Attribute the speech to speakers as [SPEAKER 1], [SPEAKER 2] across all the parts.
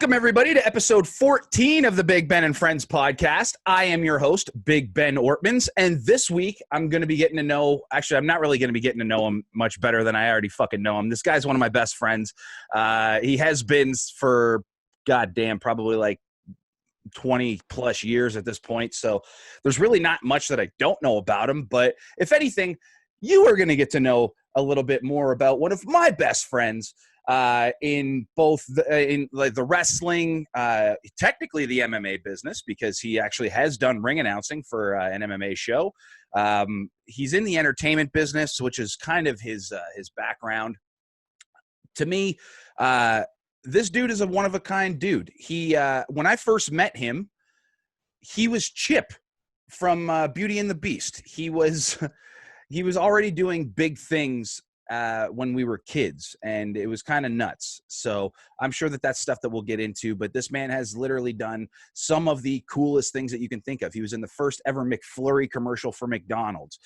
[SPEAKER 1] Welcome, everybody, to episode 14 of the Big Ben and Friends podcast. I am your host, Big Ben Ortmanns, and this week I'm going to be getting to know – actually, I'm not really going to be getting to know him much better than I already fucking know him. This guy's one of my best friends. He has been for, goddamn, probably like 20-plus years at this point, so there's really not much that I don't know about him, but if anything, you are going to get to know a little bit more about one of my best friends – in both the wrestling, technically the MMA business, because he actually has done ring announcing for an MMA show. He's in the entertainment business, which is kind of his background. To me, this dude is a one-of-a-kind dude. He when I first met him, he was Chip from Beauty and the Beast. He was already doing big things when we were kids, and it was kind of nuts. So I'm sure that that's stuff that we'll get into, but this man has literally done some of the coolest things that you can think of. He was in the first ever McFlurry commercial for McDonald's.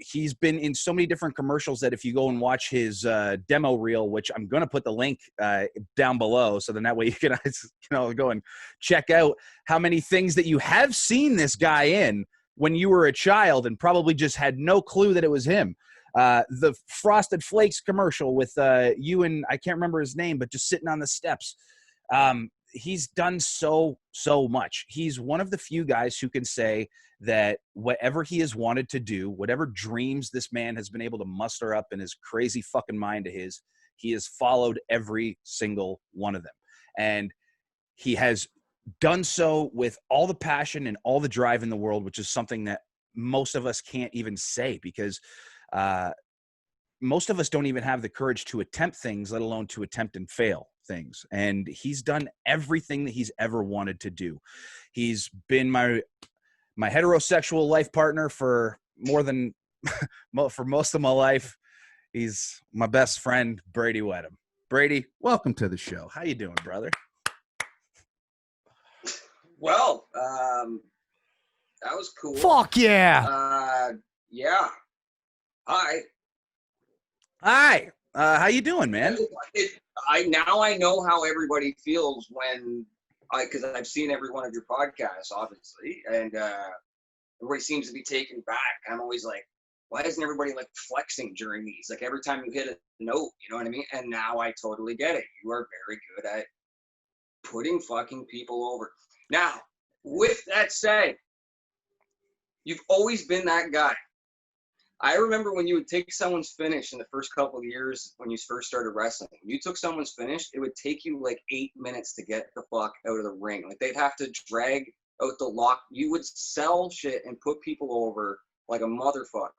[SPEAKER 1] He's been in so many different commercials that if you go and watch his demo reel, which I'm going to put the link down below, so then that way you can go and check out how many things that you have seen this guy in when you were a child and probably just had no clue that it was him. The Frosted Flakes commercial with you and I can't remember his name, but just sitting on the steps. He's done so much. He's one of the few guys who can say that whatever he has wanted to do, whatever dreams this man has been able to muster up in his crazy fucking mind of his, he has followed every single one of them. And he has done so with all the passion and all the drive in the world, which is something that most of us can't even say, because most of us don't even have the courage to attempt things, let alone to attempt and fail things. And he's done everything that he's ever wanted to do. He's been my heterosexual life partner for more than for most of my life. He's my best friend, Bradie Whetham. Bradie, welcome to the show. How you doing, brother?
[SPEAKER 2] Well, that was cool.
[SPEAKER 1] Fuck yeah.
[SPEAKER 2] Yeah. Hi.
[SPEAKER 1] How you doing, man?
[SPEAKER 2] I know how everybody feels when because I've seen every one of your podcasts, obviously, and everybody seems to be taken back. I'm always like, why isn't everybody like flexing during these? Like every time you hit a note, you know what I mean? And now I totally get it. You are very good at putting fucking people over. Now, with that said, you've always been that guy. I remember when you would take someone's finish in the first couple of years when you first started wrestling. When you took someone's finish, it would take you like 8 minutes to get the fuck out of the ring. Like they'd have to drag out the lock. You would sell shit and put people over like a motherfucker.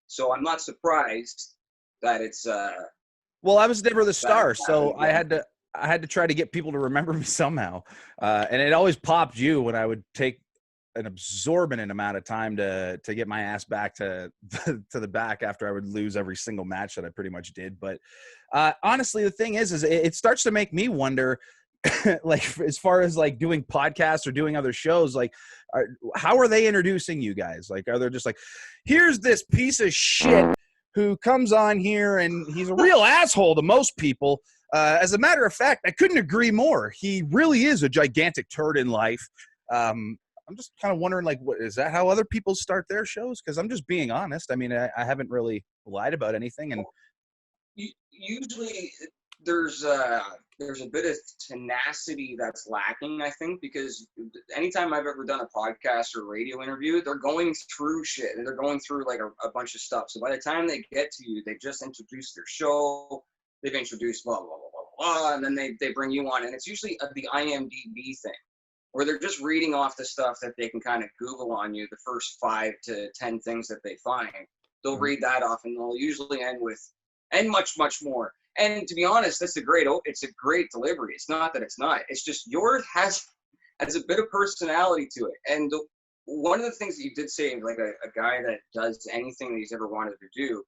[SPEAKER 2] So I'm not surprised that it's
[SPEAKER 1] well, I was never the star, so I had to try to get people to remember me somehow. And it always popped you when I would take an absorbent amount of time to get my ass back to the back after I would lose every single match that I pretty much did. But honestly, the thing is it starts to make me wonder, like as far as like doing podcasts or doing other shows, like how are they introducing you guys? Like, are they just like, here's this piece of shit who comes on here and he's a real asshole to most people. As a matter of fact, I couldn't agree more. He really is a gigantic turd in life. I'm just kind of wondering, like, what is that? How other people start their shows? Because I'm just being honest. I mean, I haven't really lied about anything. And
[SPEAKER 2] usually, there's a bit of tenacity that's lacking, I think, because anytime I've ever done a podcast or radio interview, they're going through shit and they're going through like a bunch of stuff. So by the time they get to you, they just introduced their show. They've introduced blah blah blah blah blah, and then they bring you on, and it's usually the IMDb thing, where they're just reading off the stuff that they can kind of Google on you, the first 5 to 10 things that they find. They'll read that off, and they'll usually end with, and much, much more. And to be honest, it's a great delivery. It's not that it's not. It's just yours has a bit of personality to it. And one of the things that you did say, like a guy that does anything that he's ever wanted to do,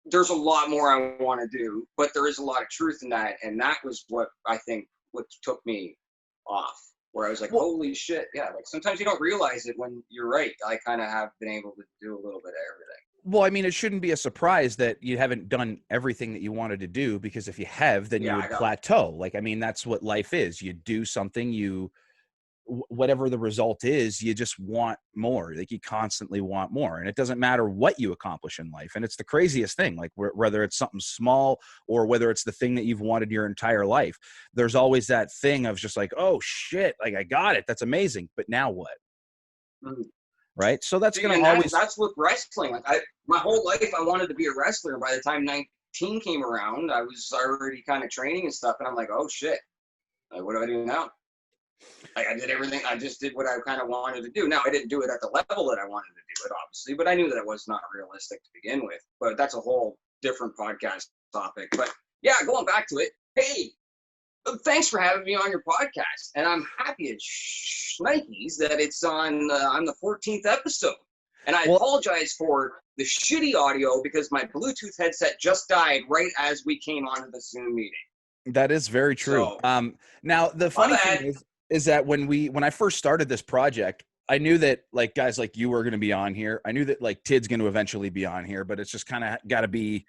[SPEAKER 2] there's a lot more I want to do, but there is a lot of truth in that. And that was what I think what took me off, where I was like, holy shit. Yeah. Like sometimes you don't realize it when you're right. I kind of have been able to do a little bit of everything.
[SPEAKER 1] Well, I mean, it shouldn't be a surprise that you haven't done everything that you wanted to do, because if you have, then you
[SPEAKER 2] Yeah, I
[SPEAKER 1] would
[SPEAKER 2] got it.
[SPEAKER 1] plateau. Like, I mean, that's what life is. You do something, whatever the result is, you just want more. Like, you constantly want more, and it doesn't matter what you accomplish in life. And it's the craziest thing, like whether it's something small or whether it's the thing that you've wanted your entire life, there's always that thing of just like, oh shit, like I got it, that's amazing, but now what?
[SPEAKER 2] Mhm.
[SPEAKER 1] Right? So that's
[SPEAKER 2] See,
[SPEAKER 1] going to
[SPEAKER 2] and
[SPEAKER 1] always.
[SPEAKER 2] that's with wrestling. Like my whole life, I wanted to be a wrestler. By the time 19 came around, I was already kind of training and stuff, and I'm like, oh shit, like what do I do now? Like I did everything. I just did what I kind of wanted to do. Now I didn't do it at the level that I wanted to do it, obviously, but I knew that it was not realistic to begin with. But that's a whole different podcast topic. But yeah, going back to it. Hey, thanks for having me on your podcast, and I'm happy as shnikes that it's on. I'm the 14th episode, and I apologize for the shitty audio because my Bluetooth headset just died right as we came onto the Zoom meeting.
[SPEAKER 1] That is very true.
[SPEAKER 2] So
[SPEAKER 1] Now the
[SPEAKER 2] my
[SPEAKER 1] funny
[SPEAKER 2] bad.
[SPEAKER 1] thing is that when I first started this project, I knew that like guys like you were going to be on here. I knew that like Tid's going to eventually be on here, but it's just kind of got to be,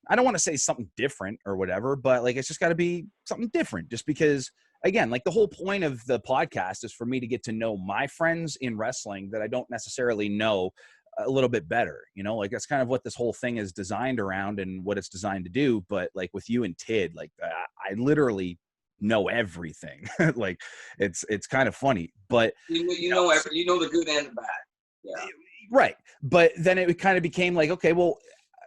[SPEAKER 1] I don't want to say something different or whatever, but like it's just got to be something different, just because again, like the whole point of the podcast is for me to get to know my friends in wrestling that I don't necessarily know a little bit better, like that's kind of what this whole thing is designed around and what it's designed to do. But like with you and Tid, like I literally know everything. Like it's kind of funny, but
[SPEAKER 2] You know the good and the bad. Yeah.
[SPEAKER 1] right. But then it kind of became like, okay, well,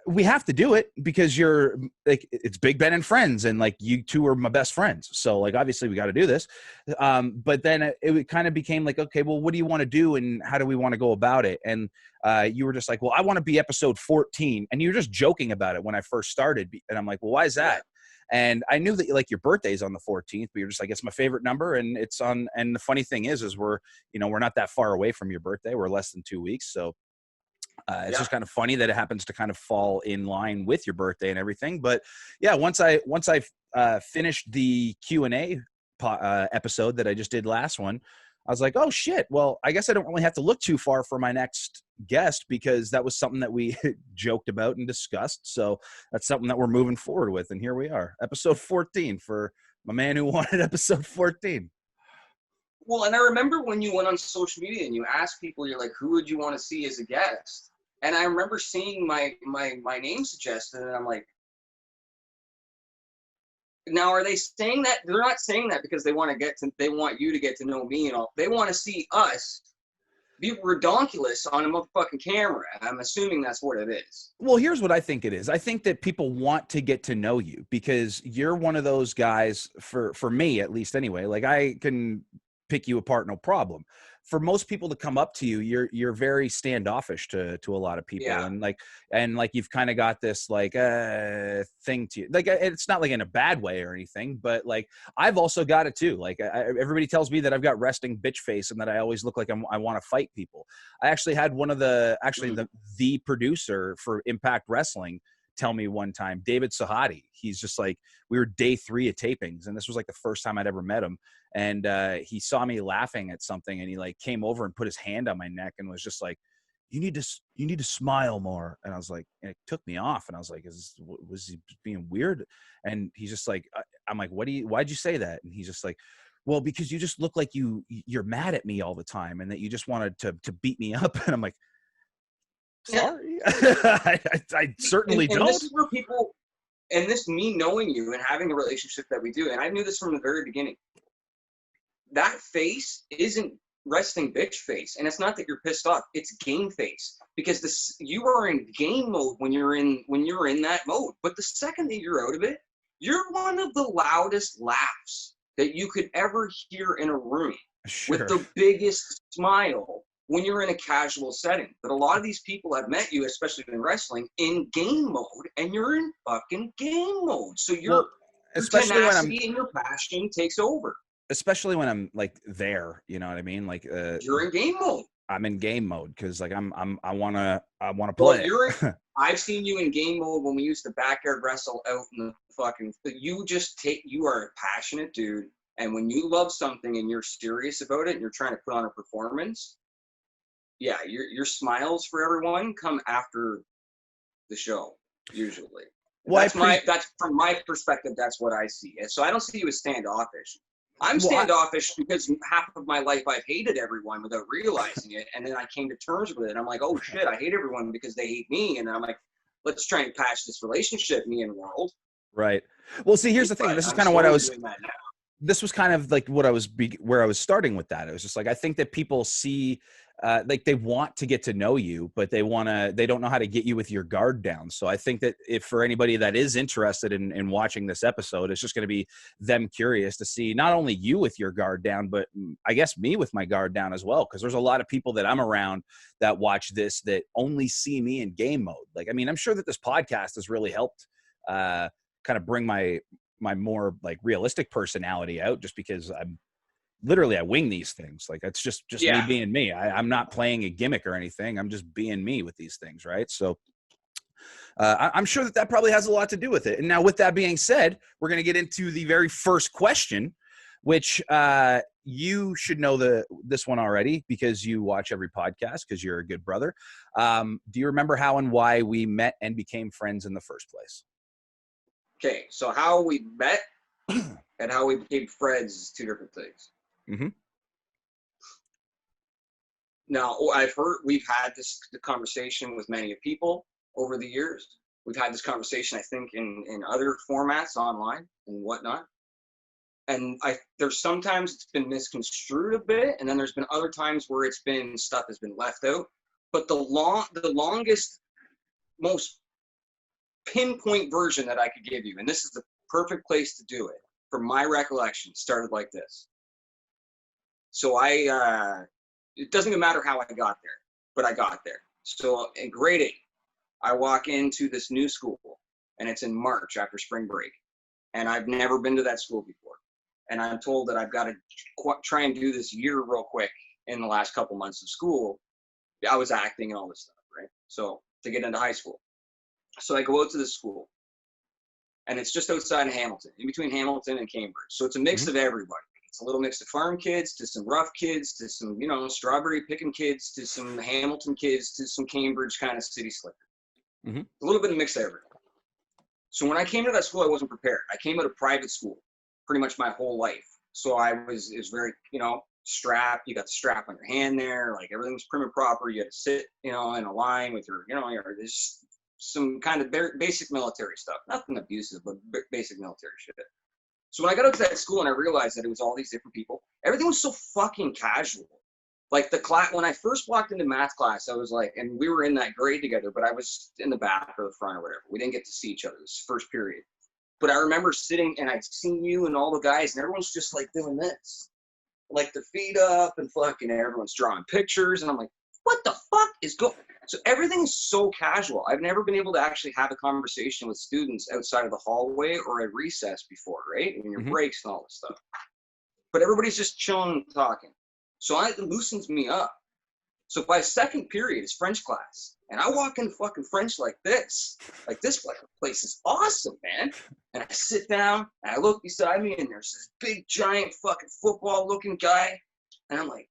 [SPEAKER 1] we have to do it because you're like, it's Big Ben and friends, and like you two are my best friends, so like obviously we got to do this. But then it kind of became like, okay, well, what do you want to do and how do we want to go about it? And you were just like, well, I want to be episode 14, and you were just joking about it when I first started, and I'm like, well, why is that? And I knew that like your birthday's on the 14th, but you're just like, it's my favorite number, and it's on. And the funny thing is we're not that far away from your birthday. We're less than 2 weeks, so it's just kind of funny that it happens to kind of fall in line with your birthday and everything. But yeah, once I finished the Q&A episode that I just did last one, I was like, oh shit, well, I guess I don't really have to look too far for my next guest, because that was something that we joked about and discussed. So that's something that we're moving forward with. And here we are, episode 14 for my man who wanted episode 14.
[SPEAKER 2] Well, and I remember when you went on social media and you asked people, you're like, who would you want to see as a guest? And I remember seeing my name suggested, and I'm like, now are they saying that? They're not saying that because they want you to get to know me and all. They want to see us be redonkulous on a motherfucking camera. I'm assuming that's what it is.
[SPEAKER 1] Well, here's what I think it is. I think that people want to get to know you because you're one of those guys, for me at least anyway, like I can pick you apart, no problem. For most people to come up to you, you're very standoffish to a lot of people.
[SPEAKER 2] Yeah.
[SPEAKER 1] And like you've kind of got this like thing to you. Like it's not like in a bad way or anything, but like I've also got it too. Like everybody tells me that I've got resting bitch face and that I always look like I want to fight people. I actually had one of the the producer for Impact Wrestling tell me one time, David Sahadi, he's just like, we were day 3 of tapings, and this was like the first time I'd ever met him. And he saw me laughing at something, and he like came over and put his hand on my neck and was just like, you need to smile more. And I was like, and it took me off, and I was like, was he being weird? And he's just like, I'm like, why'd you say that? And he's just like, well, because you just look like you're mad at me all the time, and that you just wanted to beat me up. And I'm like, sorry. I certainly don't.
[SPEAKER 2] This is where people, and this, me knowing you and having the relationship that we do, and I knew this from the very beginning, that face isn't resting bitch face. And it's not that you're pissed off, it's game face. Because you are in game mode when you're in that mode. But the second that you're out of it, you're one of the loudest laughs that you could ever hear in a room. Sure. With the biggest smile when you're in a casual setting. But a lot of these people have met you, especially in wrestling, in game mode, and you're in fucking game mode. So your tenacity and your passion takes over.
[SPEAKER 1] Especially when I'm like there, you know what I mean? Like
[SPEAKER 2] you're in game mode.
[SPEAKER 1] I'm in game mode because like I wanna play.
[SPEAKER 2] Well, I've seen you in game mode when we used to backyard wrestle out in the fucking. You are a passionate dude, and when you love something and you're serious about it and you're trying to put on a performance, yeah, your smiles for everyone come after the show, usually.
[SPEAKER 1] Well,
[SPEAKER 2] That's from my perspective, that's what I see. And so I don't see you as standoffish. I'm
[SPEAKER 1] Well,
[SPEAKER 2] standoffish because half of my life I've hated everyone without realizing it. And then I came to terms with it. I'm like, oh shit, I hate everyone because they hate me. And then I'm like, let's try and patch this relationship, me and world.
[SPEAKER 1] right. Well, see, here's the thing. This is kind of what I was. This was kind of like what I was where I was starting with that. It was just like I think that people see like they want to get to know you, but they don't know how to get you with your guard down. So I think that if for anybody that is interested in watching this episode, it's just going to be them curious to see not only you with your guard down, but I guess me with my guard down as well. Because there's a lot of people that I'm around that watch this that only see me in game mode. Like, I mean, I'm sure that this podcast has really helped kind of bring my more like realistic personality out, just because I wing these things. Like it's just me being me. I'm not playing a gimmick or anything. I'm just being me with these things. Right. So I'm sure that probably has a lot to do with it. And now with that being said, we're going to get into the very first question, which you should know this one already because you watch every podcast because you're a good brother. Do you remember how and why we met and became friends in the first place?
[SPEAKER 2] Okay, so how we met and how we became friends is two different things.
[SPEAKER 1] Mm-hmm.
[SPEAKER 2] Now, we've had this conversation with many people over the years. We've had this conversation, I think, in other formats online and whatnot. And there's sometimes it's been misconstrued a bit, and then there's been other times where it's been stuff has been left out. But the longest, most pinpoint version that I could give you, and this is the perfect place to do it, from my recollection, started like this. So it doesn't even matter how I got there, but I got there. So in grade 8, I walk into this new school, and it's in March after spring break, and I've never been to that school before. And I'm told that I've got to try and do this year real quick in the last couple months of school. I was acting and all this stuff, right? So to get into high school. So I go out to the school, and it's just outside of Hamilton, in between Hamilton and Cambridge. So it's a mix of everybody. It's a little mix of farm kids to some rough kids to some, strawberry picking kids to some Hamilton kids to some Cambridge kind of city slicker. Mm-hmm. A little bit of mix of everything. So when I came to that school, I wasn't prepared. I came out of private school pretty much my whole life. So it was very, strapped. You got the strap on your hand there. Like everything's prim and proper. You had to sit, in a line with your, there's some kind of basic military stuff. Nothing abusive, but basic military shit. So when I got out to that school and I realized that it was all these different people, everything was so fucking casual. Like the class, when I first walked into math class, I was like, and we were in that grade together, but I was in the back or the front or whatever. We didn't get to see each other this first period. But I remember sitting and I'd seen you and all the guys and everyone's just like doing this. Like their feet up and fucking everyone's drawing pictures. And I'm like, what the fuck is going on? So everything is so casual. I've never been able to actually have a conversation with students outside of the hallway or at recess before, right? And your breaks and all this stuff. But everybody's just chilling and talking. So it loosens me up. So by second period is French class. And I walk in fucking French like this. Like this fucking place is awesome, man. And I sit down and I look beside me and there's this big giant fucking football looking guy. And I'm like,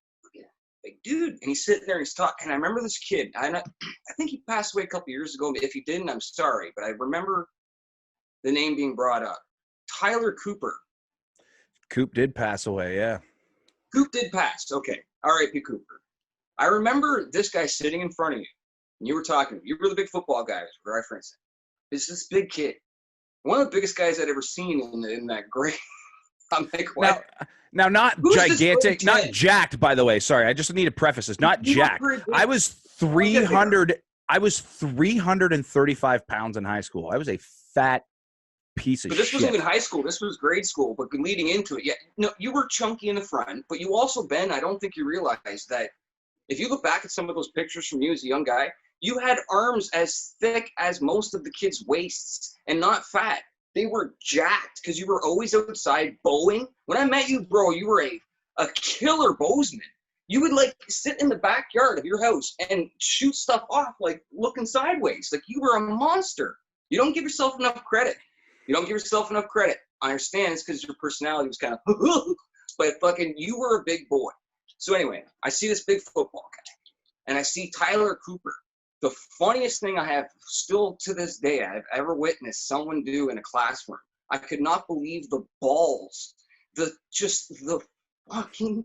[SPEAKER 2] big dude, and he's sitting there and he's talking. And I remember this kid. I think he passed away a couple years ago. If he didn't, I'm sorry, but I remember the name being brought up. Tyler Cooper.
[SPEAKER 1] Coop did pass away, yeah.
[SPEAKER 2] Coop did pass. Okay, R.I.P. Cooper. I remember this guy sitting in front of you, and you were talking. You were the big football guy, right, for instance. It's this big kid, one of the biggest guys I'd ever seen in that grade. I'm like, what?
[SPEAKER 1] Now, not gigantic, not jacked, by the way. Sorry, I just need to preface this. Not jacked. I was 300. I was 335 pounds in high school. I was a fat piece of shit.
[SPEAKER 2] But this wasn't even high school. This was grade school. But leading into it, no, you were chunky in the front. But you also, Ben, I don't think you realized that if you look back at some of those pictures from you as a young guy, you had arms as thick as most of the kids' waists and not fat. They were jacked because you were always outside bowing. When I met you, bro, you were a killer bowsman. You would like sit in the backyard of your house and shoot stuff off like looking sideways. Like you were a monster. You don't give yourself enough credit. I understand it's because your personality was kind of, but fucking you were a big boy. So anyway, I see this big football guy and I see Tyler Cooper The funniest thing I have still to this day I've ever witnessed someone do in a classroom. I could not believe the balls, the fucking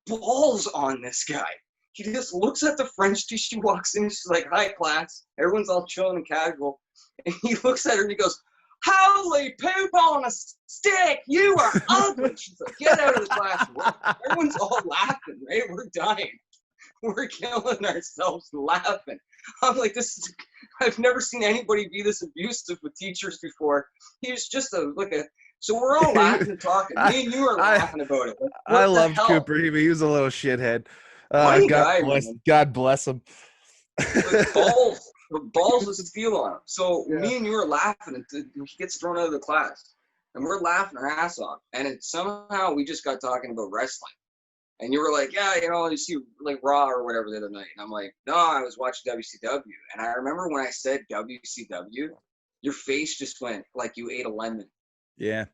[SPEAKER 2] balls on this guy. He just looks at the French teacher. She walks in. She's like, "Hi, class." Everyone's all chilling and casual. And he looks at her and he goes, "Holy poop on a stick! You are ugly." She's like, "Get out of the classroom." Everyone's all laughing, right? We're dying. We're killing ourselves laughing. I'm like, I've never seen anybody be this abusive with teachers before. He was just so we're all laughing and talking. Me and you are laughing about it. Like,
[SPEAKER 1] I loved Cooper. He was a little shithead.
[SPEAKER 2] Funny guy,
[SPEAKER 1] God bless him.
[SPEAKER 2] With balls of steel on him. So me and you are laughing, and he gets thrown out of the class, and we're laughing our ass off. And somehow we just got talking about wrestling. And you were like, "Yeah, you see like Raw or whatever the other night." And I'm like, "No, I was watching WCW." And I remember when I said WCW, your face just went like you ate a lemon.
[SPEAKER 1] Yeah.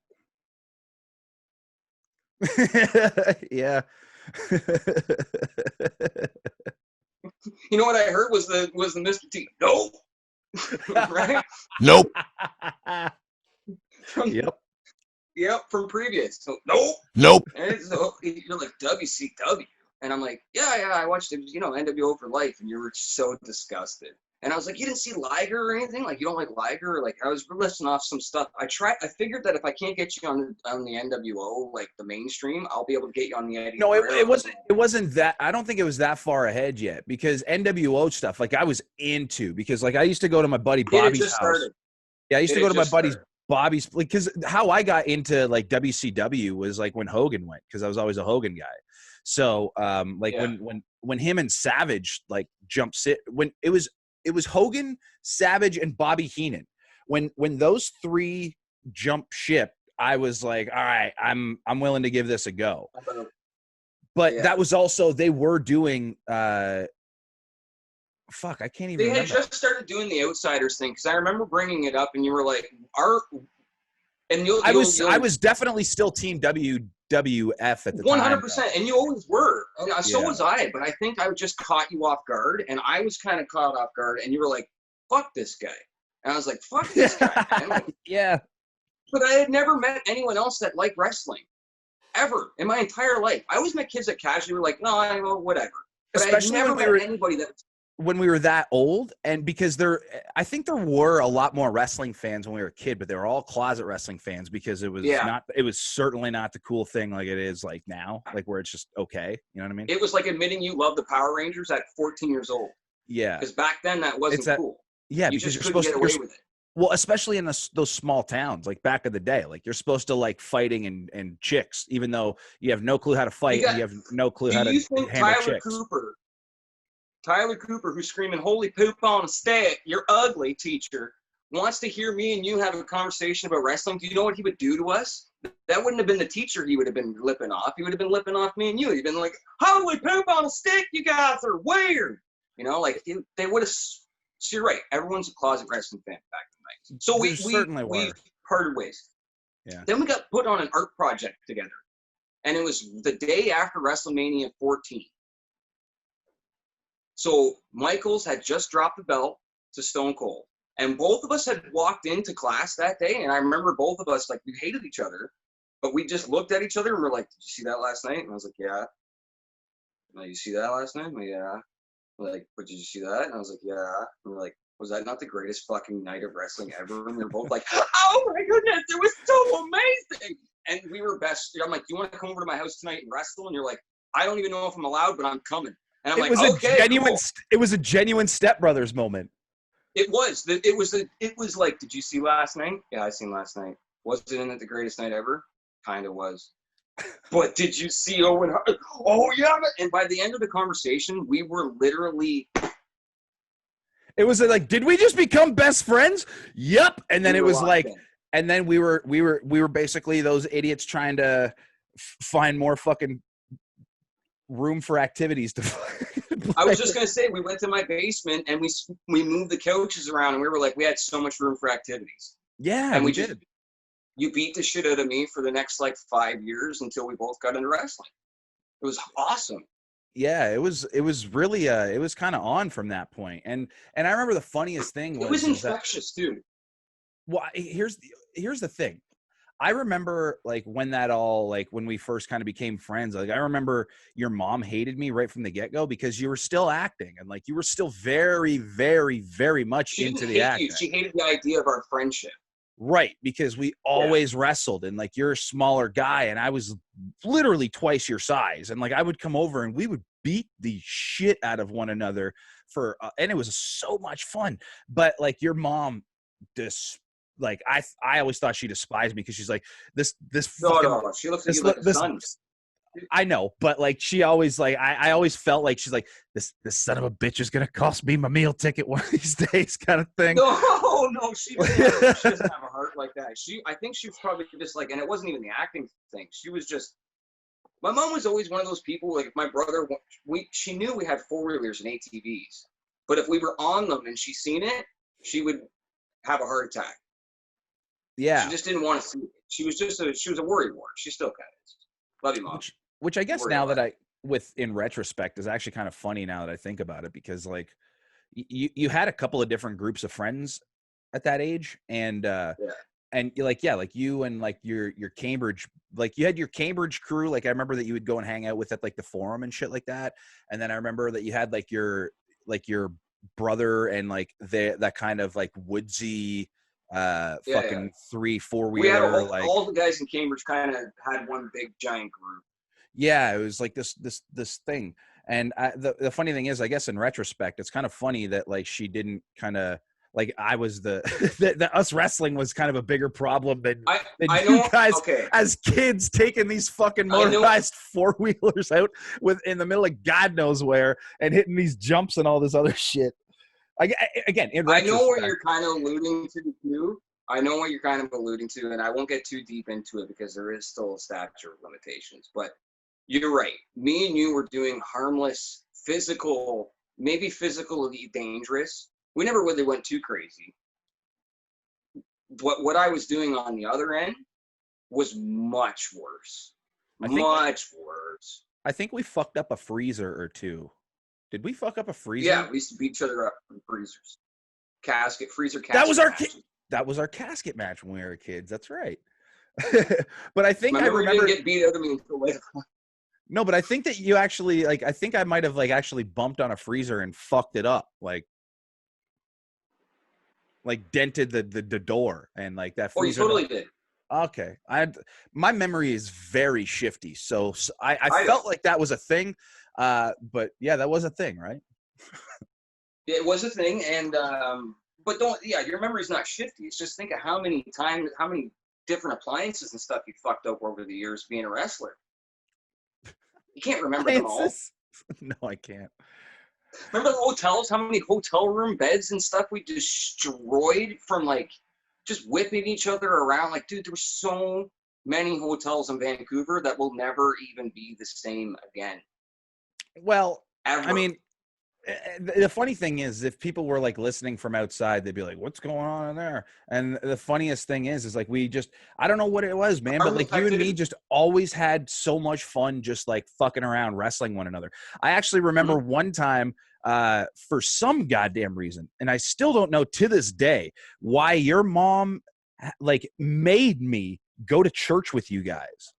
[SPEAKER 1] Yeah.
[SPEAKER 2] You know what I heard was the Mr. T. Nope. Right?
[SPEAKER 3] Nope.
[SPEAKER 2] Yep, from previous. So, nope.
[SPEAKER 3] Nope.
[SPEAKER 2] And so you're like, WCW. And I'm like, yeah, I watched it, NWO for life. And you were so disgusted. And I was like, you didn't see Liger or anything? Like, you don't like Liger? Like, I was listing off some stuff. I figured that if I can't get you on the NWO, like the mainstream, I'll be able to get you on the Eddie.
[SPEAKER 1] No, it wasn't that. I don't think it was that far ahead yet, because NWO stuff, like I was into, because like I used to go to my buddy Bobby's house.
[SPEAKER 2] Started.
[SPEAKER 1] Yeah, I used to go to my buddy's Bobby's, because how I got into like WCW was like when Hogan went, because I was always a Hogan guy. So when him and Savage like when it was Hogan, Savage, and Bobby Heenan. When those three jumped ship, I was like, all right, I'm willing to give this a go. But that was also, they were doing I can't even remember.
[SPEAKER 2] They had just started doing the Outsiders thing, because I remember bringing it up and you were like, I
[SPEAKER 1] was definitely still Team WWF at the
[SPEAKER 2] 100%, time. And you always were. So was I, but I think I just caught you off guard, and I was kind of caught off guard, and you were like, "Fuck this guy," and I was like, "Fuck this guy." Man.
[SPEAKER 1] Yeah.
[SPEAKER 2] But I had never met anyone else that liked wrestling, ever in my entire life. I always met kids that casually were like, "No, I know, whatever." But
[SPEAKER 1] especially
[SPEAKER 2] I had never met anybody that.
[SPEAKER 1] When we were that old, and because I think there were a lot more wrestling fans when we were a kid, but they were all closet wrestling fans, because it was certainly not the cool thing like it is like now, like where it's just okay. You know what I mean?
[SPEAKER 2] It was like admitting you love the Power Rangers at 14 years old.
[SPEAKER 1] Yeah.
[SPEAKER 2] Because back then that wasn't cool.
[SPEAKER 1] Yeah,
[SPEAKER 2] you
[SPEAKER 1] because
[SPEAKER 2] just couldn't get away with it.
[SPEAKER 1] Well, especially in those small towns, like back in the day, like you're supposed to like fighting and chicks, even though you have no clue how to fight and you have no clue how to handle chicks.
[SPEAKER 2] Tyler Cooper, who's screaming, "Holy poop on a stick, you're ugly," teacher, wants to hear me and you have a conversation about wrestling. Do you know what he would do to us? That wouldn't have been the teacher he would have been lipping off. He would have been lipping off me and you. He'd been like, "Holy poop on a stick, you guys are weird." Like they would have. So you're right. Everyone's a closet wrestling fan back in the 90s. So we parted ways.
[SPEAKER 1] Yeah.
[SPEAKER 2] Then we got put on an art project together. And it was the day after WrestleMania 14. So Michaels had just dropped the belt to Stone Cold. And both of us had walked into class that day. And I remember both of us, like, we hated each other. But we just looked at each other and we're like, "Did you see that last night?" And I was like, "Yeah." "You see that last night?" "Well, yeah." We're like, "But did you see that?" And I was like, "Yeah." And we're like, "Was that not the greatest fucking night of wrestling ever?" And they're both like, "Oh my goodness, it was so amazing." And we were best. I'm like, "Do you want to come over to my house tonight and wrestle?" And you're like, "I don't even know if I'm allowed, but I'm coming." And I'm
[SPEAKER 1] It was a genuine Step Brothers moment.
[SPEAKER 2] It was. It was like, "Did you see last night?" "Yeah, I seen last night." "Wasn't it the greatest night ever?" "Kind of was." "But did you see Owen Hart?" "Oh yeah." And by the end of the conversation, we were literally.
[SPEAKER 1] It was like, "Did we just become best friends?" "Yep." And then it was like, and then we were basically those idiots trying to find more fucking room for activities to play.
[SPEAKER 2] I was just gonna say, we went to my basement and we moved the couches around, and we were like, we had so much room for activities.
[SPEAKER 1] Yeah,
[SPEAKER 2] and
[SPEAKER 1] we did.
[SPEAKER 2] You beat the shit out of me for the next like 5 years until we both got into wrestling. It was awesome.
[SPEAKER 1] Yeah, it was really it was kind of on from that point. And I remember the funniest thing
[SPEAKER 2] It was
[SPEAKER 1] was is that,
[SPEAKER 2] infectious too.
[SPEAKER 1] well, here's the thing. I remember like when that all like when we first kind of became friends, like I remember your mom hated me right from the get-go because you were still acting and like you were still very, very, very much
[SPEAKER 2] She
[SPEAKER 1] into
[SPEAKER 2] didn't
[SPEAKER 1] the
[SPEAKER 2] hate you.
[SPEAKER 1] acting.
[SPEAKER 2] She hated the idea of our friendship.
[SPEAKER 1] Right, because we
[SPEAKER 2] Yeah.
[SPEAKER 1] always wrestled and like you're a smaller guy and I was literally twice your size and like I would come over and we would beat the shit out of one another for and it was so much fun. But like your mom dis like I always thought she despised me because she's like this
[SPEAKER 2] No,
[SPEAKER 1] fucking
[SPEAKER 2] no, she looks at
[SPEAKER 1] this
[SPEAKER 2] you like a
[SPEAKER 1] this
[SPEAKER 2] son.
[SPEAKER 1] I know, but like she always like I always felt like she's like this son of a bitch is gonna cost me my meal ticket one of these days kind of thing.
[SPEAKER 2] No, she doesn't have a heart like that. I think she was probably just like, and it wasn't even the acting thing. She was just. My mom was always one of those people. Like if my brother, she knew we had 4-wheelers and ATVs, but if we were on them and she seen it, she would have a heart attack.
[SPEAKER 1] Yeah,
[SPEAKER 2] She just didn't want to see it. She was a worry wart. She still kind of is. Love you, Mom.
[SPEAKER 1] which I guess
[SPEAKER 2] Worry
[SPEAKER 1] now
[SPEAKER 2] about
[SPEAKER 1] that
[SPEAKER 2] it.
[SPEAKER 1] with in retrospect is actually kind of funny now that I think about it because like you had a couple of different groups of friends at that age
[SPEAKER 2] Yeah.
[SPEAKER 1] and like yeah like you and like your Cambridge, like you had your Cambridge crew, like I remember that you would go and hang out with at like the forum and shit like that, and then I remember that you had like your brother and like that kind of like woodsy
[SPEAKER 2] Yeah.
[SPEAKER 1] fucking 3-4
[SPEAKER 2] We had
[SPEAKER 1] wheeler like
[SPEAKER 2] all the guys in Cambridge kind of had one big giant group.
[SPEAKER 1] yeah, it was like this thing. And the funny thing is, I guess in retrospect, it's kind of funny that like she didn't kind of like I was the us wrestling was kind of a bigger problem than
[SPEAKER 2] I
[SPEAKER 1] you
[SPEAKER 2] know.
[SPEAKER 1] guys
[SPEAKER 2] Okay.
[SPEAKER 1] as kids taking these fucking
[SPEAKER 2] I know.
[SPEAKER 1] motorized 4-wheelers out with in the middle of God knows where and hitting these jumps and all this other shit. Again, in
[SPEAKER 2] I know what
[SPEAKER 1] retrospect,
[SPEAKER 2] you're kind of alluding to too. I know what you're kind of alluding to, and I won't get too deep into it because there is still a statute of limitations. But you're right. Me and you were doing harmless, physical, maybe physically dangerous. We never really went too crazy. What I was doing on the other end was much worse.
[SPEAKER 1] I think
[SPEAKER 2] Much worse.
[SPEAKER 1] I think we fucked up a freezer or two. Did we fuck up a freezer?
[SPEAKER 2] Yeah, we used to beat each other up in freezers. Freezer
[SPEAKER 1] That was
[SPEAKER 2] casket matches.
[SPEAKER 1] that was our casket match when we were kids. That's right. But I think I
[SPEAKER 2] Remember, we
[SPEAKER 1] remember.
[SPEAKER 2] didn't get beat out of me until later.
[SPEAKER 1] No, but I think that you actually like. I think I might have like actually bumped on a freezer and fucked it up, like dented the door and like that
[SPEAKER 2] Oh, you
[SPEAKER 1] freezer.
[SPEAKER 2] totally did.
[SPEAKER 1] Okay, my memory is very shifty, so I
[SPEAKER 2] I
[SPEAKER 1] felt
[SPEAKER 2] know.
[SPEAKER 1] like that was a thing. But yeah, that was a thing, right?
[SPEAKER 2] It was a thing, and but don't. Yeah, your memory's not shifty. It's just think of how many different appliances and stuff you fucked up over the years being a wrestler. You can't remember them all.
[SPEAKER 1] No, I can't.
[SPEAKER 2] Remember the hotels? How many hotel room beds and stuff we destroyed from like just whipping each other around? Like, dude, there were so many hotels in Vancouver that will never even be the same again.
[SPEAKER 1] Well,
[SPEAKER 2] Ever.
[SPEAKER 1] I mean, the funny thing is, if people were like listening from outside, they'd be like, "What's going on in there?" And the funniest thing is like I don't know what it was, man, but like you and me just always had so much fun, just like fucking around, wrestling one another. I actually remember one time, for some goddamn reason, and I still don't know to this day why your mom like made me go to church with you guys.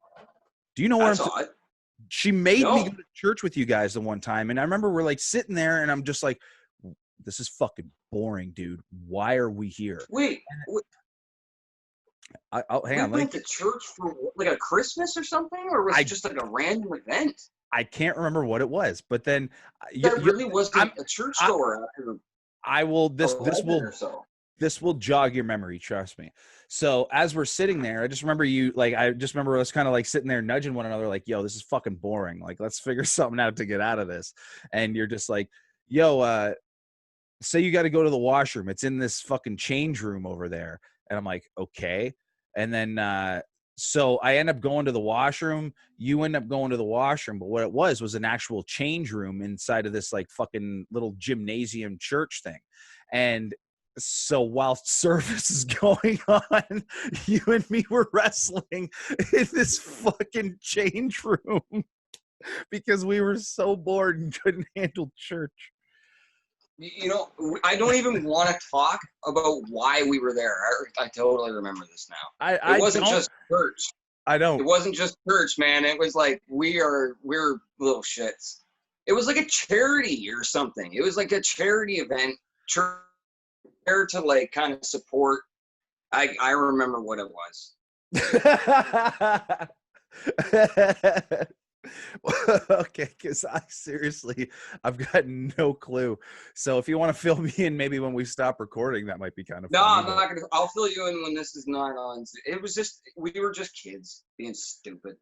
[SPEAKER 1] Do you know
[SPEAKER 2] That's
[SPEAKER 1] what
[SPEAKER 2] odd.
[SPEAKER 1] She made me
[SPEAKER 2] No.
[SPEAKER 1] go to church with you guys the one time, and I remember we're like sitting there, and I'm just like, "This is fucking boring, dude. Why are we here?"
[SPEAKER 2] Wait.
[SPEAKER 1] I'll hang
[SPEAKER 2] We
[SPEAKER 1] on.
[SPEAKER 2] went to church for like a Christmas or something, or was it just like a random event?
[SPEAKER 1] I can't remember what it was, but then
[SPEAKER 2] That really wasn't a church
[SPEAKER 1] I,
[SPEAKER 2] goer after
[SPEAKER 1] I will. This
[SPEAKER 2] 11 or so.
[SPEAKER 1] this will jog your memory, trust me. So as we're sitting there, I just remember us kind of like sitting there nudging one another like, "Yo, this is fucking boring. Like, let's figure something out to get out of this." And you're just like, "Yo, say you got to go to the washroom. It's in this fucking change room over there." And I'm like, "Okay." And then so I end up going to the washroom. You end up going to the washroom, but what it was an actual change room inside of this like fucking little gymnasium church thing. And so while service is going on, you and me were wrestling in this fucking change room. because we were so bored and couldn't handle church.
[SPEAKER 2] You know, I don't even want to talk about why we were there. I totally remember this now. It wasn't just church.
[SPEAKER 1] I don't.
[SPEAKER 2] It wasn't just church, man. It was like we're little shits. It was like a charity or something. It was like a charity event, church to like kind of support. I remember what it was.
[SPEAKER 1] Okay, because I've got no clue. So if you want to fill me in, maybe when we stop recording, that might be kind of
[SPEAKER 2] no.
[SPEAKER 1] funny,
[SPEAKER 2] I'm not gonna. I'll fill you in when this is not on. It was just we were just kids being stupid.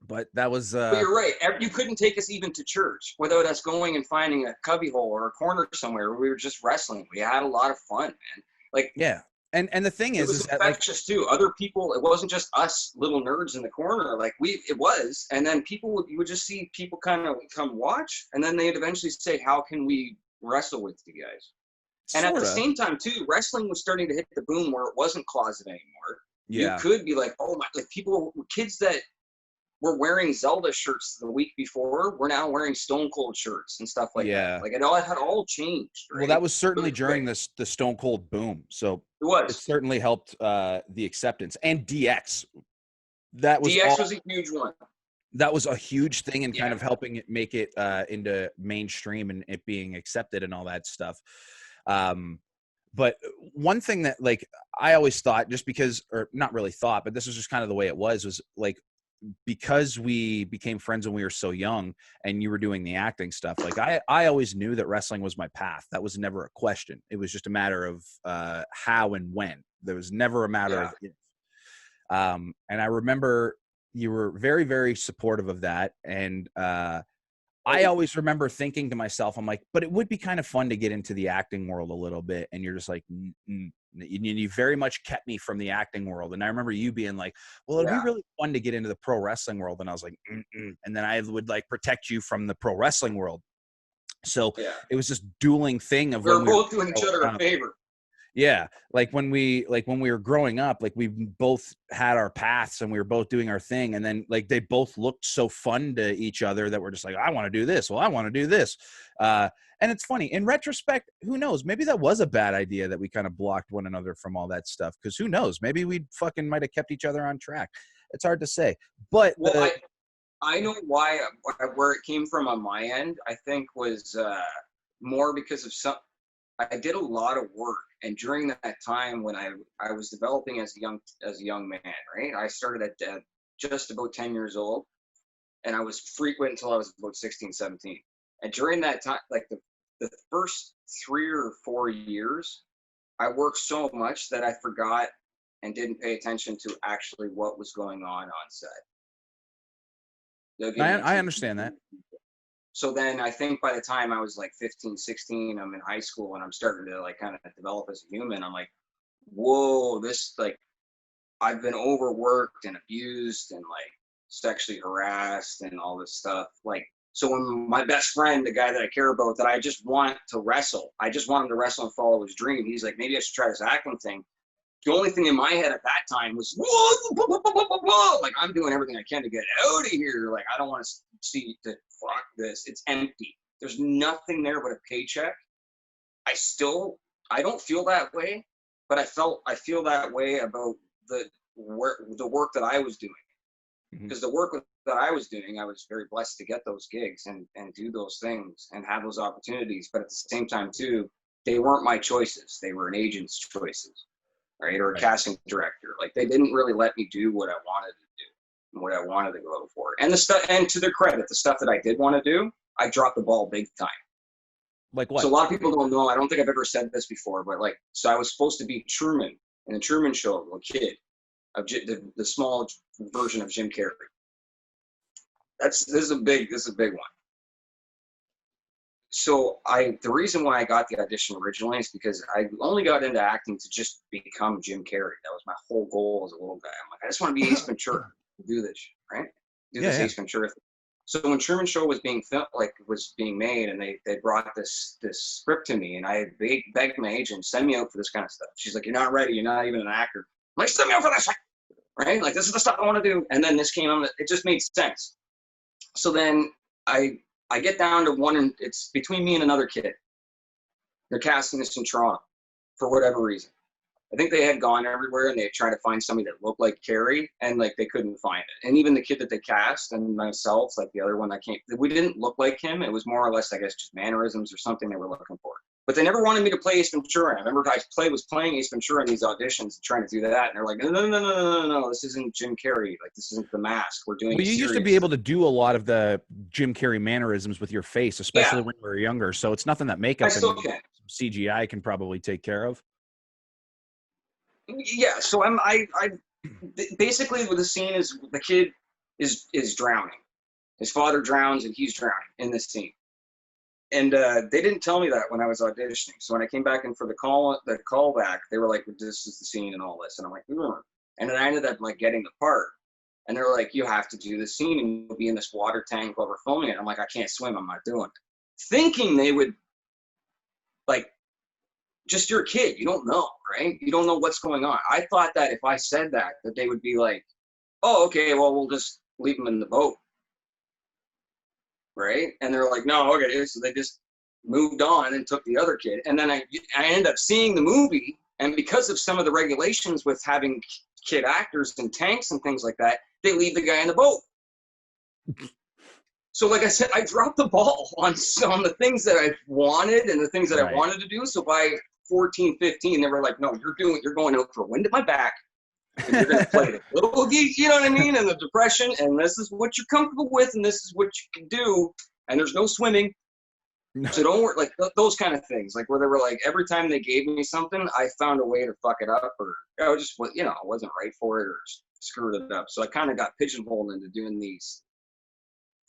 [SPEAKER 1] But that was.
[SPEAKER 2] But you're right. You couldn't take us even to church without us going and finding a cubbyhole or a corner somewhere where we were just wrestling. We had a lot of fun, man. Like
[SPEAKER 1] yeah. And the thing is,
[SPEAKER 2] it was infectious too. Other people, it wasn't just us little nerds in the corner. Like it was. And then you would just see people kind of come watch, and then they'd eventually say, "How can we wrestle with you guys?" And at the same time too, wrestling was starting to hit the boom where it wasn't closet anymore. Yeah. You could be like, oh my, like kids that were wearing Zelda shirts the week before were now wearing Stone Cold shirts and stuff like that. Like it had all changed. Right?
[SPEAKER 1] Well, that was certainly during the Stone Cold boom. So it certainly helped the acceptance. And DX. DX
[SPEAKER 2] was a huge one.
[SPEAKER 1] That was a huge thing in kind of helping it make it into mainstream and it being accepted and all that stuff. But one thing that like I always thought, just because, or not really thought, but this was just kind of the way it was like, because we became friends when we were so young and you were doing the acting stuff, like I always knew that wrestling was my path. That was never a question. It was just a matter of how and when. There was never a matter of if. And I remember you were very, very supportive of that. And I always remember thinking to myself, I'm like, but it would be kind of fun to get into the acting world a little bit. And you're just like, you very much kept me from the acting world. And I remember you being like, well, it'd be really fun to get into the pro wrestling world. And I was like, and then I would like protect you from the pro wrestling world. So it was this dueling thing of
[SPEAKER 2] we were both doing each other a favor.
[SPEAKER 1] Yeah. Like when we were growing up, like we both had our paths and we were both doing our thing. And then like they both looked so fun to each other that we're just like, I want to do this. Well, I want to do this. And it's funny in retrospect, who knows, maybe that was a bad idea that we kind of blocked one another from all that stuff. Cause who knows, maybe we fucking might've kept each other on track. It's hard to say, but
[SPEAKER 2] I know where it came from on my end, I think was more because of I did a lot of work. And during that time when I was developing as a young man, right? I started at just about 10 years old and I was frequent until I was about 16, 17. And during that time, like the first 3 or 4 years, I worked so much that I forgot and didn't pay attention to actually what was going on set.
[SPEAKER 1] I understand that.
[SPEAKER 2] So then I think by the time I was like 15, 16, I'm in high school and I'm starting to like kind of develop as a human. I'm like, whoa, this like, I've been overworked and abused and like sexually harassed and all this stuff. Like, so when my best friend, the guy that I care about, that I just want to wrestle, I just want him to wrestle and follow his dream. He's like, maybe I should try this acting thing. The only thing in my head at that time was, whoa, like I'm doing everything I can to get out of here. Like, I don't want to see the fuck this. It's empty. There's nothing there but a paycheck. I don't feel that way, but I feel that way about the work that I was doing. Because the work that I was doing, I was very blessed to get those gigs and do those things and have those opportunities. But at the same time, too, they weren't my choices. They were an agent's choices, right? Or a casting director. Like, they didn't really let me do what I wanted to do and what I wanted to go for. And and to their credit, the stuff that I did want to do, I dropped the ball big time.
[SPEAKER 1] Like what?
[SPEAKER 2] So a lot of people don't know. I don't think I've ever said this before, but like, so I was supposed to be Truman in the Truman Show, a kid. Of the small version of Jim Carrey. This is a big one. So the reason why I got the audition originally is because I only got into acting to just become Jim Carrey. That was my whole goal as a little guy. I'm like, I just want to be Ace Ventura, do this, right? Do this Ace Ventura thing. So when Truman Show was being filmed, was being made, and they brought this script to me, and I begged my agent, send me out for this kind of stuff. She's like, you're not ready. You're not even an actor. I'm like, send me out for this, right? Like, this is the stuff I want to do. And then this came on. It just made sense. So then I get down to one, and it's between me and another kid. They're casting this in Toronto for whatever reason. I think they had gone everywhere and they had tried to find somebody that looked like Carrie, and like they couldn't find it. And even the kid that they cast and myself, like the other one that came, we didn't look like him. It was more or less, I guess, just mannerisms or something they were looking for. But they never wanted me to play Ace Ventura. I remember I was playing Ace Ventura in these auditions, trying to do that, and they're like, no, this isn't Jim Carrey. Like, this isn't The Mask. We're doing.
[SPEAKER 1] Well, you used to be able to do a lot of the Jim Carrey mannerisms with your face, especially when we were younger. So it's nothing that makeup and CGI can probably take care of.
[SPEAKER 2] Yeah. So I basically what the scene is, the kid is drowning. His father drowns and he's drowning in this scene. And they didn't tell me that when I was auditioning. So when I came back in for the callback, they were like, "This is the scene and all this." And I'm like, "Hmm." And then I ended up like getting the part. And they're like, "You have to do the scene and you'll be in this water tank while we're filming it." I'm like, "I can't swim. I'm not doing it." Thinking they would like, just you're a kid. You don't know, right? You don't know what's going on. I thought that if I said that they would be like, "Oh, okay, well, we'll just leave him in the boat." Right? And they're like, "No, okay." So they just moved on and took the other kid. And then I ended up seeing the movie, and because of some of the regulations with having kid actors in tanks and things like that, they leave the guy in the boat. So like I said, I dropped the ball on the things that I wanted and the things that I wanted to do. So by 14, 15, they were like, "No, you're going out for wind at my back. And you're going to play the little geek," you know what I mean? And the depression, and this is what you're comfortable with, and this is what you can do. And there's no swimming. So don't worry, like those kind of things, like where they were like, every time they gave me something, I found a way to fuck it up, or I just, I wasn't right for it or screwed it up. So I kind of got pigeonholed into doing these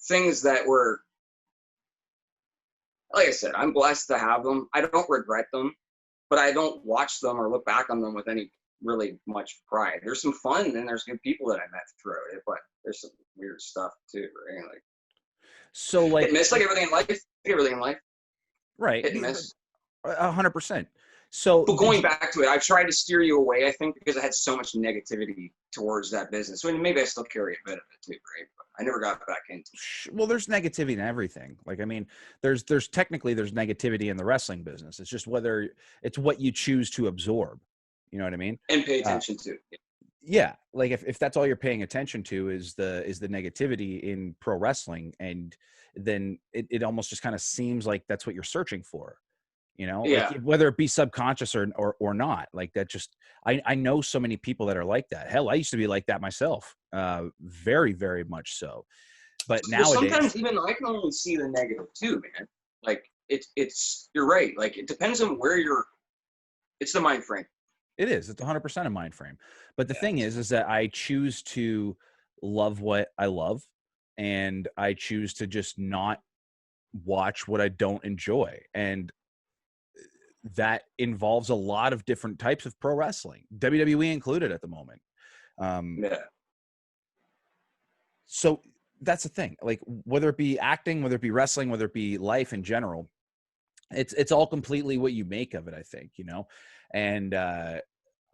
[SPEAKER 2] things that were, like I said, I'm blessed to have them. I don't regret them, but I don't watch them or look back on them with any really much pride. There's some fun and there's good people that I met throughout it, but there's some weird stuff too, right? Like,
[SPEAKER 1] so like,
[SPEAKER 2] hit miss, like everything in life.
[SPEAKER 1] Right.
[SPEAKER 2] Hit and miss.
[SPEAKER 1] 100%. So,
[SPEAKER 2] but going back to it, I've tried to steer you away, I think, because I had so much negativity towards that business. So maybe I still carry a bit of it too, right? But I never got back into it.
[SPEAKER 1] Well, there's negativity in everything. Like, I mean, there's negativity in the wrestling business. It's just whether it's what you choose to absorb. You know what I mean?
[SPEAKER 2] And pay attention to.
[SPEAKER 1] Yeah. Like if that's all you're paying attention to is the negativity in pro wrestling, and then it almost just kind of seems like that's what you're searching for. Like whether it be subconscious or not, like that. Just I know so many people that are like that. Hell, I used to be like that myself, very, very much so. But nowadays,
[SPEAKER 2] sometimes even I can only see the negative too, man. Like it's you're right. Like it depends on where it's the mind frame.
[SPEAKER 1] It is. It's 100% a mind frame. But the thing is that I choose to love what I love, and I choose to just not watch what I don't enjoy. And that involves a lot of different types of pro wrestling, WWE included at the moment. So that's the thing. Like whether it be acting, whether it be wrestling, whether it be life in general, it's all completely what you make of it, I think, and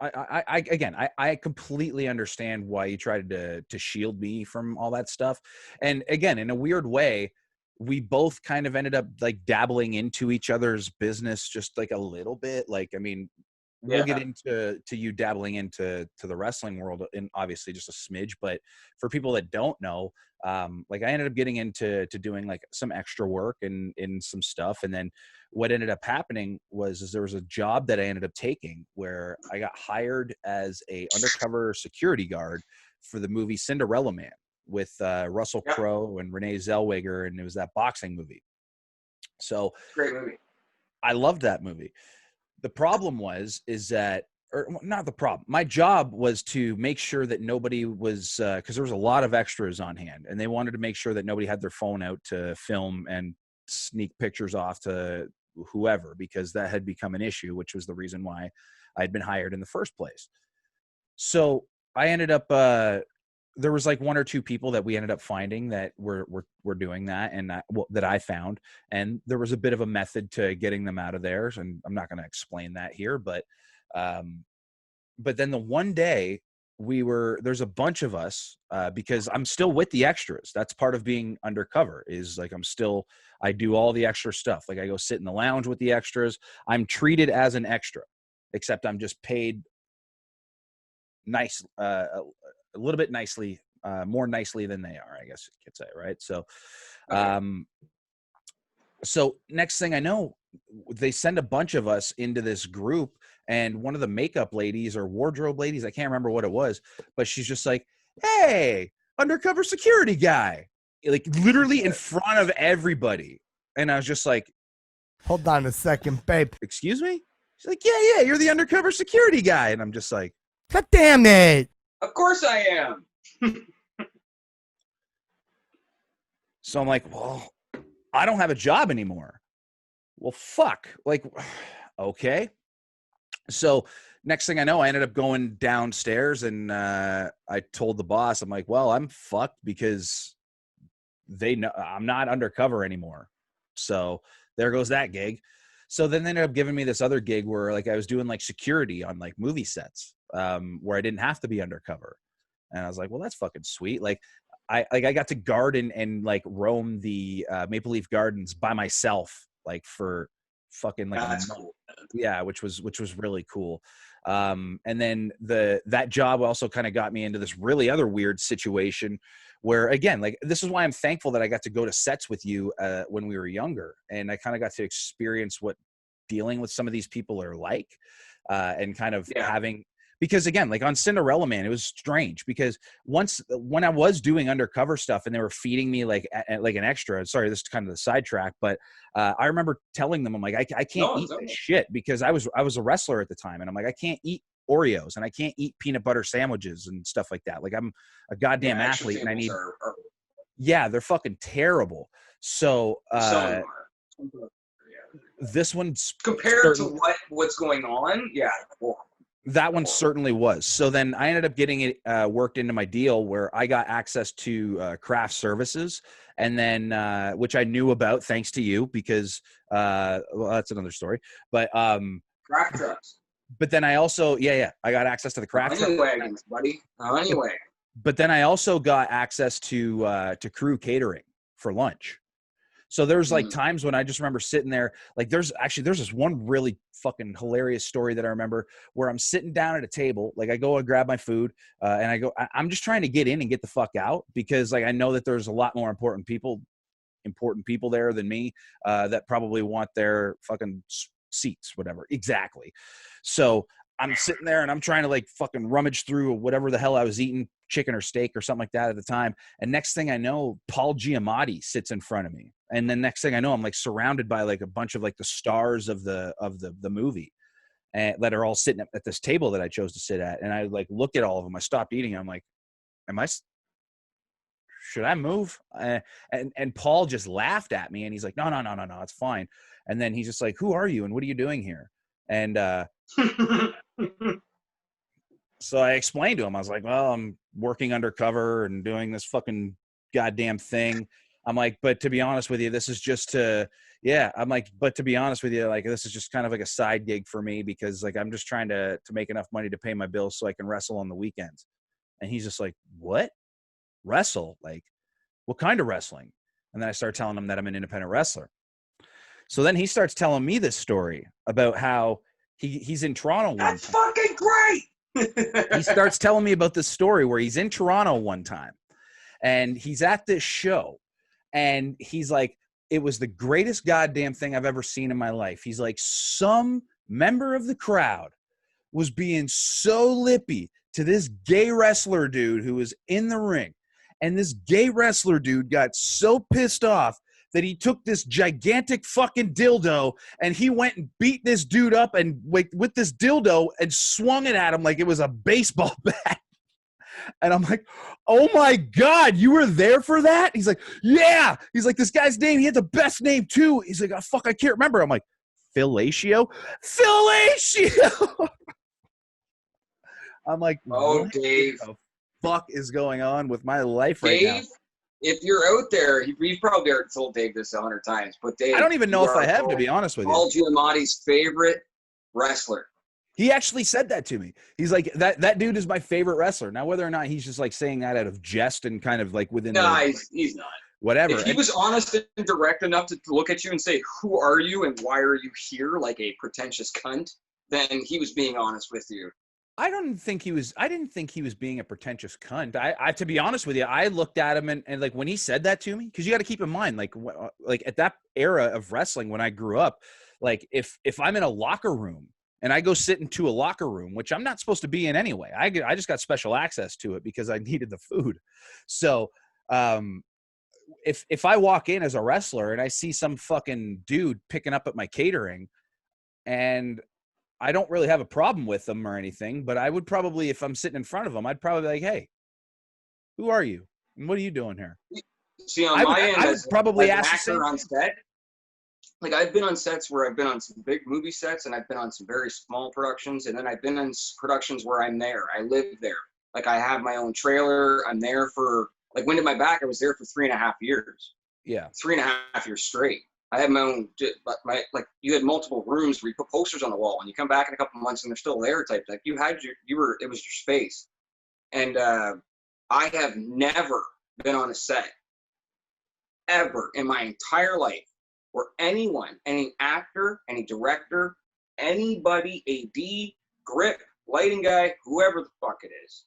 [SPEAKER 1] I completely understand why you tried to shield me from all that stuff. And again, in a weird way, we both kind of ended up like dabbling into each other's business just like a little bit. Like, I mean, we'll get into you dabbling into the wrestling world in obviously just a smidge, but for people that don't know, like I ended up getting into doing like some extra work and in some stuff. And then what ended up happening was there was a job that I ended up taking where I got hired as a undercover security guard for the movie Cinderella Man with Russell Crowe and Renee Zellweger, and it was that boxing movie. So
[SPEAKER 2] great movie.
[SPEAKER 1] I loved that movie. The problem is that, or not the problem, my job was to make sure that nobody was, because there was a lot of extras on hand, and they wanted to make sure that nobody had their phone out to film and sneak pictures off to whoever, because that had become an issue, which was the reason why I'd been hired in the first place. So I ended up, there was like one or two people that we ended up finding that were doing that, and that I found, and there was a bit of a method to getting them out of there. And I'm not going to explain that here, but then the one day there's a bunch of us because I'm still with the extras. That's part of being undercover is like I do all the extra stuff. Like I go sit in the lounge with the extras. I'm treated as an extra, except I'm just paid nice, a little bit nicely, more nicely than they are, I guess you could say, right? So,
[SPEAKER 2] Okay.
[SPEAKER 1] So next thing I know, they send a bunch of us into this group, and one of the makeup ladies or wardrobe ladies, I can't remember what it was, but she's just like, "Hey, undercover security guy," like literally in front of everybody. And I was just like,
[SPEAKER 3] Hold on a second, babe.
[SPEAKER 1] "Excuse me?" She's like, "Yeah, you're the undercover security guy," and I'm just like,
[SPEAKER 3] God damn it!
[SPEAKER 2] Of course I am.
[SPEAKER 1] so I'm like, "Well, I don't have a job anymore." Well, fuck. Like, okay. So next thing I know, I ended up going downstairs and I told the boss, I'm like, well, I'm fucked because they know I'm not undercover anymore. So there goes that gig. So then they ended up giving me this other gig where like I was doing like security on like movie sets where I didn't have to be undercover. And I was like, well, that's fucking sweet. Like I got to garden and like roam the Maple Leaf Gardens by myself, like for fucking like
[SPEAKER 2] That's
[SPEAKER 1] a month.
[SPEAKER 2] cool.
[SPEAKER 1] Yeah, which was really cool. And then that job also kind of got me into this really other weird situation where, again, like this is why I'm thankful that I got to go to sets with you when we were younger, and I kind of got to experience what dealing with some of these people are like, and kind of having. Because again, like on Cinderella Man, it was strange because when I was doing undercover stuff and they were feeding me like an extra, sorry, this is kind of the sidetrack, but I remember telling them, I'm like, I can't eat this shit because I was a wrestler at the time. And I'm like, I can't eat Oreos and I can't eat peanut butter sandwiches and stuff like that. Like I'm a goddamn athlete and I need, they're fucking terrible. So, this one's
[SPEAKER 2] compared to what's going on. Yeah.
[SPEAKER 1] That one certainly was. So then I ended up getting it worked into my deal where I got access to craft services, and then which I knew about thanks to you because well, that's another story. But
[SPEAKER 2] craft trucks.
[SPEAKER 1] But then I also I got access to the craft truck
[SPEAKER 2] wagons, buddy. Anyway.
[SPEAKER 1] But then I also got access to crew catering for lunch. So there's like times when I just remember sitting there, like there's this one really fucking hilarious story that I remember where I'm sitting down at a table, like I go and grab my food and I'm just trying to get in and get the fuck out because like I know that there's a lot more important people there than me that probably want their fucking seats, whatever. Exactly. So I'm sitting there and I'm trying to like fucking rummage through whatever the hell I was eating, chicken or steak or something like that at the time. And next thing I know, Paul Giamatti sits in front of me. And then next thing I know, I'm like surrounded by like a bunch of like the stars of the movie and that are all sitting at this table that I chose to sit at. And I like look at all of them. I stopped eating. I'm like, should I move? And Paul just laughed at me and he's like, no, it's fine. And then he's just like, who are you? And what are you doing here? And, so I explained to him, I was like, well, I'm working undercover and doing this fucking goddamn thing. I'm like, but to be honest with you, this is just I'm like, but to be honest with you, like, this is just kind of like a side gig for me because like, I'm just trying to make enough money to pay my bills so I can wrestle on the weekends. And he's just like, what? Wrestle? Like, what kind of wrestling? And then I started telling him that I'm an independent wrestler. So then he starts telling me this story about how he's in Toronto.
[SPEAKER 2] That's fucking great.
[SPEAKER 1] He starts telling me about this story where he's in Toronto one time and he's at this show and he's like, it was the greatest goddamn thing I've ever seen in my life. He's like, some member of the crowd was being so lippy to this gay wrestler dude who was in the ring. And this gay wrestler dude got so pissed off that he took this gigantic fucking dildo and he went and beat this dude up and with this dildo and swung it at him like it was a baseball bat. And I'm like, oh my God, you were there for that? He's like, yeah. He's like, this guy's name, he had the best name too. He's like, oh, fuck, I can't remember. I'm like, Fellatio? I'm like,
[SPEAKER 2] oh, Dave.
[SPEAKER 1] What the fuck is going on with my life
[SPEAKER 2] Dave,
[SPEAKER 1] right now?
[SPEAKER 2] If you're out there, you've probably already told Dave this 100 times, but Dave,
[SPEAKER 1] I don't even know if I have, to be honest with you.
[SPEAKER 2] Paul Giamatti's favorite wrestler.
[SPEAKER 1] He actually said that to me. He's like, that dude is my favorite wrestler. Now, whether or not he's just like saying that out of jest and kind of like within
[SPEAKER 2] he's not.
[SPEAKER 1] whatever.
[SPEAKER 2] If he was honest and direct enough to look at you and say, "Who are you and why are you here?" like a pretentious cunt, then he was being honest with you.
[SPEAKER 1] I didn't think he was being a pretentious cunt. I to be honest with you, I looked at him and like when he said that to me, because you got to keep in mind, like at that era of wrestling when I grew up, like if I'm in a locker room and I go sit into a locker room, which I'm not supposed to be in anyway, I just got special access to it because I needed the food. So if I walk in as a wrestler and I see some fucking dude picking up at my catering, and I don't really have a problem with them or anything, but I would probably, if I'm sitting in front of them, I'd probably be like, "Hey, who are you? And what are you doing here?"
[SPEAKER 2] See, on my end,
[SPEAKER 1] I would probably
[SPEAKER 2] as an
[SPEAKER 1] ask
[SPEAKER 2] actor on set, like I've been on sets where I've been on some big movie sets and I've been on some very small productions, and then I've been in productions where I'm there. I live there. Like I have my own trailer. I'm there for, like Wind at My Back, I was there for 3.5 years.
[SPEAKER 1] Yeah.
[SPEAKER 2] 3.5 years straight. I had my own, like you had multiple rooms where you put posters on the wall and you come back in a couple of months and they're still there type. Like it was your space. And I have never been on a set ever in my entire life where anyone, any actor, any director, anybody, AD, grip, lighting guy, whoever the fuck it is,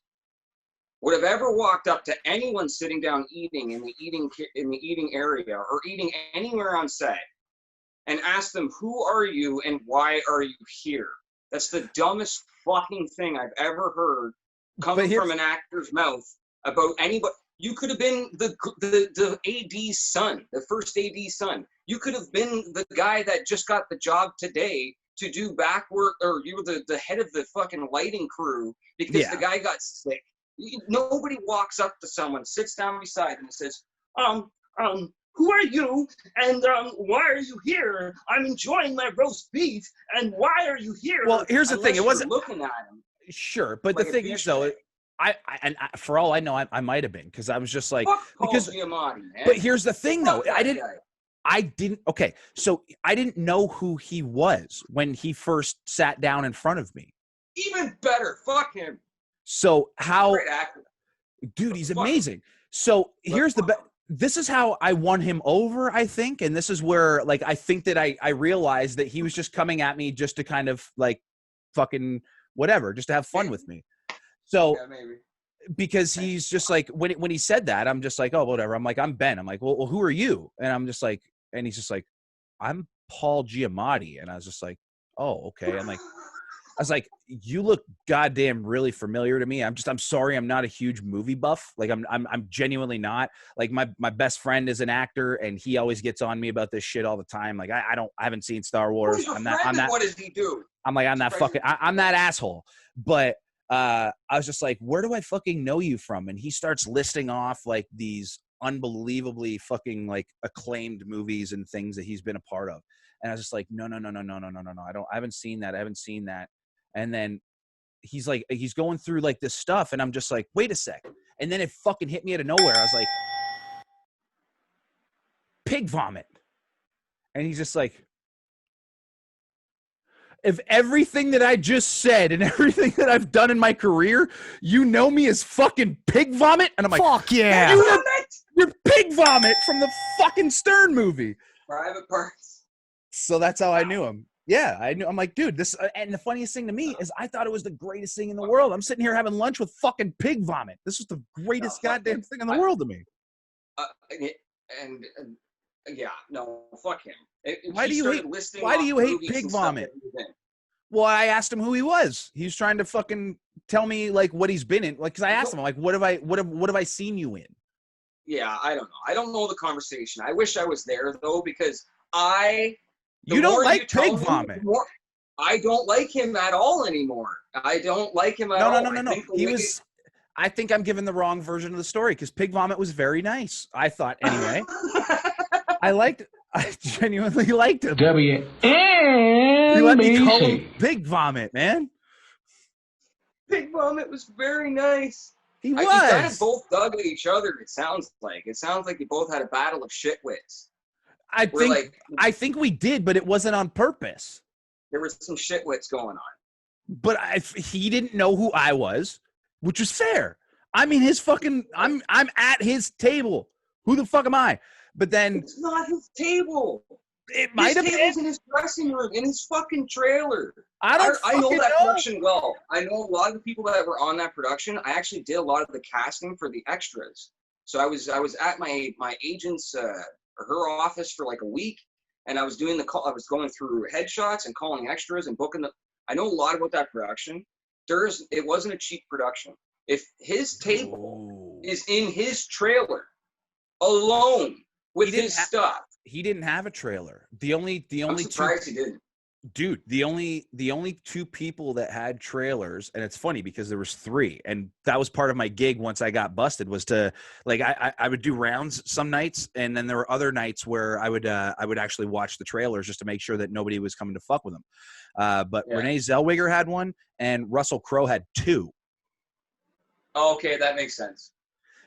[SPEAKER 2] would have ever walked up to anyone sitting down eating in the eating area or eating anywhere on set and asked them, "Who are you and why are you here?" That's the dumbest fucking thing I've ever heard coming from an actor's mouth about anybody. You could have been the AD's son, the first AD's son. You could have been the guy that just got the job today to do back work, or you were the head of the fucking lighting crew because the guy got sick. Nobody walks up to someone, sits down beside them and says, "Who are you and why are you here? I'm enjoying my roast beef and why are you here?"
[SPEAKER 1] Well, here's the thing. It wasn't
[SPEAKER 2] looking at him.
[SPEAKER 1] Sure, but
[SPEAKER 2] like
[SPEAKER 1] the thing is though, for all I know, I might have been, because I was just like,
[SPEAKER 2] because Giamatti, man.
[SPEAKER 1] But here's the thing though, I didn't know who he was when he first sat down in front of me.
[SPEAKER 2] Even better, fuck him.
[SPEAKER 1] So how,
[SPEAKER 2] Great actor.
[SPEAKER 1] Dude, he's amazing. So here's this is how I won him over, I think. And this is where, like, I think that I realized that he was just coming at me just to kind of like fucking whatever, just to have fun with me. So
[SPEAKER 2] maybe.
[SPEAKER 1] Because he's just like, when he said that, I'm just like, oh, whatever. I'm like, I'm Ben. I'm like, well, who are you? And I'm just like, and he's just like, I'm Paul Giamatti. And I was just like, oh, okay. I was like, you look goddamn really familiar to me. I'm sorry, I'm not a huge movie buff. Like I'm genuinely not. Like my best friend is an actor and he always gets on me about this shit all the time. Like I haven't seen Star Wars.
[SPEAKER 2] I'm that. What does he do?
[SPEAKER 1] I'm like, I'm that asshole. But I was just like, where do I fucking know you from? And he starts listing off like these unbelievably fucking like acclaimed movies and things that he's been a part of. And I was just like, no. I haven't seen that. And then he's like, he's going through like this stuff. And I'm just like, wait a sec. And then it fucking hit me out of nowhere. I was like, pig vomit. And he's just like, if everything that I just said and everything that I've done in my career, you know me as fucking pig vomit? And I'm like,
[SPEAKER 3] fuck yeah.
[SPEAKER 1] You're pig vomit from the fucking Stern movie.
[SPEAKER 2] Private Parts.
[SPEAKER 1] So that's how I knew him. Yeah, I knew. I'm like, dude, this. And the funniest thing to me is I thought it was the greatest thing in the world. I'm sitting here having lunch with fucking pig vomit. This was the greatest goddamn thing in the world to me.
[SPEAKER 2] Yeah, no, fuck him.
[SPEAKER 1] Why do you hate pig vomit? Well, I asked him who he was. He was trying to fucking tell me like what he's been in. Like, cause I asked him, I'm like, what have I seen you in?
[SPEAKER 2] Yeah, I don't know. I don't know the conversation. I wish I was there though, because
[SPEAKER 1] you don't like pig vomit.
[SPEAKER 2] I don't like him at all anymore. I don't like him at all.
[SPEAKER 1] No. I think I'm giving the wrong version of the story because pig vomit was very nice. I thought anyway. I genuinely liked him.
[SPEAKER 4] WNBC.
[SPEAKER 1] You let me call him pig vomit, man.
[SPEAKER 2] Pig vomit was very nice.
[SPEAKER 1] He was.
[SPEAKER 2] You kind of both dug at each other. It sounds like you both had a battle of shitwits.
[SPEAKER 1] I think we did, but it wasn't on purpose.
[SPEAKER 2] There was some shitwits going on.
[SPEAKER 1] But he didn't know who I was, which was fair. I mean, I'm at his table. Who the fuck am I? But then
[SPEAKER 2] It's not his table.
[SPEAKER 1] it might
[SPEAKER 2] His
[SPEAKER 1] have been.
[SPEAKER 2] table's in his dressing room, in his fucking trailer.
[SPEAKER 1] I don't
[SPEAKER 2] I know
[SPEAKER 1] fucking
[SPEAKER 2] that
[SPEAKER 1] know.
[SPEAKER 2] production well. I know a lot of the people that were on that production. I actually did a lot of the casting for the extras. So I was at my agent's her office for like a week, and I was doing the call. I was going through headshots and calling extras and booking the. I know a lot about that production. It wasn't a cheap production. If his table is in his trailer alone with his stuff,
[SPEAKER 1] he didn't have a trailer. The only
[SPEAKER 2] I'm surprised he didn't.
[SPEAKER 1] Dude, the only two people that had trailers, and it's funny because there was three, and that was part of my gig once I got busted, was to like I would do rounds some nights, and then there were other nights where I would actually watch the trailers just to make sure that nobody was coming to fuck with them. But yeah. Renee Zellweger had one, and Russell Crowe had two.
[SPEAKER 2] Oh, okay, that makes sense.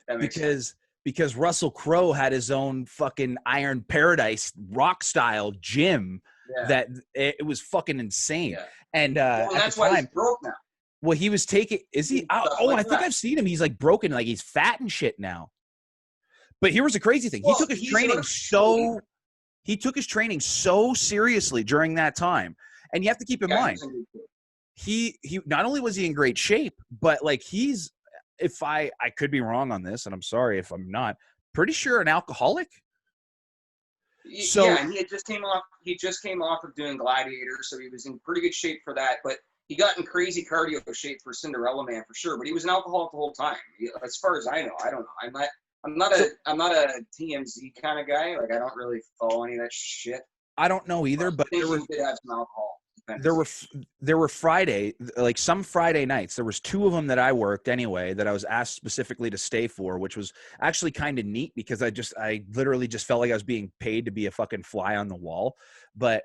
[SPEAKER 2] That makes sense.
[SPEAKER 1] Because Russell Crowe had his own fucking Iron Paradise rock style gym. Yeah. That it was fucking insane. Yeah. And
[SPEAKER 2] that's why he's broke now.
[SPEAKER 1] Well, he was taking. Is he? I think I've seen him. He's like broken, like he's fat and shit now. But here was the crazy thing. Well, he took his training so seriously during that time. And you have to keep in mind, he not only was he in great shape, but like he's, if I could be wrong on this, and I'm sorry if I'm not, pretty sure an alcoholic.
[SPEAKER 2] So, yeah, and he just came off of doing Gladiator, so he was in pretty good shape for that. But he got in crazy cardio shape for Cinderella Man for sure. But he was an alcoholic the whole time. As far as I know, I don't know. I'm not a TMZ kind of guy. Like I don't really follow any of that shit.
[SPEAKER 1] I don't know either. But
[SPEAKER 2] he did have some alcohol.
[SPEAKER 1] There were some Friday nights. There was two of them that I worked anyway that I was asked specifically to stay for, which was actually kind of neat because I literally just felt like I was being paid to be a fucking fly on the wall. But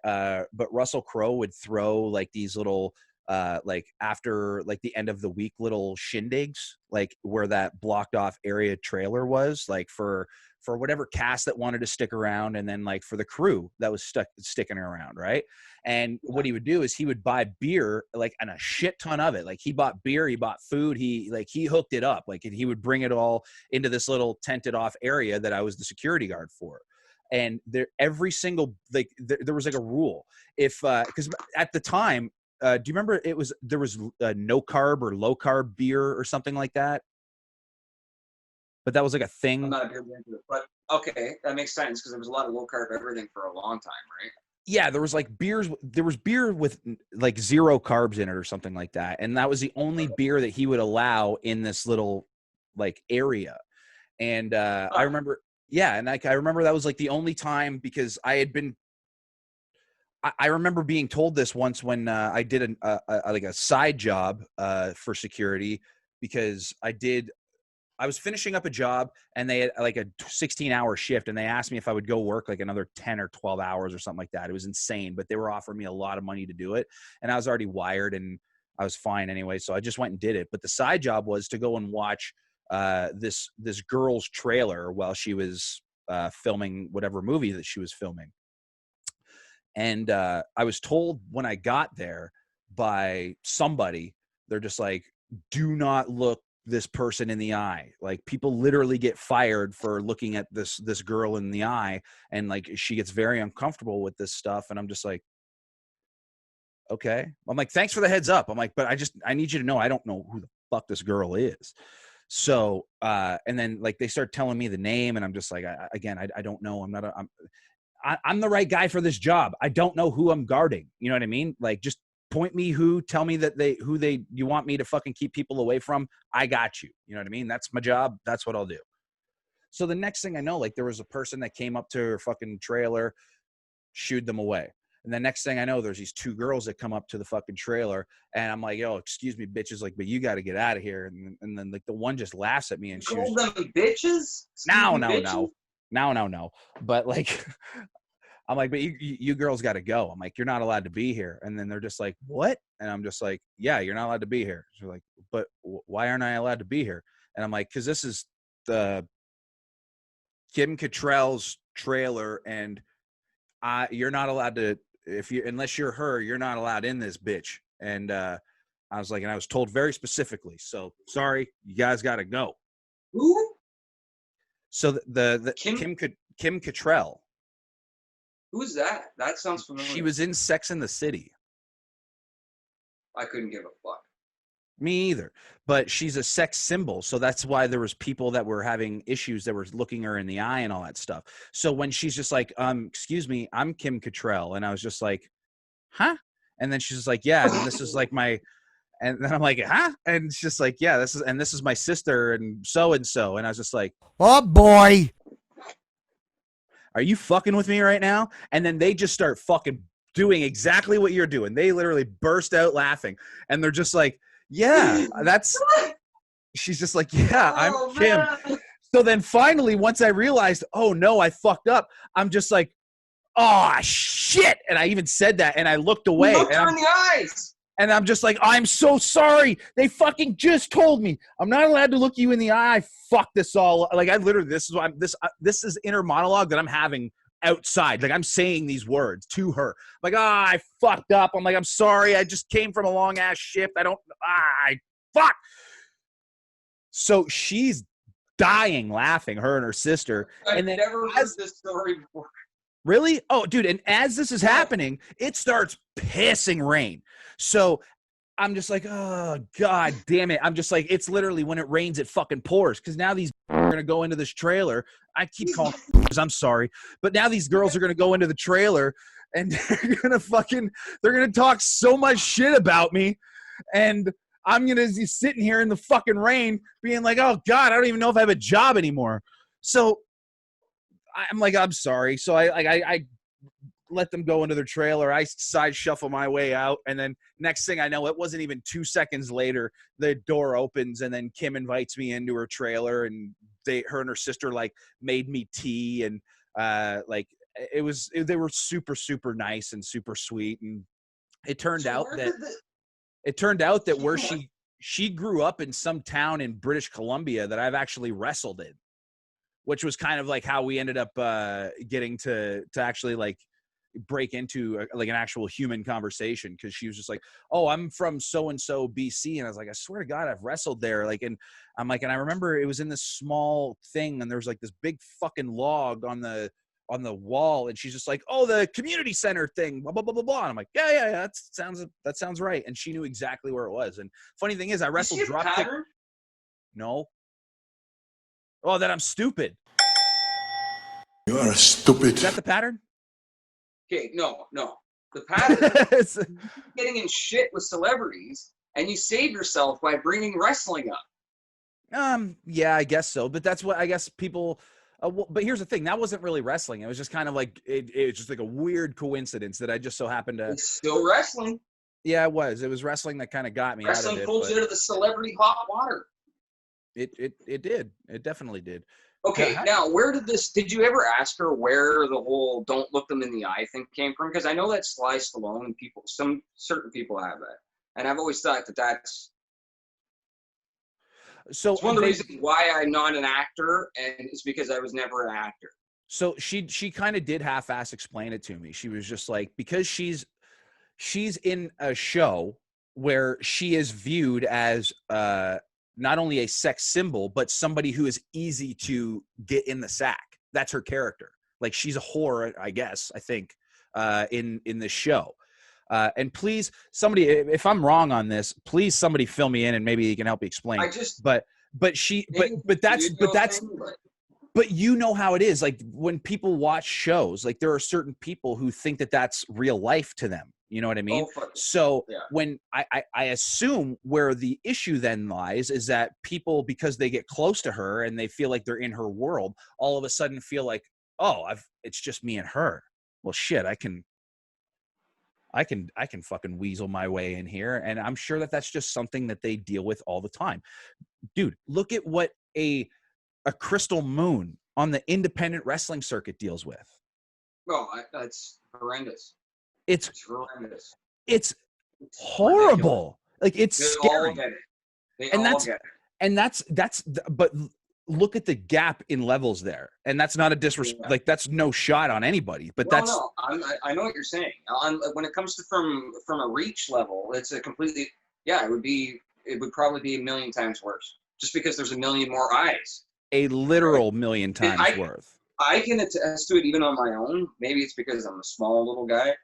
[SPEAKER 1] Russell Crowe would throw like these little like after like the end of the week little shindigs, like where that blocked off area trailer was, like for whatever cast that wanted to stick around, and then like for the crew that was sticking around, right? And what he would do is he would buy beer, like, and a shit ton of it. Like he bought beer, he bought food, he hooked it up. Like he would bring it all into this little tented off area that I was the security guard for. And there was like a rule. If because at the time, do you remember there was no carb or low carb beer or something like that? But that was like a thing.
[SPEAKER 2] I'm not a beer drinker, but okay, that makes sense because there was a lot of low carb everything for a long time, right?
[SPEAKER 1] Yeah, there was like beers. There was beer with like 0 carbs in it or something like that, and that was the only beer that he would allow in this little like area. And I remember, yeah, and I remember that was like the only time because I had been. I remember being told this once when I did a side job for security because I was finishing up a job and they had like a 16-hour shift and they asked me if I would go work like another 10 or 12 hours or something like that. It was insane, but they were offering me a lot of money to do it. And I was already wired and I was fine anyway. So I just went and did it. But the side job was to go and watch this girl's trailer while she was filming whatever movie that she was filming. And I was told when I got there by somebody, they're just like, do not look this person in the eye. Like people literally get fired for looking at this girl in the eye, and like she gets very uncomfortable with this stuff. And I'm just like, okay. I'm like, thanks for the heads up. I'm like, but I need you to know I don't know who the fuck this girl is. So and then like they start telling me the name, and I'm just like, I don't know. I'm the right guy for this job. I don't know who I'm guarding. You know what I mean? Like just point me tell me that you want me to fucking keep people away from. I got you. You know what I mean? That's my job. That's what I'll do. So the next thing I know, like there was a person that came up to her fucking trailer, shooed them away. And the next thing I know, there's these 2 girls that come up to the fucking trailer and I'm like, yo, excuse me, bitches. Like, but you got to get out of here. And then like the one just laughs at me and she
[SPEAKER 2] called them bitches?
[SPEAKER 1] No. But like, I'm like, but you girls got to go. I'm like, you're not allowed to be here. And then they're just like, what? And I'm just like, yeah, you're not allowed to be here. So like, but why aren't I allowed to be here? And I'm like, because this is the Kim Cattrall's trailer, and you're not allowed to unless you're her, you're not allowed in this bitch. And I was like, and I was told very specifically, so sorry, you guys got to go.
[SPEAKER 2] Who?
[SPEAKER 1] So the
[SPEAKER 2] Kim
[SPEAKER 1] Kim Cattrall.
[SPEAKER 2] Who's that? That sounds familiar.
[SPEAKER 1] She was in Sex and the City.
[SPEAKER 2] I couldn't give a fuck.
[SPEAKER 1] Me either. But she's a sex symbol, so that's why there was people that were having issues that were looking her in the eye and all that stuff. So when she's just like, excuse me, I'm Kim Cattrall, and I was just like, huh? And then she's just like, yeah, and this is like my, and then I'm like, huh? And it's just like, yeah, this is my sister and so, and I was just like,
[SPEAKER 3] Oh boy.
[SPEAKER 1] are you fucking with me right now? And then they just start fucking doing exactly what you're doing. They literally burst out laughing, and they're just like, yeah, she's just like, yeah, I'm Kim.
[SPEAKER 2] Man.
[SPEAKER 1] So then finally, once I realized, oh no, I fucked up, I'm just like, oh shit. And I even said that, and I looked away.
[SPEAKER 2] Look her in the eyes.
[SPEAKER 1] And I'm just like, I'm so sorry. They fucking just told me I'm not allowed to look you in the eye. I fucked this all. Like, I literally, this is inner monologue that I'm having outside. Like, I'm saying these words to her. Like, I fucked up. I'm like, I'm sorry. I just came from a long ass shift. Fuck. So she's dying laughing, her and her sister.
[SPEAKER 2] I've never heard this story before.
[SPEAKER 1] Really? Oh, dude. And as this is happening, it starts pissing rain. So I'm just like, oh, God damn it. I'm just like, it's literally when it rains, it fucking pours. Because now these are going to go into this trailer. I keep calling I'm sorry. But now these girls are going to go into the trailer and they're going to talk so much shit about me. And I'm going to be sitting here in the fucking rain being like, oh, God, I don't even know if I have a job anymore. So I'm like, I'm sorry. So I let them go into their trailer. I side shuffle my way out. And then next thing I know, it wasn't even 2 seconds later, the door opens and then Kim invites me into her trailer, and her and her sister like made me tea. And they were super, super nice and super sweet. And it turned out that where she grew up in some town in British Columbia that I've actually wrestled in, which was kind of like how we ended up getting to actually like break into like an actual human conversation. Cause she was just like, oh, I'm from so-and-so BC. And I was like, I swear to God, I've wrestled there. Like, and I'm like, and I remember it was in this small thing and there was like this big fucking log on the wall. And she's just like, oh, the community center thing, blah, blah, blah, blah, blah. And I'm like, yeah, that sounds right. And she knew exactly where it was. And funny thing is I wrestled drop kick. No. Oh, that I'm stupid.
[SPEAKER 4] You are stupid.
[SPEAKER 1] Is that the pattern?
[SPEAKER 2] Okay, no. The pattern getting in shit with celebrities, and you save yourself by bringing wrestling up.
[SPEAKER 1] Yeah, I guess so. But that's what I guess people. But here's the thing: that wasn't really wrestling. It was just kind of like it was just like a weird coincidence that I just so happened to.
[SPEAKER 2] It's still wrestling.
[SPEAKER 1] Yeah, it was. It was wrestling that kind of got me.
[SPEAKER 2] Wrestling
[SPEAKER 1] out of it,
[SPEAKER 2] pulls you out of the celebrity hot water.
[SPEAKER 1] It did. It definitely did.
[SPEAKER 2] Okay, now did you ever ask her where the whole don't look them in the eye thing came from? Because I know that Sly Stallone and some certain people have that. And I've always thought that's
[SPEAKER 1] so
[SPEAKER 2] it's one of the reasons why I'm not an actor, and it's because I was never an actor.
[SPEAKER 1] So she kind of did half-ass explain it to me. She was just like, because she's in a show where she is viewed as not only a sex symbol, but somebody who is easy to get in the sack. That's her character. Like, she's a whore, I guess, I think, in this show. And please, somebody, if I'm wrong on this, please somebody fill me in and maybe you can help me explain. But you know how it is. Like, when people watch shows, like there are certain people who think that that's real life to them. You know what I mean? So when I assume where the issue then lies is that people, because they get close to her and they feel like they're in her world, all of a sudden feel like, oh, it's just me and her. Well, shit, I can fucking weasel my way in here. And I'm sure that that's just something that they deal with all the time. Dude, look at what a Crystal Moon on the independent wrestling circuit deals with.
[SPEAKER 2] Oh, that's horrendous.
[SPEAKER 1] It's
[SPEAKER 2] horrendous.
[SPEAKER 1] It's horrible. Like, it's scary. But look at the gap in levels there. And that's not a disrespect. Like, that's no shot on anybody, but
[SPEAKER 2] I know what you're saying. When it comes to from a reach level, it's a completely yeah, it would probably be a million times worse, just because there's a million more eyes.
[SPEAKER 1] A literal million times worth.
[SPEAKER 2] I can attest to it even on my own. Maybe it's because I'm a small little guy.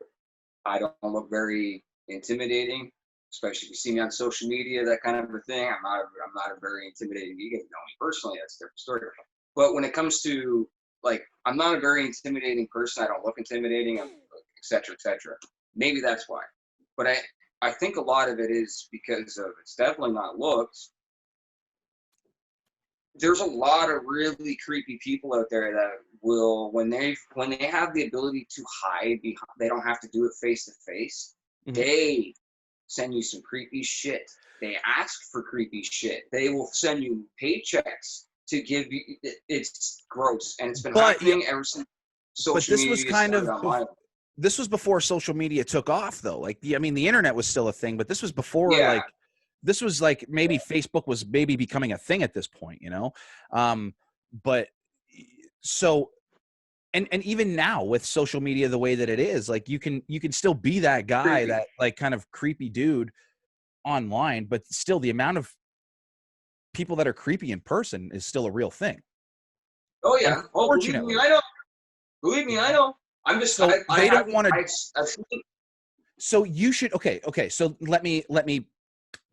[SPEAKER 2] I don't look very intimidating, especially if you see me on social media, that kind of a thing. I'm not a very intimidating. You get to know me personally, that's a different story. But when it comes to, like, I'm not a very intimidating person. I don't look intimidating, et cetera, et cetera. Maybe that's why. But I think a lot of it is because of, it's definitely not looks. There's a lot of really creepy people out there that will, when they have the ability to hide behind, they don't have to do it face to face. They send you some creepy shit. They ask for creepy shit. They will send you paychecks to give you. It's gross, and it's been happening ever since social media.
[SPEAKER 1] But this was kind of. This was before social media took off, though. Like, the internet was still a thing, but this was before, like, this was like maybe Facebook was maybe becoming a thing at this point, you know? But so, and even now with social media the way that it is, like, you can still be that guy, that like kind of creepy dude online, but still the amount of people that are creepy in person is still a real thing.
[SPEAKER 2] Oh yeah. Oh, believe me, I know. Believe me, I know. I'm just,
[SPEAKER 1] so they don't want to. So you should, okay. So let me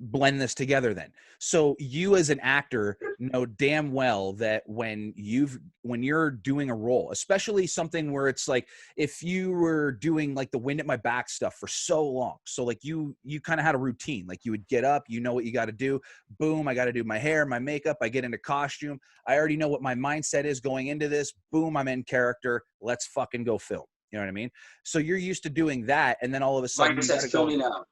[SPEAKER 1] blend this together then. So you as an actor know damn well that when you're doing a role, especially something where it's like, if you were doing like the wind at my back stuff for so long, so like you kind of had a routine, like you would get up, you know what you got to do, boom, I got to do my hair, my makeup, I get into costume, I already know what my mindset is going into this, boom, I'm in character, let's fucking go film. You know what I mean? So you're used to doing that, and then all of a sudden
[SPEAKER 2] mindset's filming now.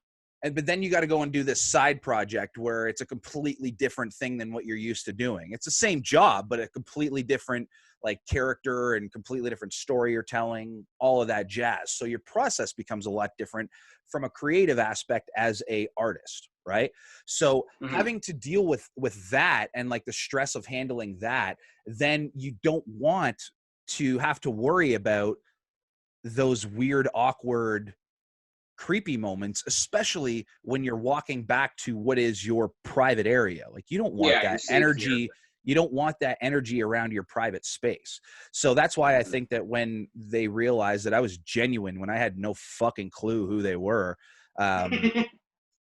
[SPEAKER 1] But then you got to go and do this side project where it's a completely different thing than what you're used to doing. It's the same job, but a completely different like character and completely different story you're telling, all of that jazz. So your process becomes a lot different from a creative aspect as a artist, right? So having to deal with that and like the stress of handling that, then you don't want to have to worry about those weird, awkward, creepy moments, especially when you're walking back to what is your private area. Like, you don't want that energy. You don't want that energy around your private space. So that's why I think that when they realized that I was genuine, when I had no fucking clue who they were, that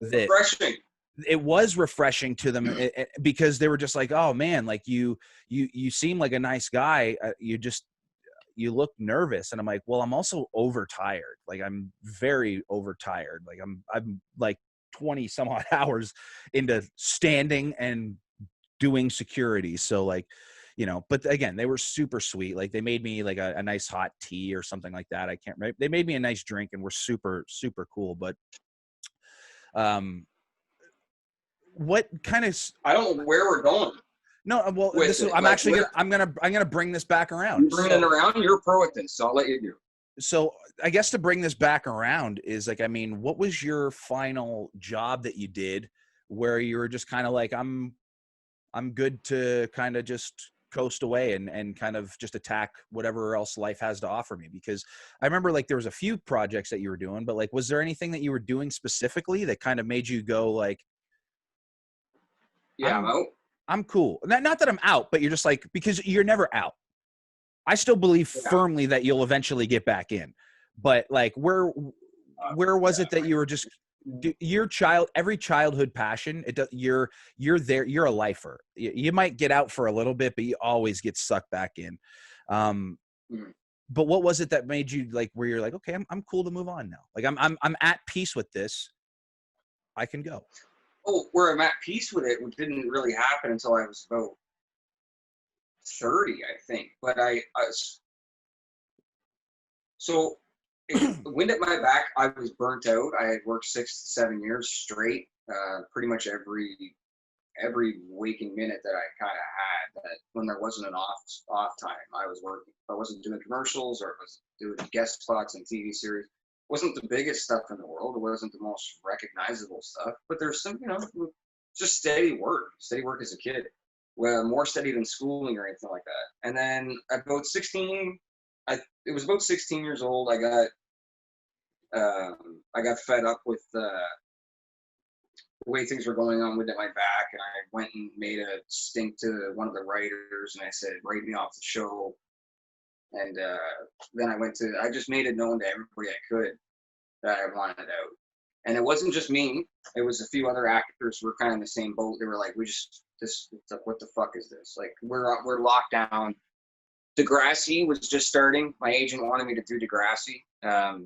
[SPEAKER 2] refreshing.
[SPEAKER 1] It was refreshing to them because they were just like, oh man, like you seem like a nice guy. You look nervous. And I'm like, well, I'm also overtired. Like, I'm very overtired. Like I'm like 20 some odd hours into standing and doing security. So like, you know, but again, they were super sweet. Like, they made me like a nice hot tea or something like that. I can't remember. They made me a nice drink and were super, super cool. But, what kind of,
[SPEAKER 2] I don't know where we're going.
[SPEAKER 1] No, well, I'm gonna bring this back around.
[SPEAKER 2] You bring it around. You're a pro at this, so I'll let you do.
[SPEAKER 1] So I guess to bring this back around is like, I mean, what was your final job that you did where you were just kind of like, I'm good to kind of just coast away and kind of just attack whatever else life has to offer me? Because I remember like there was a few projects that you were doing, but like, was there anything that you were doing specifically that kind of made you go like,
[SPEAKER 2] yeah,
[SPEAKER 1] I'm cool. Not that I'm out, but you're just like, because you're never out. I still believe firmly that you'll eventually get back in. But like, where was it that you were just every childhood passion, you're there, you're a lifer. You might get out for a little bit, but you always get sucked back in. But what was it that made you like, where you're like, okay, I'm cool to move on now. Like, I'm at peace with this. I can go.
[SPEAKER 2] Oh, where I'm at peace with it, which didn't really happen until I was about 30, I think. But so wind at my back, I was burnt out. I had worked 6 to 7 years straight, pretty much every waking minute that I kind of had. That when there wasn't an off time, I was working. If I wasn't doing commercials or I was doing guest spots in TV series. Wasn't the biggest stuff in the world. It wasn't the most recognizable stuff, but there's some, just steady work as a kid. Well, more steady than schooling or anything like that. And then at about 16, it was about 16 years old. I got fed up with way things were going on with my back, and I went and made a stink to one of the writers, and I said, write me off the show. And then I just made it known to everybody I could that I wanted out. And it wasn't just me. It was a few other actors who were kind of in the same boat. They were like, it's like, what the fuck is this? Like, we're locked down. Degrassi was just starting. My agent wanted me to do Degrassi.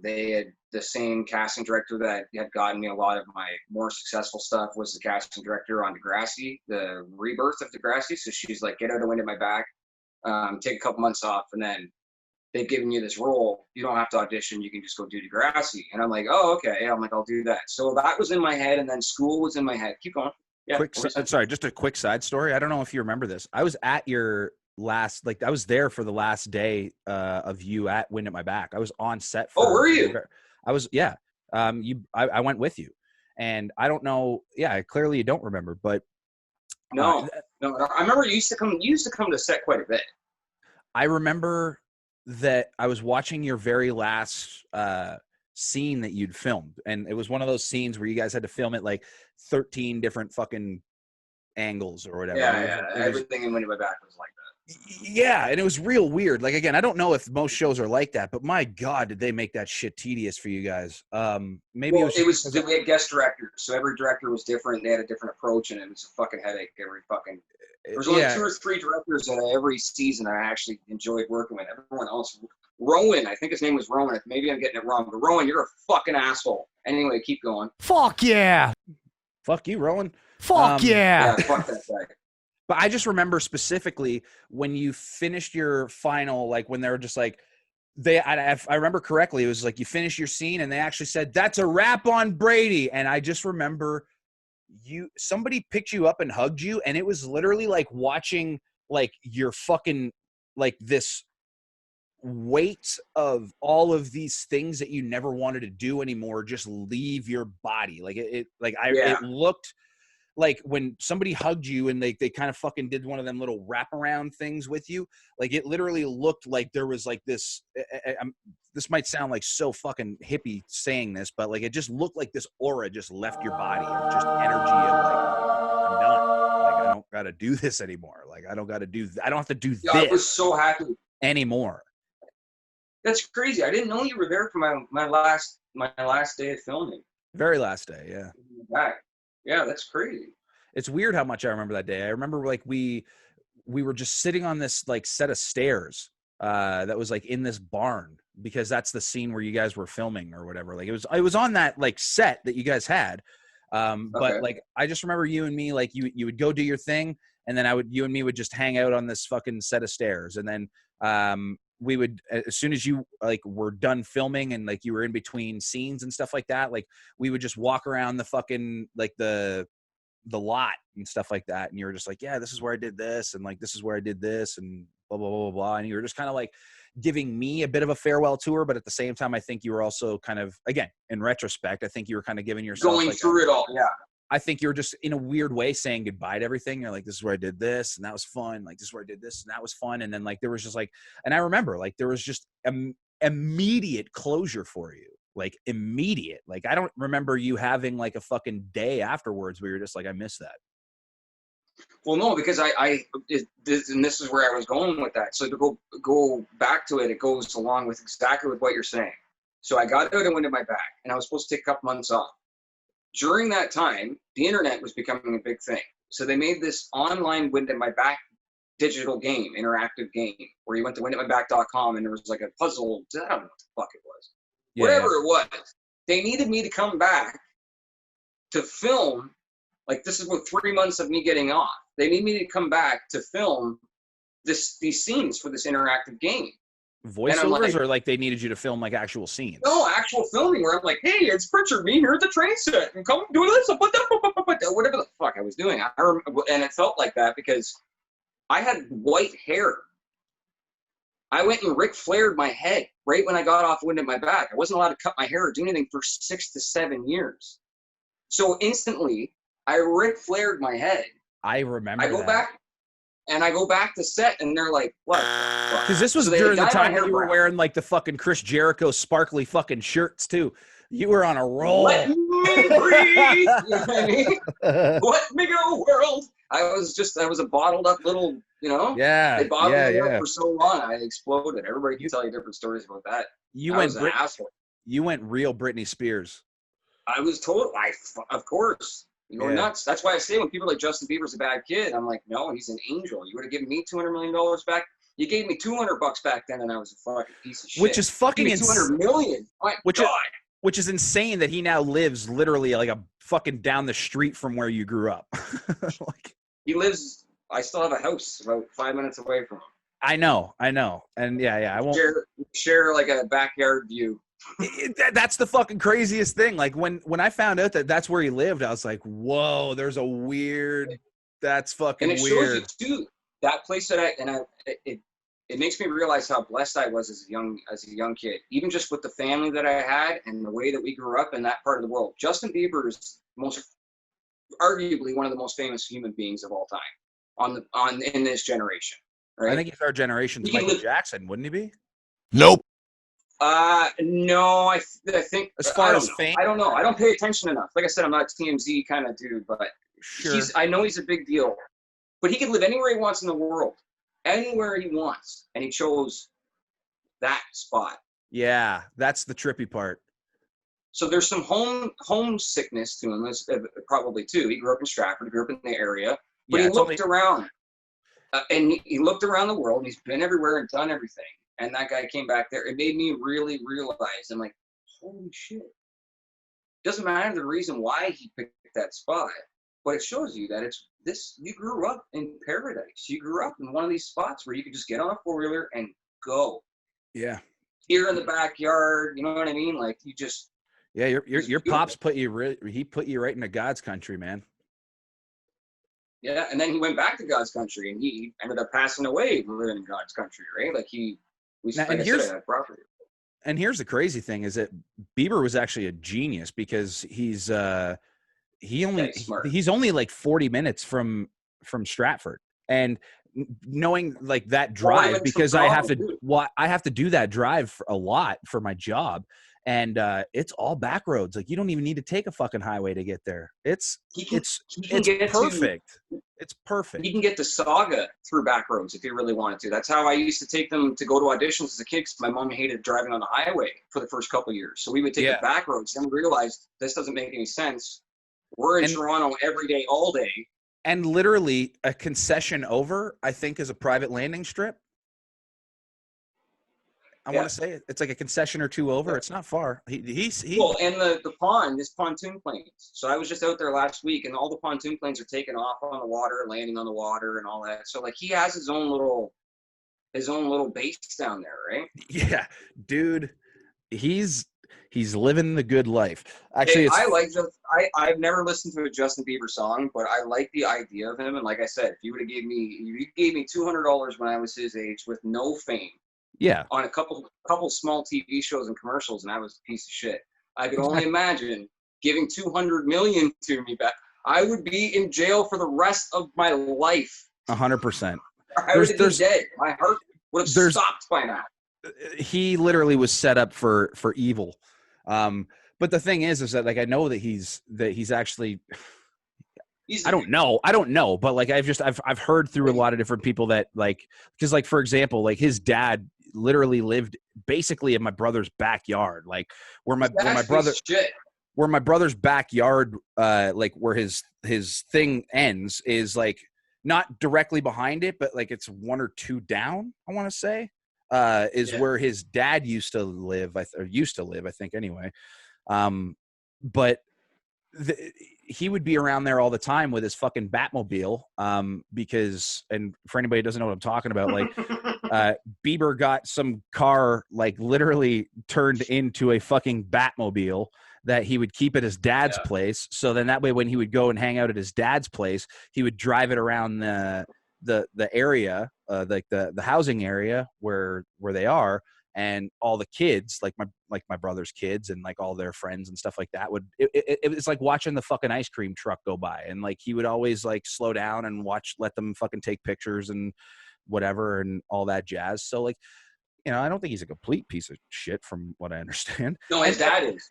[SPEAKER 2] They had the same casting director that had gotten me a lot of my more successful stuff was the casting director on Degrassi, the rebirth of Degrassi. So she's like, get out of Wind at My Back, take a couple months off, and then they've given you this role. You don't have to audition. You can just go do Degrassi. And I'm like, oh, okay. I'm like, I'll do that. So that was in my head, and then school was in my head. Keep going. Yeah.
[SPEAKER 1] Sorry, just a quick side story. I don't know if you remember this. I was at your I was there for the last day of you at Wind at My Back. I was on set for.
[SPEAKER 2] Oh, were you?
[SPEAKER 1] I was, yeah. I went with you, and I don't know. Yeah, clearly you don't remember, but
[SPEAKER 2] no. I remember you used to come to set quite a bit.
[SPEAKER 1] I remember that I was watching your very last scene that you'd filmed, and it was one of those scenes where you guys had to film it like 13 different fucking angles or whatever.
[SPEAKER 2] Yeah, everything in Wind at My Back was like that.
[SPEAKER 1] Yeah, and it was real weird. Like, again, I don't know if most shows are like that, but my God, did they make that shit tedious for you guys? Maybe we
[SPEAKER 2] had guest directors, so every director was different. They had a different approach, and it was a fucking headache every fucking. There was only 2 or 3 directors in every season I actually enjoyed working with. Everyone else, Rowan, I think his name was Rowan. Maybe I'm getting it wrong, but Rowan, you're a fucking asshole. Anyway, keep going.
[SPEAKER 3] Fuck yeah.
[SPEAKER 1] Fuck you, Rowan.
[SPEAKER 3] Fuck yeah.
[SPEAKER 2] Yeah, fuck that guy.
[SPEAKER 1] But I just remember specifically when you finished your final, like when they were just like, I remember correctly, it was like you finished your scene and they actually said, that's a wrap on Bradie. And I just remember somebody picked you up and hugged you, and it was literally like watching like your fucking, like this weight of all of these things that you never wanted to do anymore just leave your body. Like it looked like when somebody hugged you and they kind of fucking did one of them little wraparound things with you, like it literally looked like there was like this, this might sound like so fucking hippie saying this, but like it just looked like this aura just left your body of just energy of like, I'm done. Like I don't got to do this anymore. Like I don't have to do this.
[SPEAKER 2] I was so happy
[SPEAKER 1] anymore.
[SPEAKER 2] That's crazy. I didn't know you were there for my last day of filming.
[SPEAKER 1] Very last day, yeah.
[SPEAKER 2] Back. Yeah, that's crazy.
[SPEAKER 1] It's weird how much I remember that day. I remember like we were just sitting on this like set of stairs that was like in this barn, because that's the scene where you guys were filming or whatever. Like it was on that like set that you guys had. But like I just remember you and me, like you would go do your thing, and then you and me would just hang out on this fucking set of stairs, and then we would, as soon as you like were done filming and like you were in between scenes and stuff like that, like we would just walk around the fucking like the lot and stuff like that, and you were just like, yeah, this is where I did this, and like this is where I did this, and blah blah blah blah blah, and you were just kind of like giving me a bit of a farewell tour, but at the same time I think you were also kind of, again, in retrospect, I think you were kind of giving yourself
[SPEAKER 2] going
[SPEAKER 1] like
[SPEAKER 2] through it all. Yeah,
[SPEAKER 1] I think you were just in a weird way saying goodbye to everything. You're like, this is where I did this, and that was fun. Like, this is where I did this, and that was fun. And then like, there was just like, and I remember like, there was just immediate closure for you. Like immediate. Like, I don't remember you having like a fucking day afterwards where you're just like, I miss that.
[SPEAKER 2] Well, no, because this is where I was going with that. So to go back to it, it goes along with exactly with what you're saying. So I got out and went to my back, and I was supposed to take a couple months off. During that time, the internet was becoming a big thing. So they made this online Wind at My Back digital game, interactive game, where you went to windatmyback.com and there was like a puzzle. I don't know what the fuck it was. Yeah, whatever it was. They needed me to come back to film. Like, this is what 3 months of me getting off. They need me to come back to film these scenes for this interactive game.
[SPEAKER 1] Voiceovers, or like they needed you to film like actual scenes?
[SPEAKER 2] No, actual filming where I'm like, hey, it's Pritchard, me here at the train set, and come do this, whatever the fuck I was doing. I remember, and it felt like that because I had white hair. I went and Ric Flaired my head right when I got off Wind at My Back. I wasn't allowed to cut my hair or do anything for 6 to 7 years. So instantly, I Ric Flaired my head.
[SPEAKER 1] I remember.
[SPEAKER 2] I go back to set, and they're like, what?
[SPEAKER 1] Because this was during the time that you were wearing like the fucking Chris Jericho sparkly fucking shirts too. You were on a roll.
[SPEAKER 2] Let me breathe. You know what I mean? Let me go, world. I was a bottled up little,
[SPEAKER 1] Yeah.
[SPEAKER 2] They bottled me
[SPEAKER 1] Yeah.
[SPEAKER 2] up for so long. I exploded. Everybody can tell you different stories about that.
[SPEAKER 1] You
[SPEAKER 2] I
[SPEAKER 1] went
[SPEAKER 2] was an asshole.
[SPEAKER 1] You went real Britney Spears.
[SPEAKER 2] I was told, of course. You go nuts. That's why I say when people are like Justin Bieber's a bad kid, I'm like, no, he's an angel. You would have given me $200 million back. You gave me $200 back then, and I was a fucking piece of shit.
[SPEAKER 1] Which is fucking
[SPEAKER 2] $200 million. My God.
[SPEAKER 1] Which is insane that he now lives literally like a fucking down the street from where you grew up.
[SPEAKER 2] He lives. I still have a house about 5 minutes away from him.
[SPEAKER 1] I know, and yeah, I won't
[SPEAKER 2] share like a backyard view.
[SPEAKER 1] That's the fucking craziest thing. Like when I found out that that's where he lived, I was like, whoa, there's a weird. That's fucking
[SPEAKER 2] weird. And it shows you too that place that it makes me realize how blessed I was as a young kid, even just with the family that I had and the way that we grew up in that part of the world. Justin Bieber is arguably one of the most famous human beings of all time in this generation. Right?
[SPEAKER 1] I think he's our generation's Michael Jackson, wouldn't he be?
[SPEAKER 4] Nope.
[SPEAKER 2] No, I think
[SPEAKER 1] as far as fame,
[SPEAKER 2] I don't know. I don't pay attention enough. Like I said, I'm not a TMZ kind of dude, but
[SPEAKER 1] sure.
[SPEAKER 2] I know he's a big deal. But he could live anywhere he wants in the world, anywhere he wants, and he chose that spot.
[SPEAKER 1] Yeah, that's the trippy part.
[SPEAKER 2] So there's some homesickness to him, probably too. He grew up in Stratford, he grew up in the area, but he looked around, and he looked around the world. And he's been everywhere and done everything. And that guy came back there. It made me really realize, I'm like, holy shit. Doesn't matter the reason why he picked that spot, but it shows you that you grew up in paradise. You grew up in one of these spots where you could just get on a four-wheeler and go.
[SPEAKER 1] Yeah.
[SPEAKER 2] Here in the backyard, you know what I mean? Like you just.
[SPEAKER 1] Yeah, your pops put you right into God's country, man.
[SPEAKER 2] Yeah, and then he went back to God's country, and he ended up passing away living in God's country, right? Like
[SPEAKER 1] and here's the crazy thing is that Bieber was actually a genius because he's only like 40 minutes from Stratford, and knowing like that drive because I have to do that drive a lot for my job, and it's all back roads. Like you don't even need to take a fucking highway to get there. It's perfect. It's perfect.
[SPEAKER 2] You can get to Saga through back roads if you really wanted to. That's how I used to take them to go to auditions as a kid because my mom hated driving on the highway for the first couple of years. So we would take the back roads. Then we realized this doesn't make any sense. We're in Toronto every day, all day.
[SPEAKER 1] And literally a concession over, I think, is a private landing strip. I want to say it. It's like a concession or two over. It's not far.
[SPEAKER 2] Well, and the pond is pontoon planes. So I was just out there last week, and all the pontoon planes are taking off on the water, landing on the water, and all that. So like he has his own little base down there, right?
[SPEAKER 1] Yeah, dude, he's living the good life. Actually,
[SPEAKER 2] I've never listened to a Justin Bieber song, but I like the idea of him. And like I said, if you gave me $200 when I was his age with no fame.
[SPEAKER 1] Yeah.
[SPEAKER 2] On a couple small TV shows and commercials, and I was a piece of shit. I could only imagine giving $200 million to me back. I would be in jail for the rest of my life.
[SPEAKER 1] 100%.
[SPEAKER 2] I would have been dead. My heart would have stopped by now.
[SPEAKER 1] He literally was set up for evil. But the thing is that like I know that he's actually. I don't know, but like I've heard through a lot of different people that like because like for example like his dad literally lived basically in my brother's backyard, like where my brother's backyard like where his thing ends is like not directly behind it, but like it's one or two down, I want to say, where his dad used to live, I think anyway. But he would be around there all the time with his fucking Batmobile, because, and for anybody who doesn't know what I'm talking about, like Bieber got some car like literally turned into a fucking Batmobile that he would keep at his dad's place. So then that way, when he would go and hang out at his dad's place, he would drive it around the area, like the housing area where they are. And all the kids, like my brother's kids and like all their friends and stuff like that it's like watching the fucking ice cream truck go by. And like, he would always like slow down and let them fucking take pictures and whatever and all that jazz. So like, I don't think he's a complete piece of shit from what I understand.
[SPEAKER 2] No, his dad is.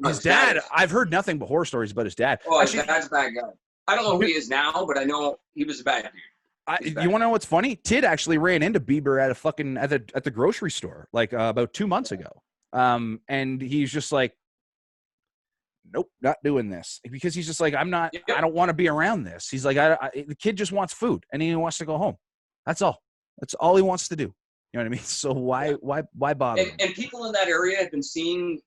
[SPEAKER 1] His dad, I've heard nothing but horror stories about his dad.
[SPEAKER 2] Oh, his dad's a bad guy. I don't know who he is now, but I know he was a bad dude.
[SPEAKER 1] You want to know what's funny? Tid actually ran into Bieber at the grocery store like about 2 months ago. And he's just like, nope, not doing this, because he's just like, I don't want to be around this. He's like, the kid just wants food and he wants to go home. That's all he wants to do. You know what I mean? So why bother?
[SPEAKER 2] And people in that area have been seeing.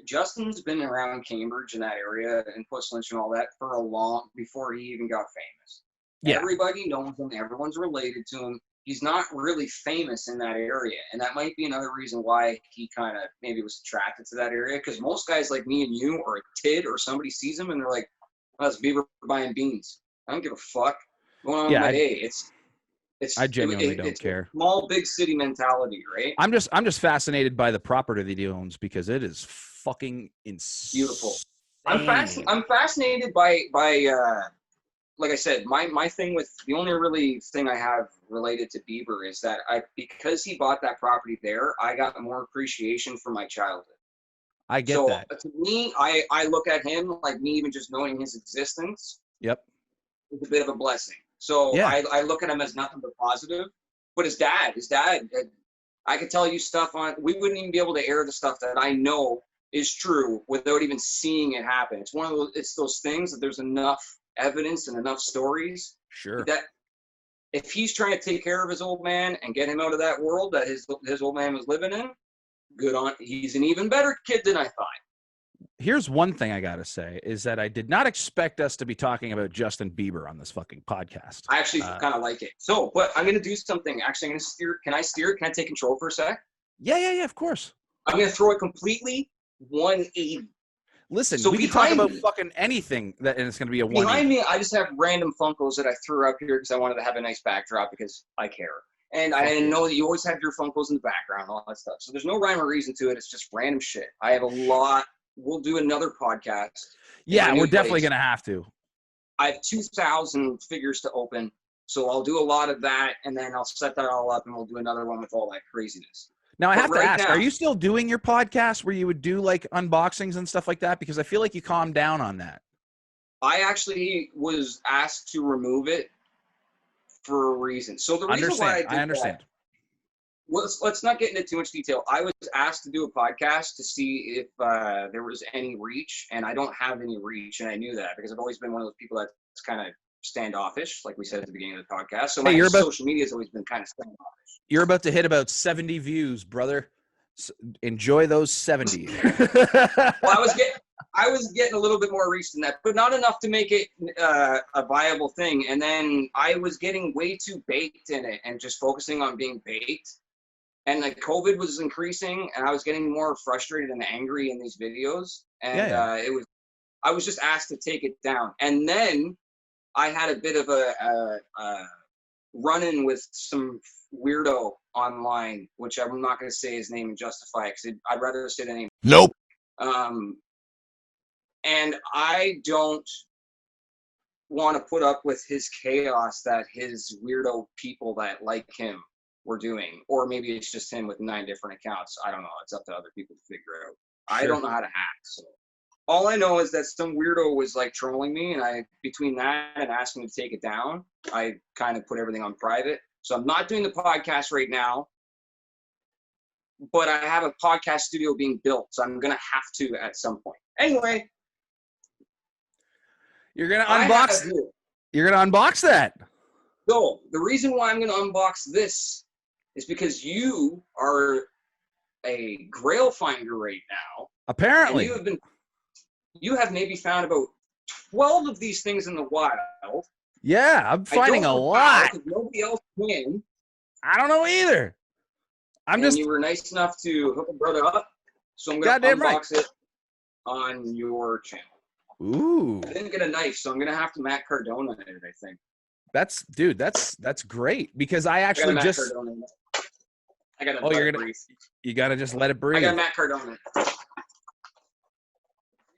[SPEAKER 2] Justin's been around Cambridge in that area and Puss Lynch and all that for a long before he even got famous. Yeah. Everybody knows him. Everyone's related to him. He's not really famous in that area, and that might be another reason why he kind of maybe was attracted to that area. Because most guys like me and you, or a kid, or somebody sees him and they're like, "Oh, that's Bieber buying beans. I don't give a fuck. Going on with my day."
[SPEAKER 1] I genuinely don't care.
[SPEAKER 2] Small, big city mentality, right?
[SPEAKER 1] I'm just fascinated by the property that he owns because it is fucking insane.
[SPEAKER 2] Beautiful. I'm fascinated by like I said, my thing with the only really thing I have related to Bieber is that because he bought that property there, I got more appreciation for my childhood.
[SPEAKER 1] I get that.
[SPEAKER 2] To me, I look at him like me even just knowing his existence.
[SPEAKER 1] Yep.
[SPEAKER 2] Is a bit of a blessing. So yeah. I look at him as nothing but positive. But his dad, I could tell you stuff we wouldn't even be able to air the stuff that I know is true without even seeing it happen. It's those things that there's enough evidence and enough stories.
[SPEAKER 1] Sure.
[SPEAKER 2] That if he's trying to take care of his old man and get him out of that world that his old man was living in, he's an even better kid than I thought.
[SPEAKER 1] Here's one thing I gotta say is that I did not expect us to be talking about Justin Bieber on this fucking podcast.
[SPEAKER 2] I actually kind of like it. So, but I'm gonna do something. Actually, I'm gonna steer. Can I steer? Can I take control for a sec?
[SPEAKER 1] Yeah. Of course.
[SPEAKER 2] I'm gonna throw it completely 180.
[SPEAKER 1] Listen, so we can talk about fucking anything, and it's gonna be a 180.
[SPEAKER 2] Behind me, I just have random Funkos that I threw up here because I wanted to have a nice backdrop because I care. And I know that you always have your Funkos in the background and all that stuff. So there's no rhyme or reason to it. It's just random shit. I have a lot. We'll do another podcast.
[SPEAKER 1] Yeah, we're definitely going to have to.
[SPEAKER 2] I have 2,000 figures to open, so I'll do a lot of that, and then I'll set that all up, and we'll do another one with all that craziness.
[SPEAKER 1] Now, I have to ask, are you still doing your podcast where you would do, like, unboxings and stuff like that? Because I feel like you calmed down on that.
[SPEAKER 2] I actually was asked to remove it for a reason. So the reason why I understand. Let's not get into too much detail. I was asked to do a podcast to see if there was any reach, and I don't have any reach, and I knew that because I've always been one of those people that's kind of standoffish, like we said at the beginning of the podcast. So my social media has always been kind of standoffish.
[SPEAKER 1] You're about to hit about 70 views, brother. Enjoy those 70.
[SPEAKER 2] Well, I was getting a little bit more reach than that, but not enough to make it a viable thing. And then I was getting way too baked in it and just focusing on being baked. And like COVID was increasing, and I was getting more frustrated and angry in these videos. And I was just asked to take it down. And then I had a bit of a run-in with some weirdo online, which I'm not going to say his name and justify it because I'd rather say the name.
[SPEAKER 4] Nope.
[SPEAKER 2] And I don't want to put up with his chaos that his weirdo people that like him were doing, or maybe it's just him with 9 different accounts. I don't know. It's up to other people to figure out. Sure. I don't know how to hack. So all I know is that some weirdo was like trolling me, and between that and asking me to take it down, I kind of put everything on private. So I'm not doing the podcast right now, but I have a podcast studio being built, so I'm going to have to at some point. Anyway.
[SPEAKER 1] You're going to unbox that.
[SPEAKER 2] So the reason why I'm going to unbox this is because you are a grail finder right now.
[SPEAKER 1] Apparently.
[SPEAKER 2] You have maybe found about 12 of these things in the wild.
[SPEAKER 1] Yeah, I'm finding a lot.
[SPEAKER 2] Nobody else can.
[SPEAKER 1] I don't know either.
[SPEAKER 2] You were nice enough to hook a brother up, so I'm going to unbox it on your channel.
[SPEAKER 1] Ooh.
[SPEAKER 2] I didn't get a knife, so I'm going to have to Matt Cardona it, I think.
[SPEAKER 1] That's great because I actually
[SPEAKER 2] I got to
[SPEAKER 1] you got to just let it breathe.
[SPEAKER 2] I got Matt Cardona.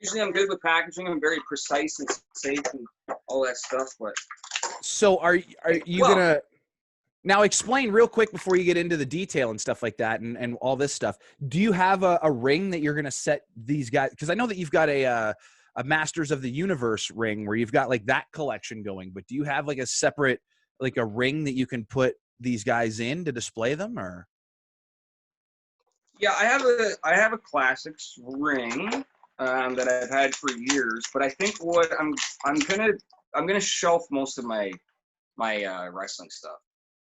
[SPEAKER 2] Usually I'm good with packaging. I'm very precise and safe and all that stuff, but
[SPEAKER 1] so are you gonna Now, explain real quick before you get into the detail and stuff like that and all this stuff. Do you have a ring that you're going to set these guys? Because I know that you've got a Masters of the Universe ring where you've got like that collection going, but do you have like a separate, like a ring that you can put these guys in to display them, or?
[SPEAKER 2] Yeah, I have a classics ring that I've had for years, but I think what I'm gonna shelf most of my wrestling stuff.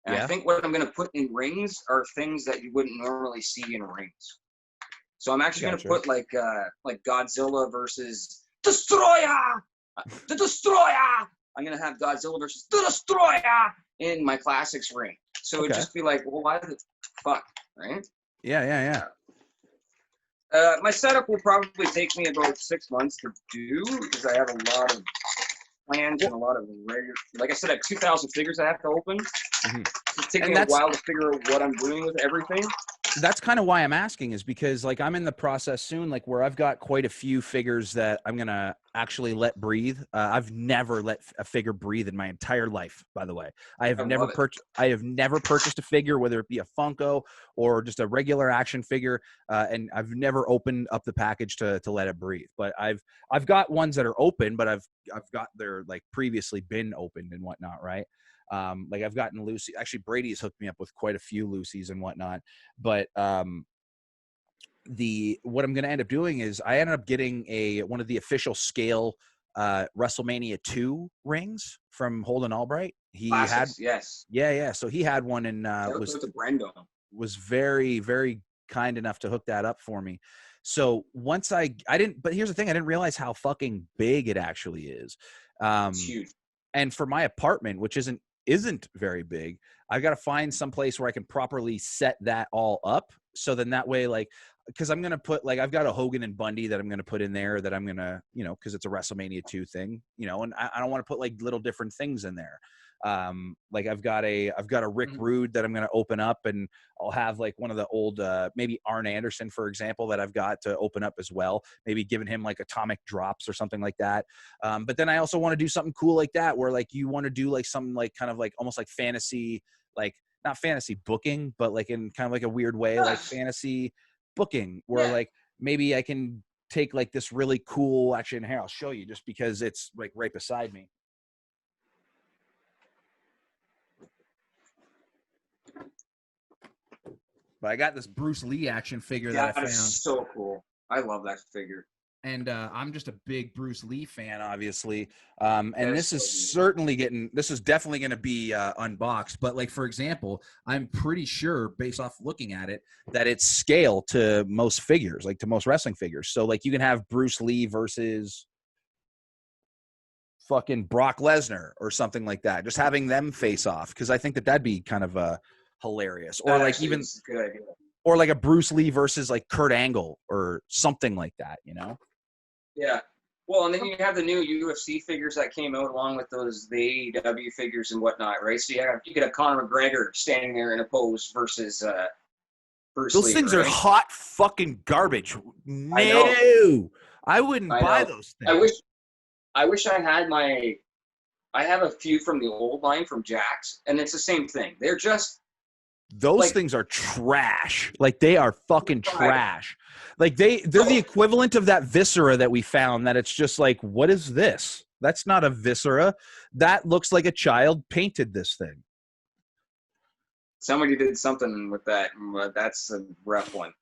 [SPEAKER 2] And
[SPEAKER 1] Yeah.
[SPEAKER 2] I think what I'm going to put in rings are things that you wouldn't normally see in rings. So I'm actually going to put like Godzilla versus Destroyer! The Destroyer! I'm going to have Godzilla versus the Destroyer in my classics ring. So it'd just be like, well, why the fuck, right?
[SPEAKER 1] Yeah.
[SPEAKER 2] My setup will probably take me about 6 months to do because I have a lot of plans and a lot of regular, like I said, I have 2,000 figures I have to open.
[SPEAKER 1] Mm-hmm.
[SPEAKER 2] It's taking me a while to figure out what I'm doing with everything.
[SPEAKER 1] That's kind of why I'm asking, is because like I'm in the process soon, like where I've got quite a few figures that I'm going to actually let breathe. I've never let a figure breathe in my entire life, by the way. I have never purchased a figure, whether it be a Funko or just a regular action figure. And I've never opened up the package to let it breathe, but I've got ones that are open, but I've got their like previously been opened and whatnot. Right. Like I've gotten Lucy, actually Bradie's hooked me up with quite a few Lucy's and whatnot, but what I'm going to end up doing is I ended up getting one of the official scale WrestleMania 2 rings from Holden Albright. He
[SPEAKER 2] Classics,
[SPEAKER 1] had,
[SPEAKER 2] yes.
[SPEAKER 1] Yeah. So he had one and was very, very kind enough to hook that up for me. So once I didn't, but here's the thing, I didn't realize how fucking big it actually is.
[SPEAKER 2] It's huge.
[SPEAKER 1] And for my apartment, which isn't very big, I've got to find some place where I can properly set that all up. So then that way, like, because I'm going to put, like, I've got a Hogan and Bundy that I'm going to put in there that I'm going to, because it's a WrestleMania 2 thing, and I don't want to put like little different things in there. Like I've got a Rick Rude that I'm going to open up, and I'll have like one of the old, maybe Arn Anderson, for example, that I've got to open up as well, maybe giving him like atomic drops or something like that. But then I also want to do something cool like that, where like you want to do like something like kind of like almost like fantasy, like not fantasy booking, but like in kind of like a weird way, like fantasy booking, where like maybe I can take like this really cool, actually, and here I'll show you just because it's like right beside me. But I got this Bruce Lee action figure that I found.
[SPEAKER 2] Is so cool. I love that figure.
[SPEAKER 1] And I'm just a big Bruce Lee fan, obviously. And this is definitely going to be unboxed. But like, for example, I'm pretty sure, based off looking at it, that it's scale to most figures, like to most wrestling figures. So like you can have Bruce Lee versus fucking Brock Lesnar or something like that. Just having them face off, because I think that'd be kind of hilarious. Or like even
[SPEAKER 2] good idea.
[SPEAKER 1] Or like a Bruce Lee versus like Kurt Angle or something like that,
[SPEAKER 2] Yeah. Well, and then you have the new UFC figures that came out along with the AEW figures and whatnot, right? So you could have Conor McGregor standing there in a pose versus Bruce Lee.
[SPEAKER 1] Those things
[SPEAKER 2] right?
[SPEAKER 1] are hot fucking garbage. No, I wouldn't buy those things.
[SPEAKER 2] I wish I had I have a few from the old line from Jack's, and it's the same thing. They're just
[SPEAKER 1] those things are trash. Like they are fucking trash. Like they're the equivalent of that viscera that we found, that it's just like, what is this? That's not a viscera. That looks like a child painted this thing.
[SPEAKER 2] Somebody did something with that. That's a rough one.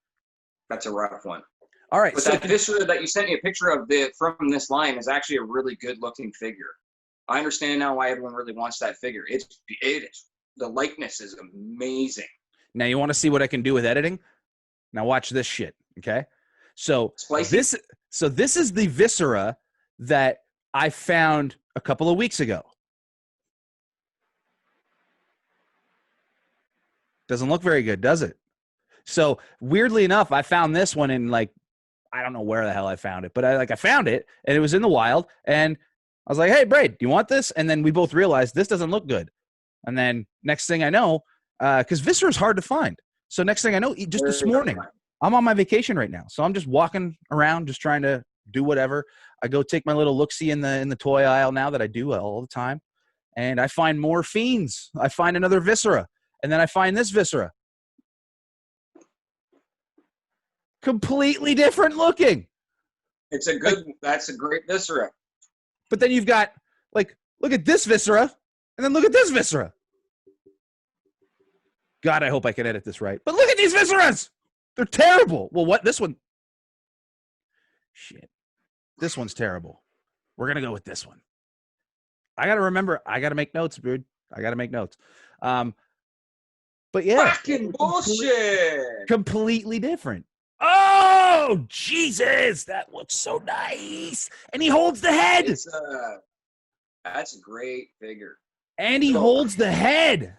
[SPEAKER 2] That's a rough one.
[SPEAKER 1] All right.
[SPEAKER 2] But
[SPEAKER 1] So
[SPEAKER 2] that viscera that you sent me a picture of from this line is actually a really good looking figure. I understand now why everyone really wants that figure. It is. The likeness is amazing.
[SPEAKER 1] Now you want to see what I can do with editing? Now watch this shit, okay? So this is the viscera that I found a couple of weeks ago. Doesn't look very good, does it? So weirdly enough, I found this one in like, I don't know where the hell I found it, but I found it and it was in the wild, and I was like, hey, Braid, do you want this? And then we both realized this doesn't look good. And then next thing I know, because viscera is hard to find. So next thing I know, just this morning, I'm on my vacation right now. So I'm just walking around, just trying to do whatever. I go take my little look-see in the toy aisle now that I do all the time. And I find more Fiends. I find another viscera. And then I find this viscera. Completely different looking.
[SPEAKER 2] That's a great viscera.
[SPEAKER 1] But then you've got, like, look at this viscera, and then look at this viscera. God, I hope I can edit this right. But look at these visceras. They're terrible. Well, what? This one. Shit. This one's terrible. We're going to go with this one. I got to remember. I got to make notes, dude. I got to make notes. But yeah.
[SPEAKER 2] Fucking bullshit.
[SPEAKER 1] Completely different. Oh, Jesus. That looks so nice. And he holds the head.
[SPEAKER 2] That's a great figure.
[SPEAKER 1] And he holds the head.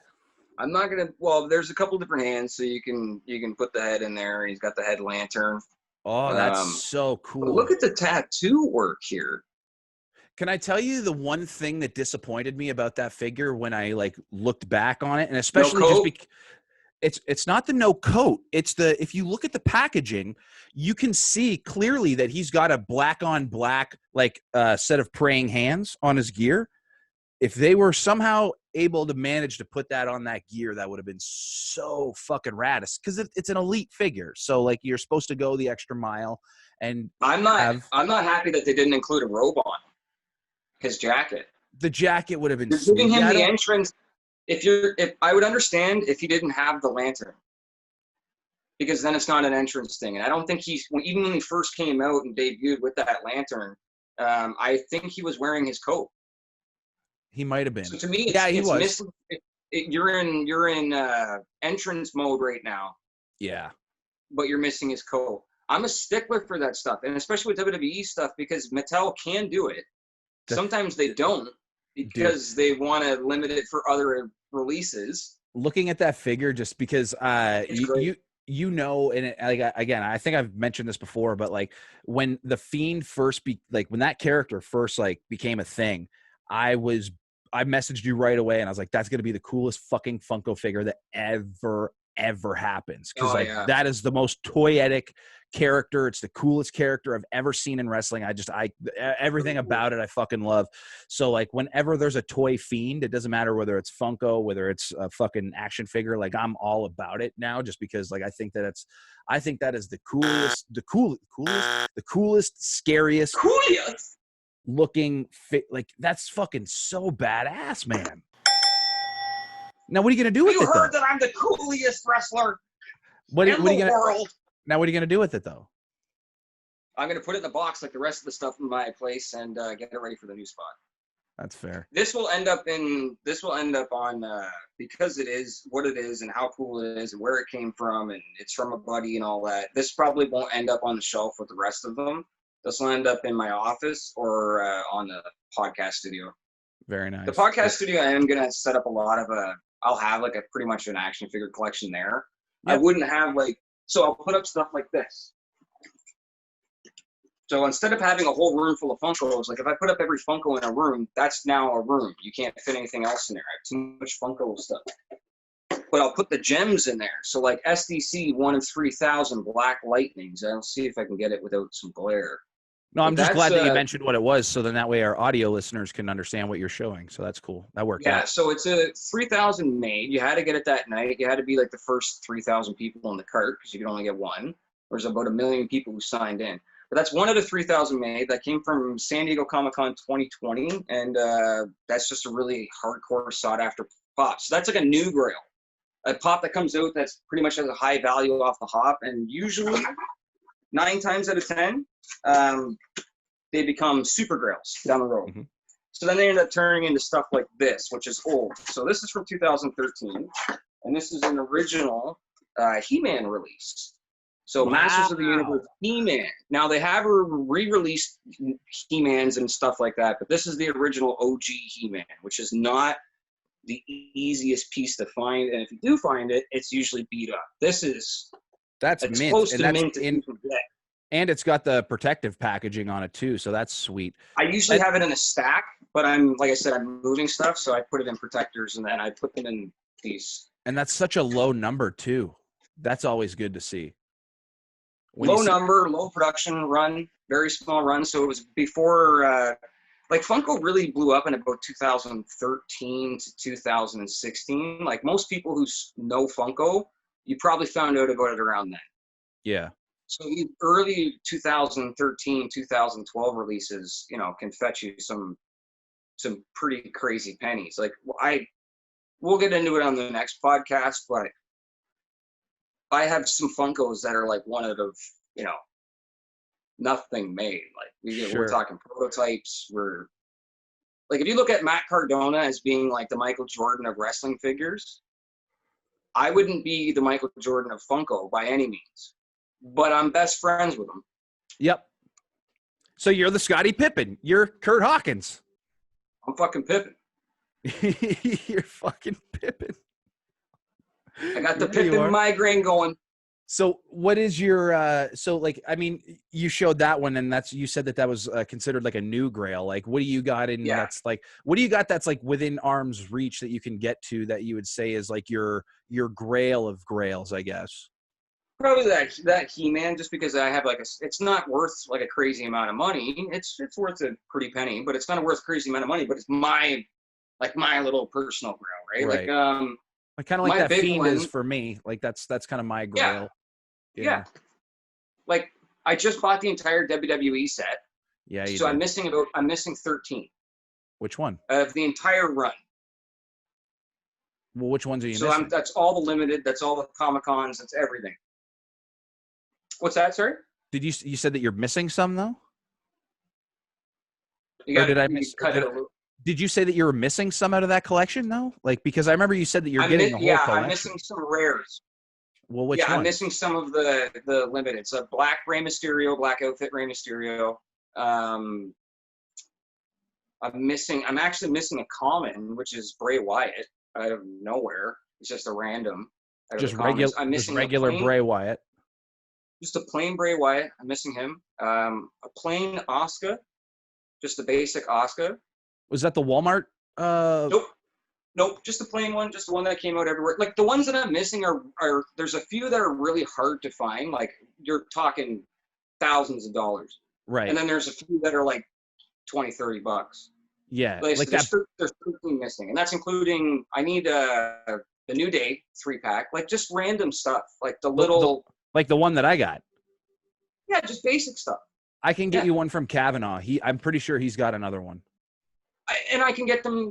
[SPEAKER 2] I'm not going to, well, there's a couple different hands, so you can put the head in there. He's got the head lantern.
[SPEAKER 1] Oh, that's so cool.
[SPEAKER 2] Look at the tattoo work here.
[SPEAKER 1] Can I tell you the one thing that disappointed me about that figure when I like looked back on it, and especially just because it's not the no coat. It's the, if you look at the packaging, you can see clearly that he's got a black on black like set of praying hands on his gear. If they were somehow able to manage to put that on that gear, that would have been so fucking rad. Because it's an elite figure, so like you're supposed to go the extra mile. And
[SPEAKER 2] I'm not happy that they didn't include a robe on his jacket.
[SPEAKER 1] The jacket would have been.
[SPEAKER 2] You're giving him the entrance. If I would understand if he didn't have the lantern, because then it's not an entrance thing. And I don't think even when he first came out and debuted with that lantern, I think he was wearing his coat.
[SPEAKER 1] He might have been.
[SPEAKER 2] So to me,
[SPEAKER 1] he was.
[SPEAKER 2] You're in entrance mode right now.
[SPEAKER 1] Yeah.
[SPEAKER 2] But you're missing his coat. I'm a stickler for that stuff, and especially with WWE stuff, because Mattel can do it. Sometimes they don't, because they want to limit it for other releases.
[SPEAKER 1] Looking at that figure, just because you know, and again, I think I've mentioned this before, but like when the Fiend first when that character first like became a thing, I messaged you right away, and I was like, that's going to be the coolest fucking Funko figure that ever happens. Because that is the most toyetic character. It's the coolest character I've ever seen in wrestling. Everything about it I fucking love. So like whenever there's a toy Fiend, it doesn't matter whether it's Funko, whether it's a fucking action figure, like I'm all about it now, just because like I think that is the coolest, scariest looking fit. Like that's fucking so badass, man. Now what are you gonna do with it? You
[SPEAKER 2] heard that I'm the coolest wrestler
[SPEAKER 1] in the
[SPEAKER 2] world.
[SPEAKER 1] Now what are you gonna do with it though?
[SPEAKER 2] I'm gonna put it in the box like the rest of the stuff in my place and get it ready for the new spot.
[SPEAKER 1] That's fair.
[SPEAKER 2] This will end up on because it is what it is and how cool it is and where it came from and it's from a buddy and all that. This probably won't end up on the shelf with the rest of them. This will end up in my office or on the podcast studio.
[SPEAKER 1] Very nice.
[SPEAKER 2] The podcast studio, I am gonna set up a lot of I'll have like a pretty much an action figure collection there. Yep. I wouldn't have so I'll put up stuff like this. So instead of having a whole room full of Funkos, like if I put up every Funko in a room, that's now a room. You can't fit anything else in there. I have too much Funko stuff. But I'll put the gems in there. So like SDC 1 of 3,000 Black Lightnings. I'll see if I can get it without some glare.
[SPEAKER 1] No, I'm just glad that you mentioned what it was, so then that way our audio listeners can understand what you're showing. So that's cool. That worked out.
[SPEAKER 2] Yeah, so it's a 3,000 made. You had to get it that night. You had to be like the first 3,000 people in the cart because you could only get one. There's about 1 million people who signed in. But that's 1 out of 3,000 made. That came from San Diego Comic-Con 2020, and that's just a really hardcore sought-after pop. So that's like a new grail. A pop that comes out that's pretty much has a high value off the hop, and usually 9 times out of 10, they become super grails down the road. Mm-hmm. So then they end up turning into stuff like this, which is old. So this is from 2013, and this is an original He-Man release. So wow. Masters of the Universe He-Man. Now they have re-released He-Mans and stuff like that, but this is the original OG He-Man, which is not the easiest piece to find. And if you do find it, it's usually beat up. That's mint. Close to mint
[SPEAKER 1] and it's got the protective packaging on it too, so that's sweet.
[SPEAKER 2] I usually have it in a stack, but I'm moving stuff, so I put it in protectors and then I put them in these.
[SPEAKER 1] And that's such a low number too. That's always good to see.
[SPEAKER 2] Low number, low production run, very small run. So it was before like Funko really blew up in about 2013 to 2016. Like most people who know Funko, you probably found out about it around then.
[SPEAKER 1] Yeah.
[SPEAKER 2] So the early 2013, 2012 releases, you know, can fetch you some pretty crazy pennies. Like we'll get into it on the next podcast, but I have some Funkos that are like one out of, you know, nothing made. Like we're talking prototypes. We're like, if you look at Matt Cardona as being like the Michael Jordan of wrestling figures, I wouldn't be the Michael Jordan of Funko by any means, but I'm best friends with him.
[SPEAKER 1] Yep. So you're the Scottie Pippen. You're Kurt Hawkins.
[SPEAKER 2] I'm fucking Pippen.
[SPEAKER 1] You're fucking Pippen.
[SPEAKER 2] I got the Pippen migraine going.
[SPEAKER 1] So what is your so like, I mean, you showed that one, and you said that was considered like a new grail. Like, what do you got in that's like, what do you got that's like within arm's reach that you can get to that you would say is like your grail of grails, I guess?
[SPEAKER 2] Probably that He-Man, just because I have like it's not worth like a crazy amount of money. It's worth a pretty penny, but it's not worth a crazy amount of money, but it's my little personal grail, right?
[SPEAKER 1] Like kind of like that Fiend
[SPEAKER 2] one,
[SPEAKER 1] is for me. Like that's kind of my grail.
[SPEAKER 2] Yeah. Like I just bought the entire WWE set.
[SPEAKER 1] Yeah.
[SPEAKER 2] So I'm missing 13.
[SPEAKER 1] Which one?
[SPEAKER 2] Of the entire run.
[SPEAKER 1] Well, which ones are you missing?
[SPEAKER 2] That's all the limited. That's all the Comic-Cons. That's everything. What's that, sir?
[SPEAKER 1] Did you said that you're missing some though? Did you say that you were missing some out of that collection though? Like, because I remember you said that you're getting the whole collection.
[SPEAKER 2] I'm missing some rares.
[SPEAKER 1] Well, which one?
[SPEAKER 2] I'm missing some of the limited. So black Rey Mysterio, black outfit Rey Mysterio. I'm actually missing a common, which is Bray Wyatt out of nowhere. It's just a random.
[SPEAKER 1] Just regular Bray Wyatt.
[SPEAKER 2] Just a plain Bray Wyatt. I'm missing him. A plain Asuka. Just a basic Asuka.
[SPEAKER 1] Was that the Walmart?
[SPEAKER 2] Nope, just the plain one, just the one that came out everywhere. Like the ones that I'm missing are there's a few that are really hard to find. Like you're talking thousands of dollars.
[SPEAKER 1] Right.
[SPEAKER 2] And then there's a few that are like $20-$30.
[SPEAKER 1] Yeah.
[SPEAKER 2] Like there's 13 missing. And that's including, I need the New Day 3-pack, like just random stuff. Like the little.
[SPEAKER 1] Like the one that I got.
[SPEAKER 2] Yeah, just basic stuff.
[SPEAKER 1] I can get you one from Kavanaugh. I'm pretty sure he's got another one.
[SPEAKER 2] I can get them.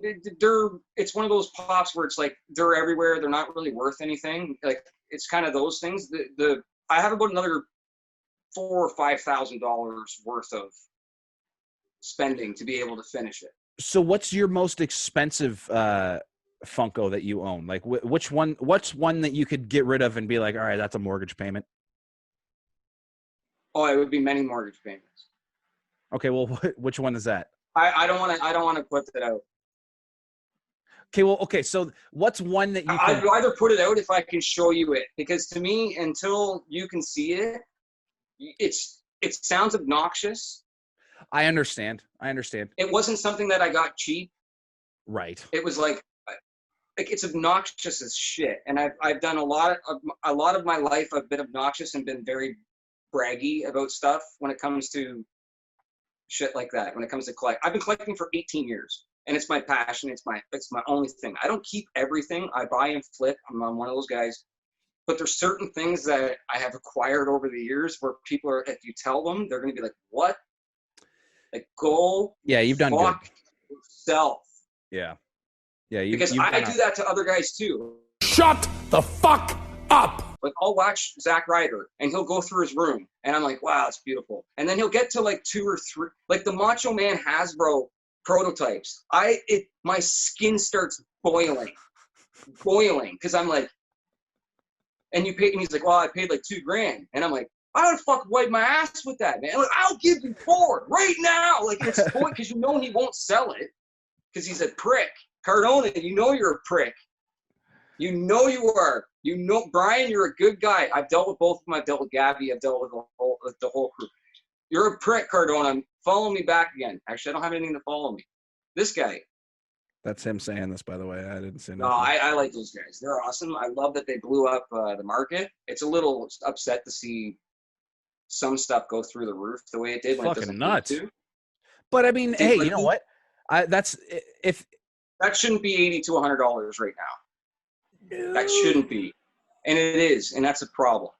[SPEAKER 2] It's one of those pops where it's like they're everywhere. They're not really worth anything. Like it's kind of those things. I have about another $4,000 or $5,000 worth of spending to be able to finish it.
[SPEAKER 1] So, what's your most expensive Funko that you own? Like, which one? What's one that you could get rid of and be like, all right, that's a mortgage payment?
[SPEAKER 2] Oh, it would be many mortgage payments.
[SPEAKER 1] Okay, well, which one is that?
[SPEAKER 2] I don't want to put that out.
[SPEAKER 1] Okay, so what's one that you
[SPEAKER 2] I'd rather put it out if I can show you it, because to me, until you can see it, it sounds obnoxious.
[SPEAKER 1] I understand.
[SPEAKER 2] It wasn't something that I got cheap.
[SPEAKER 1] Right.
[SPEAKER 2] It was like it's obnoxious as shit. And I've done a lot of my life. I've been obnoxious and been very braggy about stuff when it comes to shit like that. When it comes to I've been collecting for 18 years, and it's my passion. It's my only thing. I don't keep everything. I buy and flip. I'm one of those guys. But there's certain things that I have acquired over the years where people are, if you tell them, they're going to be like, "What?" Like, go.
[SPEAKER 1] Yeah, you've done
[SPEAKER 2] fuck
[SPEAKER 1] good.
[SPEAKER 2] Yourself.
[SPEAKER 1] Yeah.
[SPEAKER 2] Because I do that to other guys too.
[SPEAKER 3] Shut the fuck up.
[SPEAKER 2] Like, I'll watch Zack Ryder, and he'll go through his room, and I'm like, wow, it's beautiful. And then he'll get to like 2 or 3, like the Macho Man Hasbro prototypes. My skin starts boiling, because I'm like, and he's like, well, I paid like $2,000, and I'm like, I would fuck wipe my ass with that, man. Like, I'll give you 4 right now. Like, it's boy, because he won't sell it, because he's a prick. Cardona, you're a prick. You know you are. You know, Brian, you're a good guy. I've dealt with both of them. I've dealt with Gabby. I've dealt with the whole crew. You're a prick, Cardona. Follow me back again. Actually, I don't have anything to follow me. This guy.
[SPEAKER 1] That's him saying this, by the way. I didn't say nothing.
[SPEAKER 2] No, I like those guys. They're awesome. I love that they blew up the market. It's a little upset to see some stuff go through the roof the way it did when it doesn't
[SPEAKER 1] nuts.
[SPEAKER 2] need to.
[SPEAKER 1] But I mean,
[SPEAKER 2] Dude,
[SPEAKER 1] hey,
[SPEAKER 2] like,
[SPEAKER 1] you know what? If
[SPEAKER 2] that shouldn't be $80 to $100 right now. That shouldn't be, and it is, and that's a problem.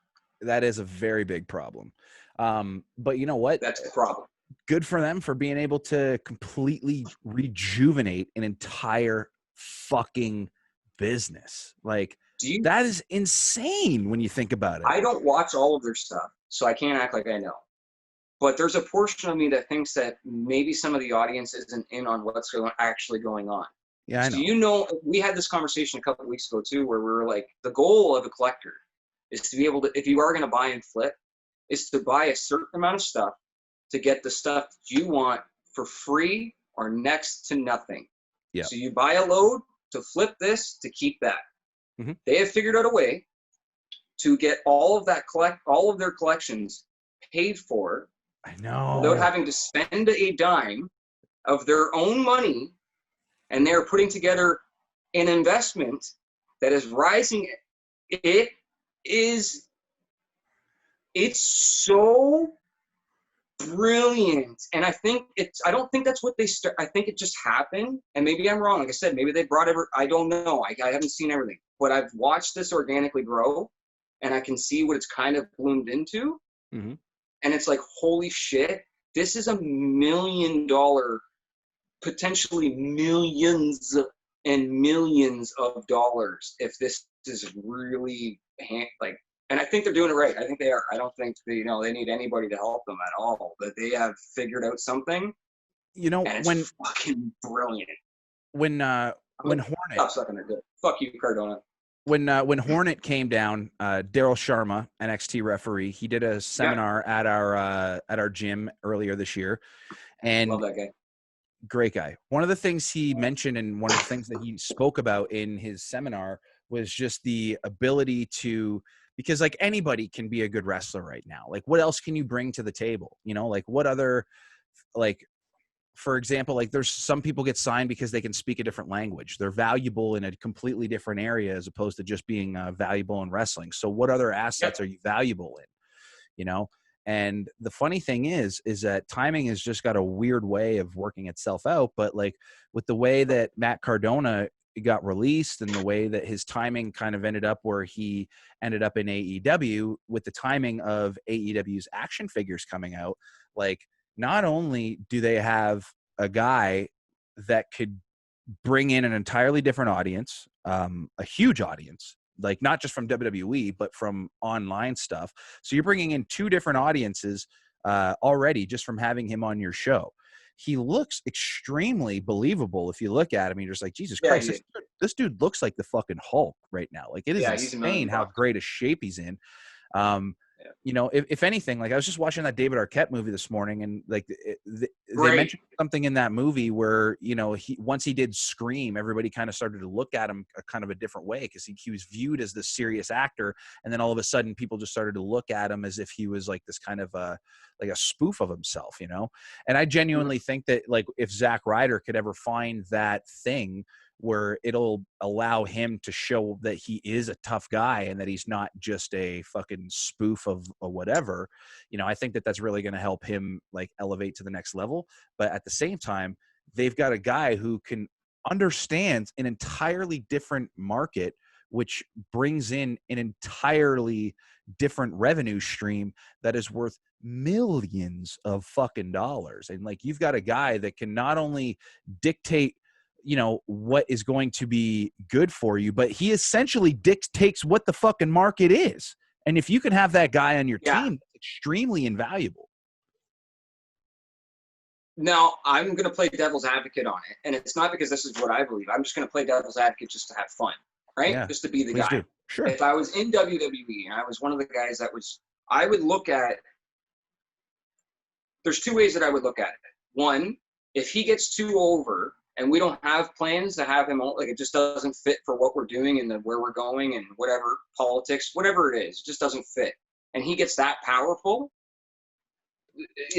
[SPEAKER 1] that is a very big problem. But you know what?
[SPEAKER 2] That's a problem.
[SPEAKER 1] Good for them for being able to completely rejuvenate an entire fucking business. Like, that is insane when you think about it.
[SPEAKER 2] I don't watch all of their stuff, so I can't act like I know. But there's a portion of me that thinks that maybe some of the audience isn't in on what's actually going on.
[SPEAKER 1] Yeah, I know.
[SPEAKER 2] So, you know, we had this conversation a couple of weeks ago too, where we were like, the goal of a collector is to be able to, if you are going to buy and flip, is to buy a certain amount of stuff to get the stuff that you want for free or next to nothing.
[SPEAKER 1] Yeah.
[SPEAKER 2] So you buy a load to flip this to keep that.
[SPEAKER 1] Mm-hmm.
[SPEAKER 2] They have figured out a way to get all of their collections paid for.
[SPEAKER 1] I know.
[SPEAKER 2] Without having to spend a dime of their own money, and they're putting together an investment that is rising. It's so brilliant. And I don't think that's what they start. I think it just happened. And maybe I'm wrong. Like I said, maybe they I don't know. I haven't seen everything, but I've watched this organically grow, and I can see what it's kind of bloomed into.
[SPEAKER 1] Mm-hmm.
[SPEAKER 2] And it's like, holy shit, this is $1 million, potentially millions and millions of dollars if this is really and I think they're doing it right. I think they are. I don't think they need anybody to help them at all, but they have figured out something.
[SPEAKER 1] You know,
[SPEAKER 2] and it's fucking brilliant.
[SPEAKER 1] When Hornet,
[SPEAKER 2] stop sucking their dick. Fuck you, Cardona.
[SPEAKER 1] When Hornet came down, Daryl Sharma, NXT referee, he did a seminar at our gym earlier this year, and
[SPEAKER 2] love that guy.
[SPEAKER 1] Great guy. One of the things he mentioned, and one of the things that he spoke about in his seminar, was just the ability to, because like anybody can be a good wrestler right now. Like, what else can you bring to the table? You know, like what other, like, for example, like there's some people get signed because they can speak a different language. They're valuable in a completely different area as opposed to just being valuable in wrestling. So what other assets are you valuable in? You know? And the funny thing is that timing has just got a weird way of working itself out. But like with the way that Matt Cardona got released and the way that his timing kind of ended up where he ended up in AEW, with the timing of AEW's action figures coming out, like not only do they have a guy that could bring in an entirely different audience, a huge audience, like not just from WWE, but from online stuff. So you're bringing in two different audiences already just from having him on your show. He looks extremely believable. If you look at him, you're just like, Jesus Christ, this dude looks like the fucking Hulk right now. Like it is insane how great a shape he's in. You know, if anything, like I was just watching that David Arquette movie this morning, and like they mentioned something in that movie where, you know, once he did Scream, everybody kind of started to look at him kind of a different way because he was viewed as this serious actor, and then all of a sudden people just started to look at him as if he was like this kind of like a spoof of himself, you know. And I genuinely think that like if Zack Ryder could ever find that thing where it'll allow him to show that he is a tough guy and that he's not just a fucking spoof of whatever, you know, I think that that's really going to help him like elevate to the next level. But at the same time, they've got a guy who can understand an entirely different market, which brings in an entirely different revenue stream that is worth millions of fucking dollars. And like, you've got a guy that can not only dictate, you know, what is going to be good for you, but he essentially dictates what the fucking market is. And if you can have that guy on your team, it's extremely invaluable.
[SPEAKER 2] Now, I'm going to play devil's advocate on it. And it's not because this is what I believe. I'm just going to play devil's advocate just to have fun, right?
[SPEAKER 1] Yeah,
[SPEAKER 2] just to be the guy.
[SPEAKER 1] do. Sure.
[SPEAKER 2] If I was in WWE and I was one of the guys I would look at, there's two ways that I would look at it. One, if he gets too over and we don't have plans to have him, like it just doesn't fit for what we're doing and where we're going and whatever, politics, whatever it is, it just doesn't fit. And he gets that powerful,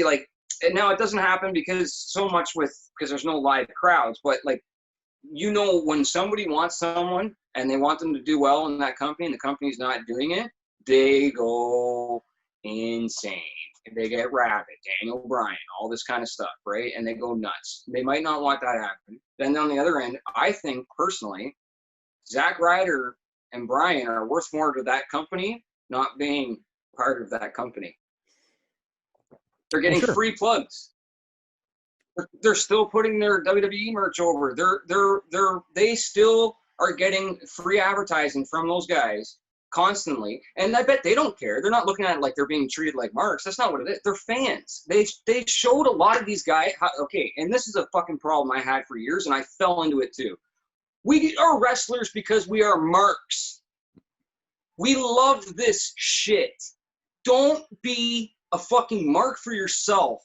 [SPEAKER 2] like, and now it doesn't happen because there's no live crowds, but like, you know, when somebody wants someone and they want them to do well in that company and the company's not doing it, they go insane. They get rabid, Daniel Bryan, all this kind of stuff, right? And they go nuts. They might not want that to happen. Then on the other end, I think personally, Zack Ryder and Bryan are worth more to that company not being part of that company. They're getting free plugs. They're still putting their WWE merch over. They still are getting free advertising from those guys constantly, and I bet they don't care. They're not looking at it like they're being treated like marks. That's not what it is. They're fans. They showed a lot of these guys and this is a fucking problem I had for years, and I fell into it too. We are wrestlers because we are marks. We love this shit. Don't be a fucking mark for yourself.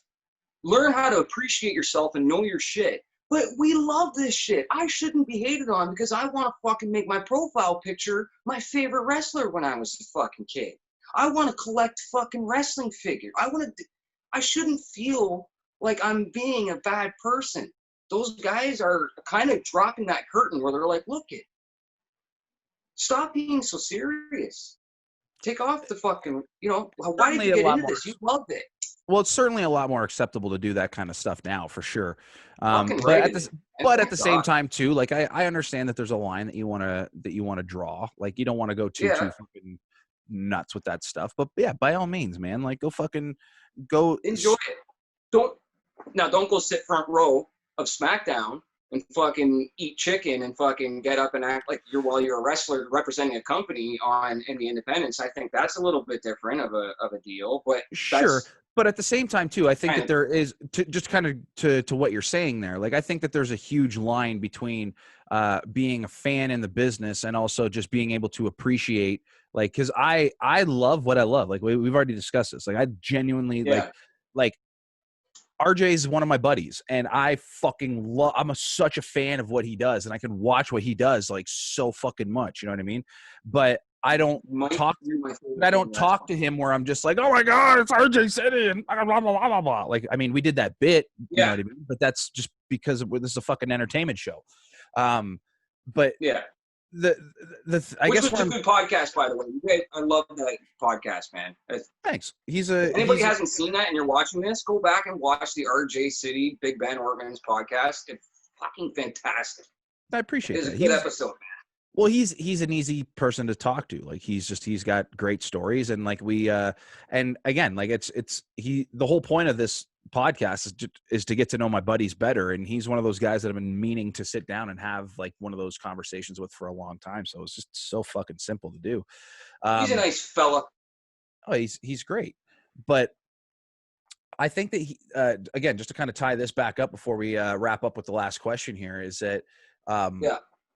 [SPEAKER 2] Learn how to appreciate yourself and know your shit. But we love this shit. I shouldn't be hated on because I want to fucking make my profile picture my favorite wrestler when I was a fucking kid. I want to collect fucking wrestling figures. I shouldn't feel like I'm being a bad person. Those guys are kind of dropping that curtain where they're like, look it. Stop being so serious. Take off the fucking, why did you get into this? You loved it.
[SPEAKER 1] Well, it's certainly a lot more acceptable to do that kind of stuff now, for sure. But at the same time, too, like I understand that there's a line that you want to draw. Like you don't want to go too fucking nuts with that stuff. But yeah, by all means, man, like go
[SPEAKER 2] enjoy it. Don't go sit front row of SmackDown and fucking eat chicken and fucking get up and act like you're a wrestler representing a company in the independents. I think that's a little bit different of a deal, but
[SPEAKER 1] sure. But at the same time, too, I think that there is to what you're saying there. Like, I think that there's a huge line between being a fan in the business and also just being able to appreciate, like, because I love what I love. Like, we've already discussed this. Like, I genuinely like RJ is one of my buddies, and I fucking love. I'm such a fan of what he does, and I can watch what he does like so fucking much. You know what I mean? But I don't talk to him where I'm just like, oh my God, it's RJ City and blah, blah, blah, blah, blah. Like, I mean, we did that bit, you know what I mean? But that's just because this is a fucking entertainment show. But
[SPEAKER 2] yeah,
[SPEAKER 1] I guess
[SPEAKER 2] it's a good podcast, by the way. I love that podcast, man.
[SPEAKER 1] Thanks.
[SPEAKER 2] Anybody hasn't seen that and you're watching this, go back and watch the RJ City Big Ben Ortmanns podcast. It's fucking fantastic.
[SPEAKER 1] I appreciate it.
[SPEAKER 2] It's a good episode, man.
[SPEAKER 1] Well, he's an easy person to talk to. Like he's got great stories, and like and again, like the whole point of this podcast is to get to know my buddies better, and he's one of those guys that I've been meaning to sit down and have like one of those conversations with for a long time. So it's just so fucking simple to do.
[SPEAKER 2] He's a nice fella.
[SPEAKER 1] Oh, he's great, but I think that again, just to kind of tie this back up before we wrap up with the last question here, is that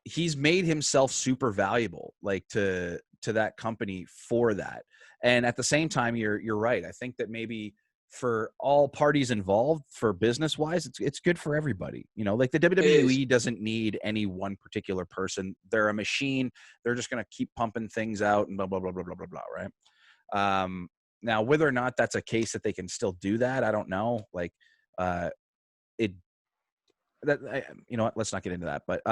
[SPEAKER 1] he's made himself super valuable, like to that company for that. And at the same time, you're right. I think that maybe for all parties involved, for business wise, it's good for everybody. You know, like the WWE doesn't need any one particular person. They're a machine. They're just going to keep pumping things out and blah, blah, blah, blah, blah, blah, blah. Right. Now, whether or not that's a case that they can still do that, I don't know. Like, you know what? Let's not get into that. But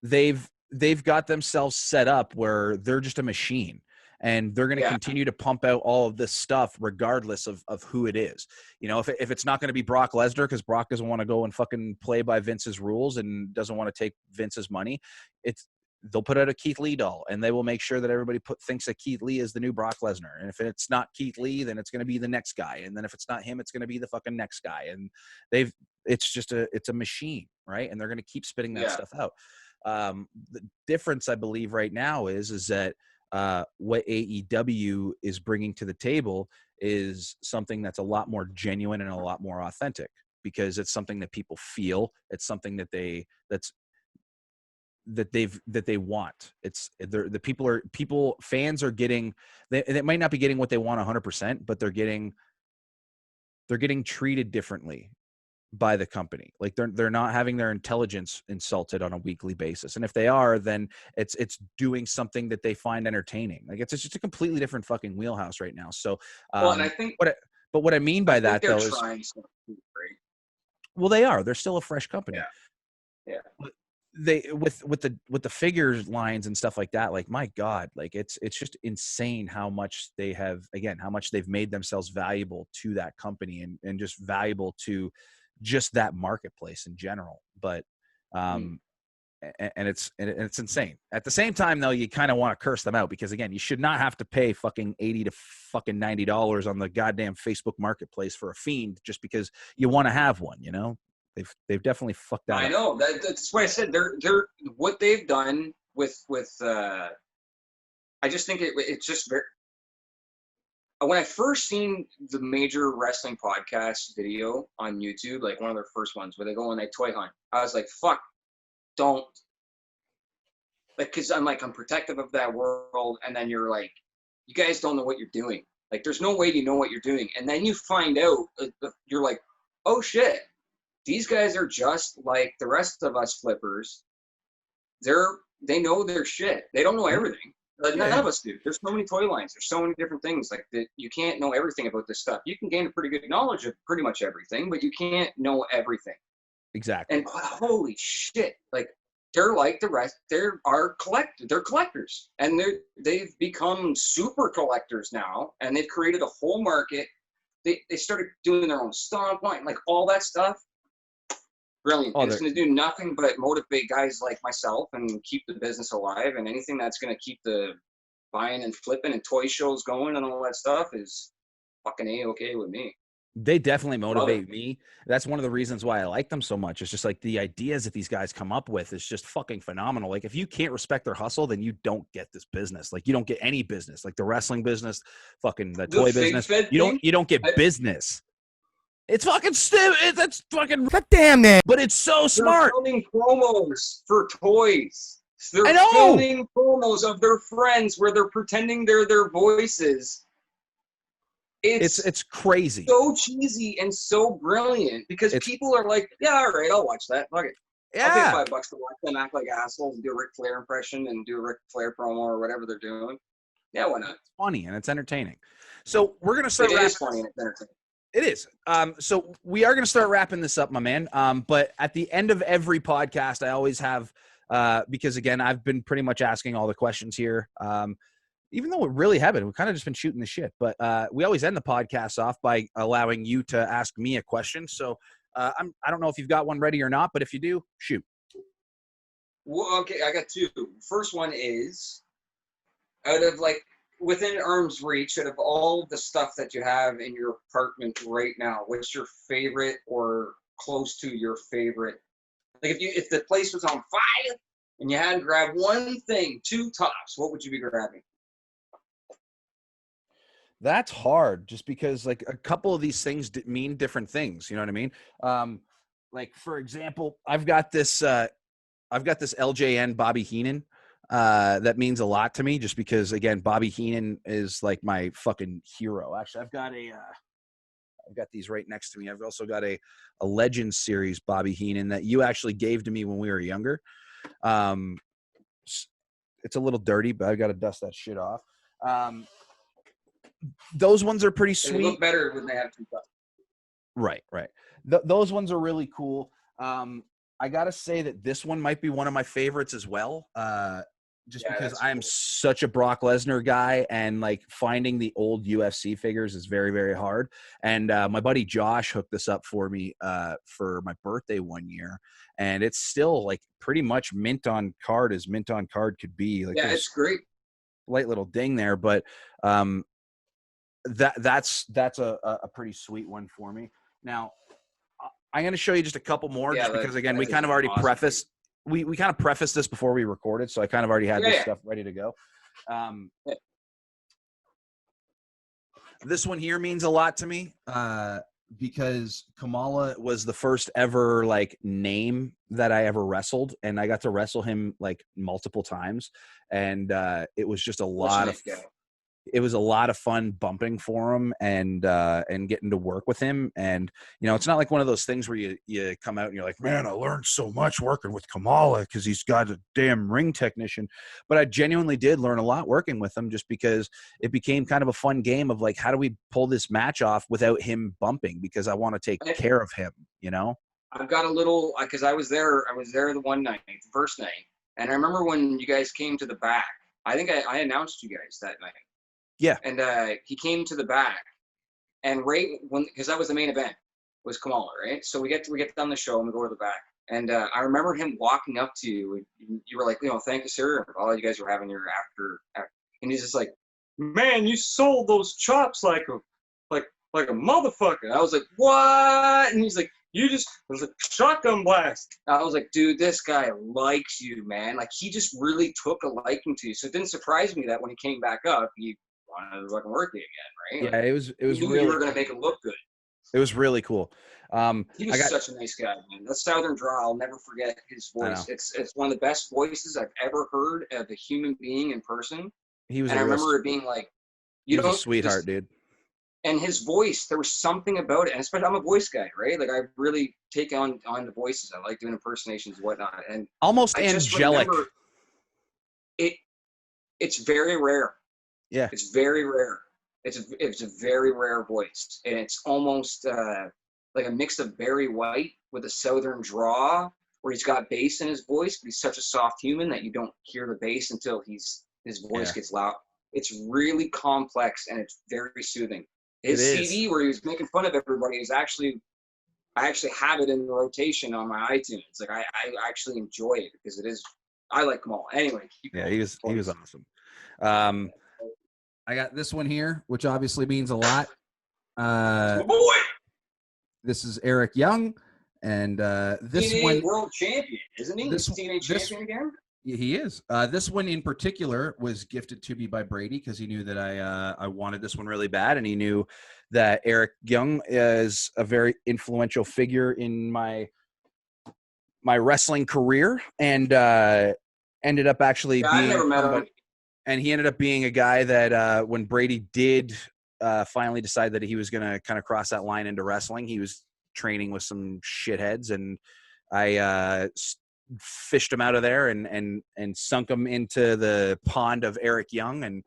[SPEAKER 1] they've got themselves set up where they're just a machine, and they're going to continue to pump out all of this stuff regardless of who it is. You know, if it's not going to be Brock Lesnar because Brock doesn't want to go and fucking play by Vince's rules and doesn't want to take Vince's money, they'll put out a Keith Lee doll, and they will make sure that everybody thinks that Keith Lee is the new Brock Lesnar. And if it's not Keith Lee, then it's going to be the next guy. And then if it's not him, it's going to be the fucking next guy. And it's a machine, right? And they're going to keep spitting that stuff out. The difference, I believe, right now is that what AEW is bringing to the table is something that's a lot more genuine and a lot more authentic, because it's something that people feel. It's something that they want. It's fans are getting, they might not be getting what they want 100%, but they're getting treated differently by the company. Like they're not having their intelligence insulted on a weekly basis. And if they are, then it's doing something that they find entertaining. Like it's just a completely different fucking wheelhouse right now. So,
[SPEAKER 2] and I think,
[SPEAKER 1] what I mean by that though is,
[SPEAKER 2] trying something great.
[SPEAKER 1] Well, they are. They're still a fresh company.
[SPEAKER 2] Yeah.
[SPEAKER 1] they with the figures lines and stuff like that, like, my God, like it's just insane how much they've made themselves valuable to that company and just valuable to just that marketplace in general. But and it's insane. At the same time, though, you kind of want to curse them out because, again, you should not have to pay fucking $80 to fucking $90 on the goddamn Facebook Marketplace for a fiend just because you want to have one. You know, they've definitely fucked that up.
[SPEAKER 2] I know that's why I said they're what they've done with. I just think it's just very. When I first seen the major wrestling podcast video on YouTube, like one of their first ones where they go on a toy hunt, I was like, fuck. Don't, like, because I'm protective of that world, and then you're like, you guys don't know what you're doing. Like, there's no way you know what you're doing, and then you find out, you're like, oh shit, these guys are just like the rest of us flippers. They know their shit. They don't know everything. None of us do. There's so many toy lines. There's so many different things. Like, that you can't know everything about this stuff. You can gain a pretty good knowledge of pretty much everything, but you can't know everything.
[SPEAKER 1] Exactly.
[SPEAKER 2] And holy shit, like, they're like the rest. They're collectors, and they've become super collectors now, and they've created a whole market. They started doing their own stock line, like all that stuff. Brilliant. It's going to do nothing but motivate guys like myself and keep the business alive. And anything that's going to keep the buying and flipping and toy shows going and all that stuff is fucking A-okay with me.
[SPEAKER 1] They definitely motivate me. That's one of the reasons why I like them so much. It's just like the ideas that these guys come up with is just fucking phenomenal. Like, if you can't respect their hustle, then you don't get this business. Like, you don't get any business, like the wrestling business, fucking the toy business. You don't get business. It's fucking stupid. That's fucking
[SPEAKER 3] damn man.
[SPEAKER 1] But it's so smart.
[SPEAKER 2] They're filming promos for toys. They're filming promos of their friends where they're pretending they're their voices. It's
[SPEAKER 1] crazy.
[SPEAKER 2] So cheesy and so brilliant because people are like, yeah, all right, I'll watch that. Fuck it.
[SPEAKER 1] Yeah.
[SPEAKER 2] I'll pay $5 to watch them act like assholes and do a Ric Flair impression and do a Ric Flair promo or whatever they're doing. Yeah, why not?
[SPEAKER 1] It's funny and it's entertaining. So we're gonna start.
[SPEAKER 2] It is funny and it's entertaining.
[SPEAKER 1] It is. So we are gonna start wrapping this up, my man. But at the end of every podcast, I always have because, again, I've been pretty much asking all the questions here. Even though we really haven't, we've kind of just been shooting the shit. But we always end the podcast off by allowing you to ask me a question. So I don't know if you've got one ready or not, but if you do, shoot.
[SPEAKER 2] Well, okay, I got two. First one is, out of, like, within arm's reach, out of all the stuff that you have in your apartment right now, what's your favorite or close to your favorite? Like, if the place was on fire and you had to grab one thing, two tops, what would you be grabbing?
[SPEAKER 1] That's hard, just because, like, a couple of these things mean different things. You know what I mean? Like, for example, I've got this LJN Bobby Heenan that means a lot to me, just because, again, Bobby Heenan is like my fucking hero. Actually, I've got these right next to me. I've also got a Legends series Bobby Heenan that you actually gave to me when we were younger. It's a little dirty, but I've got to dust that shit off. Those ones are pretty sweet.
[SPEAKER 2] They look better when they have two tops.
[SPEAKER 1] Right. Those ones are really cool. I gotta say that this one might be one of my favorites as well. Because I'm such a Brock Lesnar guy, and, like, finding the old UFC figures is very, very hard. And my buddy Josh hooked this up for me for my birthday one year, and it's still, like, pretty much mint on card as mint on card could be. Like,
[SPEAKER 2] yeah, it's great.
[SPEAKER 1] Light little ding there, but that's a pretty sweet one for me. Now, I'm going to show you just a couple more, just because, again, we kind of already prefaced. We kind of prefaced this before we recorded, so I kind of already had this stuff ready to go. This one here means a lot to me because Kamala was the first ever, like, name that I ever wrestled, and I got to wrestle him, like, multiple times, and it was just a lot of. It was a lot of fun bumping for him and getting to work with him. And, you know, it's not like one of those things where you come out and you're like, man, I learned so much working with Kamala because he's got a damn ring technician. But I genuinely did learn a lot working with him, just because it became kind of a fun game of, like, how do we pull this match off without him bumping? Because I want to take care of him, you know?
[SPEAKER 2] I've got a little, because I was there the one night, the first night. And I remember when you guys came to the back, I think I announced you guys that night.
[SPEAKER 1] Yeah.
[SPEAKER 2] And he came to the back, and because that was the main event, was Kamala, right? So we get done the show and we go to the back. And I remember him walking up to you. You were like, thank you, sir. All you guys were having your after. And he's just like, man, you sold those chops like a motherfucker. I was like, what? And he's like, it was like shotgun blast. I was like, dude, this guy likes you, man. Like, he just really took a liking to you. So it didn't surprise me that when he came back up, he wanted to fucking work you again, right?
[SPEAKER 1] Yeah,
[SPEAKER 2] like,
[SPEAKER 1] it was really.
[SPEAKER 2] You were gonna make it look good.
[SPEAKER 1] It was really cool.
[SPEAKER 2] He was such a nice guy, man. That Southern drawl, I'll never forget his voice. It's one of the best voices I've ever heard of a human being in person.
[SPEAKER 1] He was.
[SPEAKER 2] And I remember it being like,
[SPEAKER 1] he was a sweetheart, dude.
[SPEAKER 2] And his voice, there was something about it. And especially, I'm a voice guy, right? Like, I really take on the voices. I like doing impersonations and whatnot. And
[SPEAKER 1] almost angelic.
[SPEAKER 2] It's very rare.
[SPEAKER 1] Yeah.
[SPEAKER 2] It's very rare. It's a very rare voice. And it's almost like a mix of Barry White with a Southern draw, where he's got bass in his voice, but he's such a soft human that you don't hear the bass until his voice gets loud. It's really complex, and it's very soothing. His CD where he was making fun of everybody is actually, I actually have it in the rotation on my iTunes. Like, I actually enjoy it because it is, I like them all. Anyway.
[SPEAKER 1] Yeah, he was awesome. I got this one here, which obviously means a lot.
[SPEAKER 2] My boy.
[SPEAKER 1] This is Eric Young, and this
[SPEAKER 2] TNA
[SPEAKER 1] one
[SPEAKER 2] world champion, isn't he? This TNA champion again.
[SPEAKER 1] He is. This one in particular was gifted to me by Bradie because he knew that I wanted this one really bad, and he knew that Eric Young is a very influential figure in my wrestling career, and ended up actually being.
[SPEAKER 2] I never met him.
[SPEAKER 1] And he ended up being a guy that when Bradie did finally decide that he was going to kind of cross that line into wrestling, he was training with some shitheads, and I fished him out of there and sunk him into the pond of Eric Young, and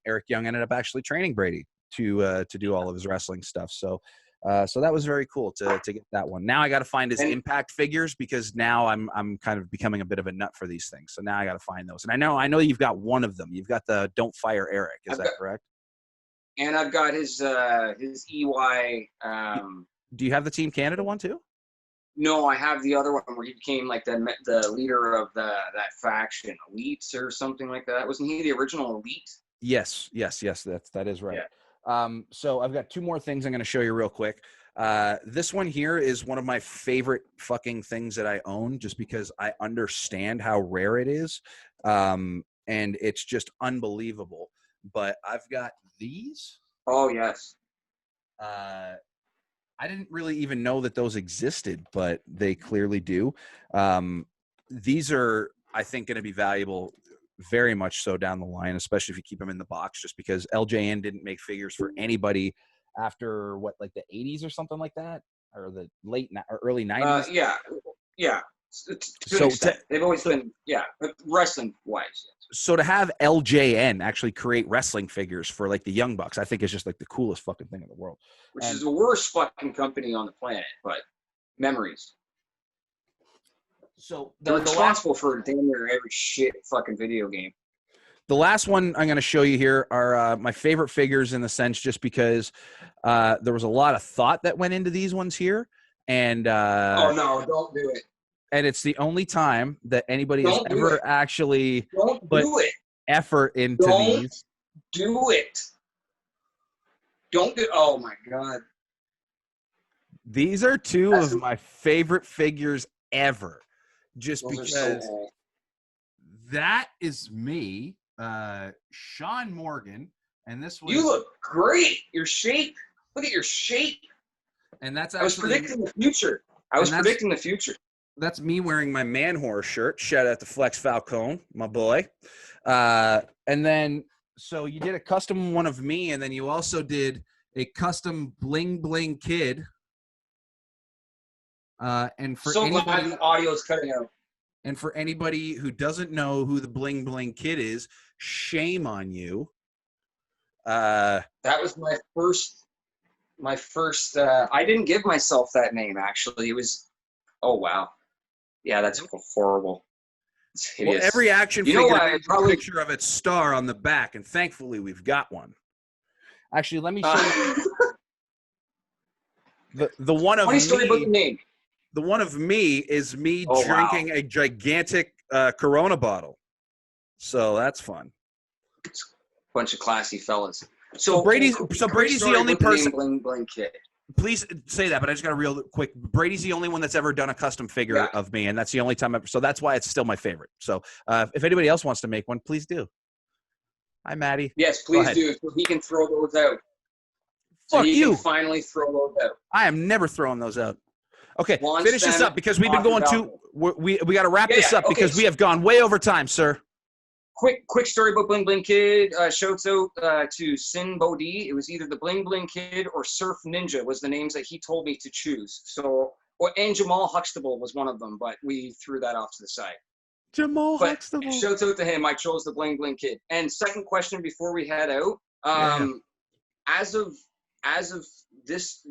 [SPEAKER 1] Eric Young ended up actually training Bradie to do all of his wrestling stuff. So that was very cool to get that one. Now I got to find his Impact figures, because now I'm kind of becoming a bit of a nut for these things. So now I got to find those. And I know you've got one of them. You've got the Don't Fire Eric. Is that correct?
[SPEAKER 2] And I've got his EY.
[SPEAKER 1] Do you have the Team Canada one too?
[SPEAKER 2] No, I have the other one where he became like the leader of that faction, Elites or something like that. Wasn't he the original Elite?
[SPEAKER 1] Yes. That is right. Yeah. So I've got two more things I'm going to show you real quick. This one here is one of my favorite fucking things that I own, just because I understand how rare it is. And it's just unbelievable. But I've got these.
[SPEAKER 2] Oh, yes.
[SPEAKER 1] I didn't really even know that those existed, but they clearly do. These are, I think, going to be valuable very much so down the line, especially if you keep them in the box, just because LJN didn't make figures for anybody after like the 80s or something like that, or the early 90s.
[SPEAKER 2] Yeah. So they've always been, but wrestling wise.
[SPEAKER 1] So to have LJN actually create wrestling figures for like the Young Bucks, I think is just like the coolest fucking thing in the world.
[SPEAKER 2] Which is the worst fucking company on the planet, but memories. So they're responsible for damn near every shit fucking video game.
[SPEAKER 1] The last one I'm going to show you here are my favorite figures, in the sense just because there was a lot of thought that went into these ones here. And
[SPEAKER 2] oh, no, don't do it.
[SPEAKER 1] And it's the only time that anybody has ever actually put effort into these.
[SPEAKER 2] Do it. Don't do it. Oh, my God.
[SPEAKER 1] These are two of my favorite figures ever. Just because that is me, Sean Morgan, and this was.
[SPEAKER 2] You look great. Your shape. Look at your shape.
[SPEAKER 1] And that's actually.
[SPEAKER 2] I was predicting the future. Predicting the future.
[SPEAKER 1] That's me wearing my Man Horror shirt. Shout out to Flex Falcone, my boy. And then, so you did a custom one of me, and then you also did a custom Bling Bling Kid. And for
[SPEAKER 2] glad the audio is cutting out.
[SPEAKER 1] And for anybody who doesn't know who the Bling Bling Kid is, shame on you.
[SPEAKER 2] That was my first My first, I didn't give myself that name, actually. It was, oh, wow. Yeah, that's horrible. It's
[SPEAKER 1] Well,
[SPEAKER 2] hideous.
[SPEAKER 1] every action
[SPEAKER 2] You know
[SPEAKER 1] figure
[SPEAKER 2] what?
[SPEAKER 1] has a picture of its star on the back, and thankfully we've got one. Actually, let me show you the one of
[SPEAKER 2] funny story about the
[SPEAKER 1] me.
[SPEAKER 2] name.
[SPEAKER 1] The one of me is me
[SPEAKER 2] Oh,
[SPEAKER 1] drinking a gigantic Corona bottle. So that's fun.
[SPEAKER 2] Bunch of classy fellas.
[SPEAKER 1] So Brady's the only person.
[SPEAKER 2] Bling Bling Kid.
[SPEAKER 1] Please say that, but I just got a real quick. Brady's the only one that's ever done a custom figure of me, and that's the only time ever. So that's why it's still my favorite. So if anybody else wants to make one, please do. Hi, Maddie.
[SPEAKER 2] Yes, please do, so he can throw those out.
[SPEAKER 1] Fuck you.
[SPEAKER 2] Can finally throw those out.
[SPEAKER 1] I am never throwing those out. Okay,
[SPEAKER 2] Launch
[SPEAKER 1] finish this up because we've been going too. We got to wrap this up because we have gone way over time, sir.
[SPEAKER 2] Quick story about Bling Bling Kid. Shouts out to Sin Bodhi. It was either the Bling Bling Kid or Surf Ninja was the names that he told me to choose. So, and Jamal Huxtable was one of them, but we threw that off to the side.
[SPEAKER 1] Jamal Huxtable.
[SPEAKER 2] Shouts out to him. I chose the Bling Bling Kid. And second question before we head out. As of this,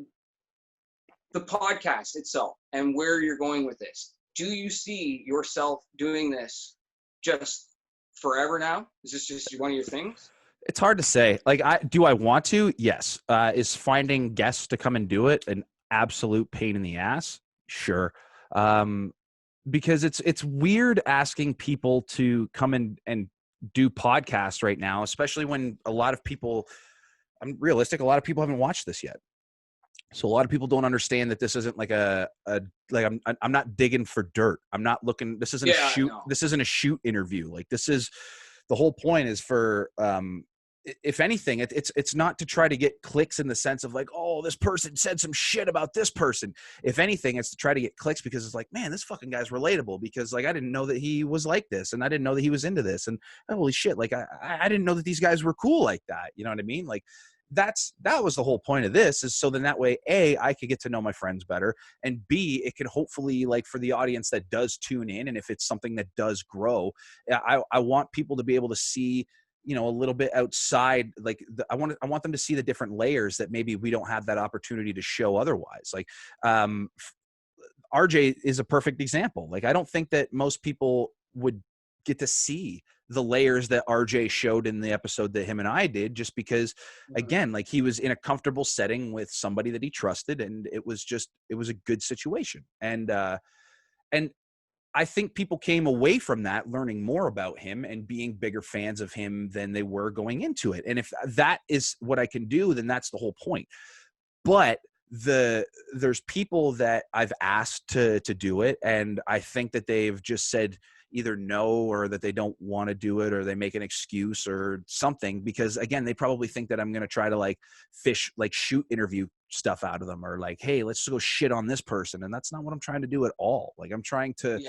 [SPEAKER 2] the podcast itself and where you're going with this, do you see yourself doing this just forever now? Is this just one of your things?
[SPEAKER 1] It's hard to say. Like, do I want to? Yes. Is finding guests to come and do it an absolute pain in the ass? Sure. Because it's weird asking people to come in and do podcasts right now, especially when a lot of people, I'm realistic, a lot of people haven't watched this yet. So a lot of people don't understand that this isn't like I'm not digging for dirt. I'm not looking, this isn't a shoot. This isn't a shoot interview. Like, this is, the whole point is for, if anything, it's not to try to get clicks in the sense of like, oh, this person said some shit about this person. If anything, it's to try to get clicks because it's like, man, this fucking guy's relatable because like, I didn't know that he was like this and I didn't know that he was into this and holy shit. Like I didn't know that these guys were cool like that. You know what I mean? Like, that was the whole point of this, is so then that way, A, I could get to know my friends better, and B, it could hopefully, like, for the audience that does tune in, and if it's something that does grow, I want people to be able to see, you know, a little bit outside, like, I want them to see the different layers that maybe we don't have that opportunity to show otherwise. Like, RJ is a perfect example. Like, I don't think that most people would get to see the layers that RJ showed in the episode that him and I did, just because, again, like, he was in a comfortable setting with somebody that he trusted, and it was a good situation. And I think people came away from that learning more about him and being bigger fans of him than they were going into it. And if that is what I can do, then that's the whole point. But there's people that I've asked to do it, and I think that they've just said either no, or that they don't want to do it, or they make an excuse or something, because again, they probably think that I'm going to try to like shoot interview stuff out of them, or like, hey, let's go shit on this person. And that's not what I'm trying to do at all. Like, I'm trying to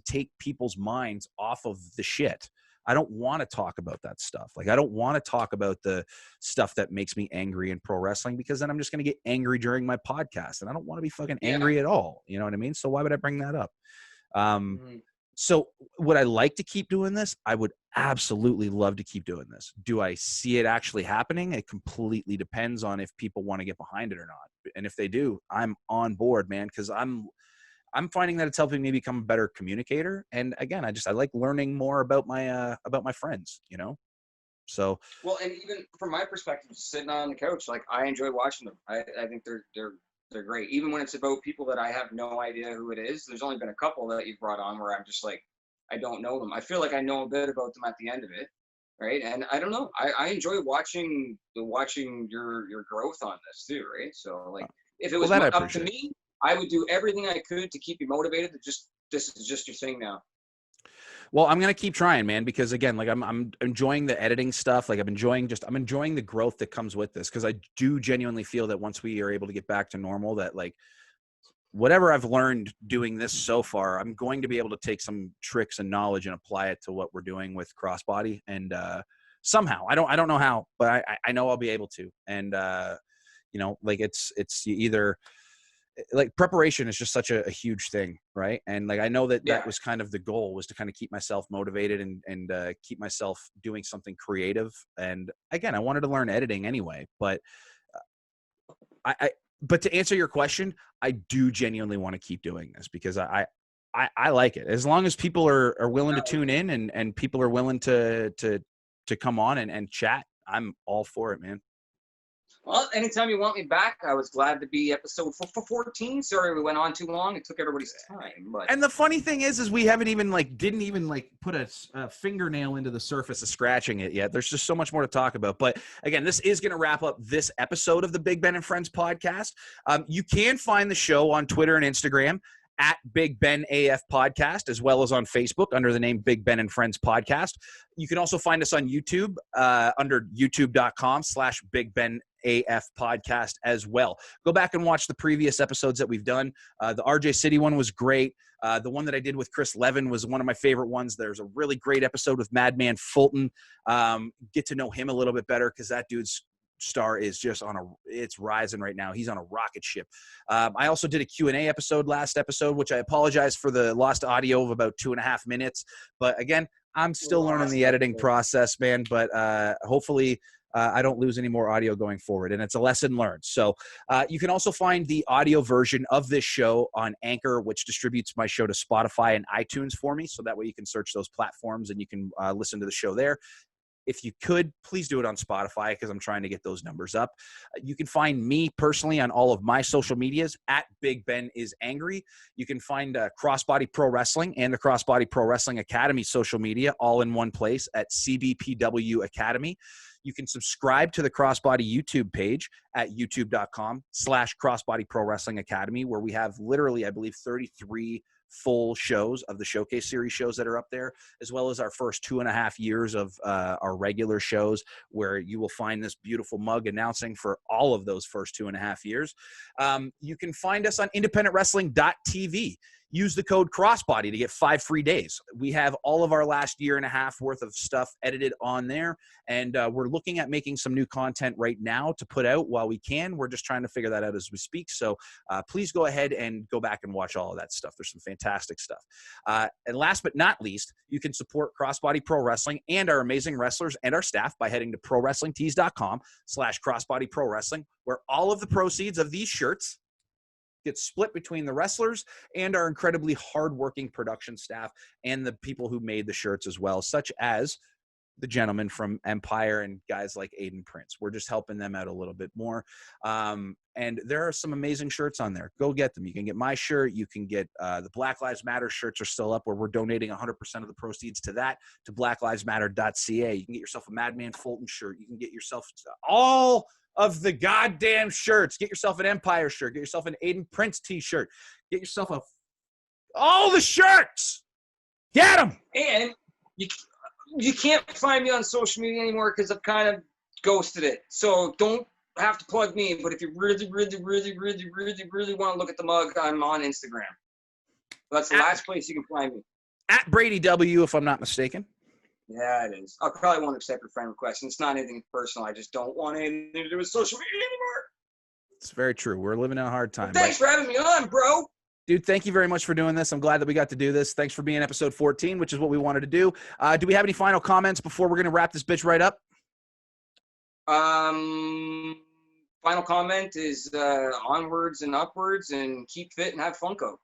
[SPEAKER 1] take people's minds off of the shit. I don't want to talk about that stuff. Like, I don't want to talk about the stuff that makes me angry in pro wrestling, because then I'm just going to get angry during my podcast, and I don't want to be fucking angry at all. You know what I mean? So why would I bring that up? So would I like to keep doing this? I would absolutely love to keep doing this. Do I see it actually happening? It completely depends on if people want to get behind it or not. And if they do, I'm on board, man, because I'm finding that it's helping me become a better communicator. And again, I like learning more about my friends, you know? So,
[SPEAKER 2] well, and even from my perspective, sitting on the couch, like, I enjoy watching them. I think they're great. Even when it's about people that I have no idea who it is. There's only been a couple that you've brought on where I'm just like, I don't know them. I feel like I know a bit about them at the end of it, right? And I don't know. I enjoy watching your growth on this too, right? So, like, if it was up to me, I would do everything I could to keep you motivated. This is just your thing now.
[SPEAKER 1] Well, I'm going to keep trying, man, because again, like, I'm enjoying the editing stuff. Like, I'm enjoying the growth that comes with this. Cause I do genuinely feel that once we are able to get back to normal, that like whatever I've learned doing this so far, I'm going to be able to take some tricks and knowledge and apply it to what we're doing with Crossbody. And, somehow I don't know how, but I know I'll be able to. And, you know, like, it's either, like, preparation is just such a huge thing, right? And like, I know that was kind of the goal, was to kind of keep myself motivated and keep myself doing something creative. And again, I wanted to learn editing anyway, but But to answer your question, I do genuinely want to keep doing this because I like it. As long as people are willing to tune in and people are willing to come on and chat, I'm all for it, man.
[SPEAKER 2] Well, anytime you want me back, I was glad to be episode 14. Sorry we went on too long. It took everybody's time. But
[SPEAKER 1] And the funny thing is we haven't even didn't even put a fingernail into the surface of scratching it yet. There's just so much more to talk about. But again, this is going to wrap up this episode of the Big Ben and Friends podcast. You can find the show on Twitter and Instagram at Big Ben AF Podcast, as well as on Facebook under the name Big Ben and Friends Podcast. You can also find us on YouTube under youtube.com/Big Ben AF Podcast as well. Go back and watch the previous episodes that we've done. The RJ City one was great. The one that I did with Chris Levin was one of my favorite ones. There's a really great episode with Madman Fulton. Get to know him a little bit better because that dude's star is just it's rising right now. He's on a rocket ship. I also did a Q&A episode last episode, which I apologize for the lost audio of about 2.5 minutes. But again, I'm still learning the editing process, man. But hopefully I don't lose any more audio going forward. And it's a lesson learned. So you can also find the audio version of this show on Anchor, which distributes my show to Spotify and iTunes for me. So that way you can search those platforms and you can listen to the show there. If you could, please do it on Spotify because I'm trying to get those numbers up. You can find me personally on all of my social medias at Big Ben is Angry. You can find Crossbody Pro Wrestling and the Crossbody Pro Wrestling Academy social media all in one place at CBPW Academy. You can subscribe to the Crossbody YouTube page at youtube.com/Crossbody Pro Wrestling Academy, where we have literally, I believe, 33 full shows of the Showcase Series shows that are up there, as well as our first 2.5 years of our regular shows, where you will find this beautiful mug announcing for all of those first 2.5 years. You can find us on independentwrestling.tv. Use the code Crossbody to get 5 free days. We have all of our last 1.5 years worth of stuff edited on there, and we're looking at making some new content right now to put out while we can. We're just trying to figure that out as we speak. So please go ahead and go back and watch all of that stuff. There's some fantastic stuff. And last but not least, you can support Crossbody Pro Wrestling and our amazing wrestlers and our staff by heading to prowrestlingtees.com/Crossbody Pro Wrestling, where all of the proceeds of these shirts get split between the wrestlers and our incredibly hardworking production staff and the people who made the shirts as well, such as the gentleman from Empire and guys like Aiden Prince. We're just helping them out a little bit more. And there are some amazing shirts on there. Go get them. You can get my shirt. You can get the Black Lives Matter shirts are still up, where we're donating 100% of the proceeds to that, to blacklivesmatter.ca. You can get yourself a Madman Fulton shirt. You can get yourself all of the goddamn shirts. Get yourself an Empire shirt. Get yourself an Aiden Prince t-shirt. Get yourself all the shirts. Get them.
[SPEAKER 2] And you can't find me on social media anymore because I've kind of ghosted it. So don't have to plug me. But if you really want to look at the mug, I'm on Instagram. That's the last place you can find me.
[SPEAKER 1] At Bradie W, if I'm not mistaken.
[SPEAKER 2] Yeah, it is. I probably won't accept your friend request. It's not anything personal. I just don't want anything to do with social media anymore.
[SPEAKER 1] It's very true. We're living in a hard time.
[SPEAKER 2] Well, thanks for having me on, bro.
[SPEAKER 1] Dude, thank you very much for doing this. I'm glad that we got to do this. Thanks for being episode 14, which is what we wanted to do. Do we have any final comments before we're going to wrap this bitch right up?
[SPEAKER 2] Final comment is onwards and upwards, and keep fit and have Funko.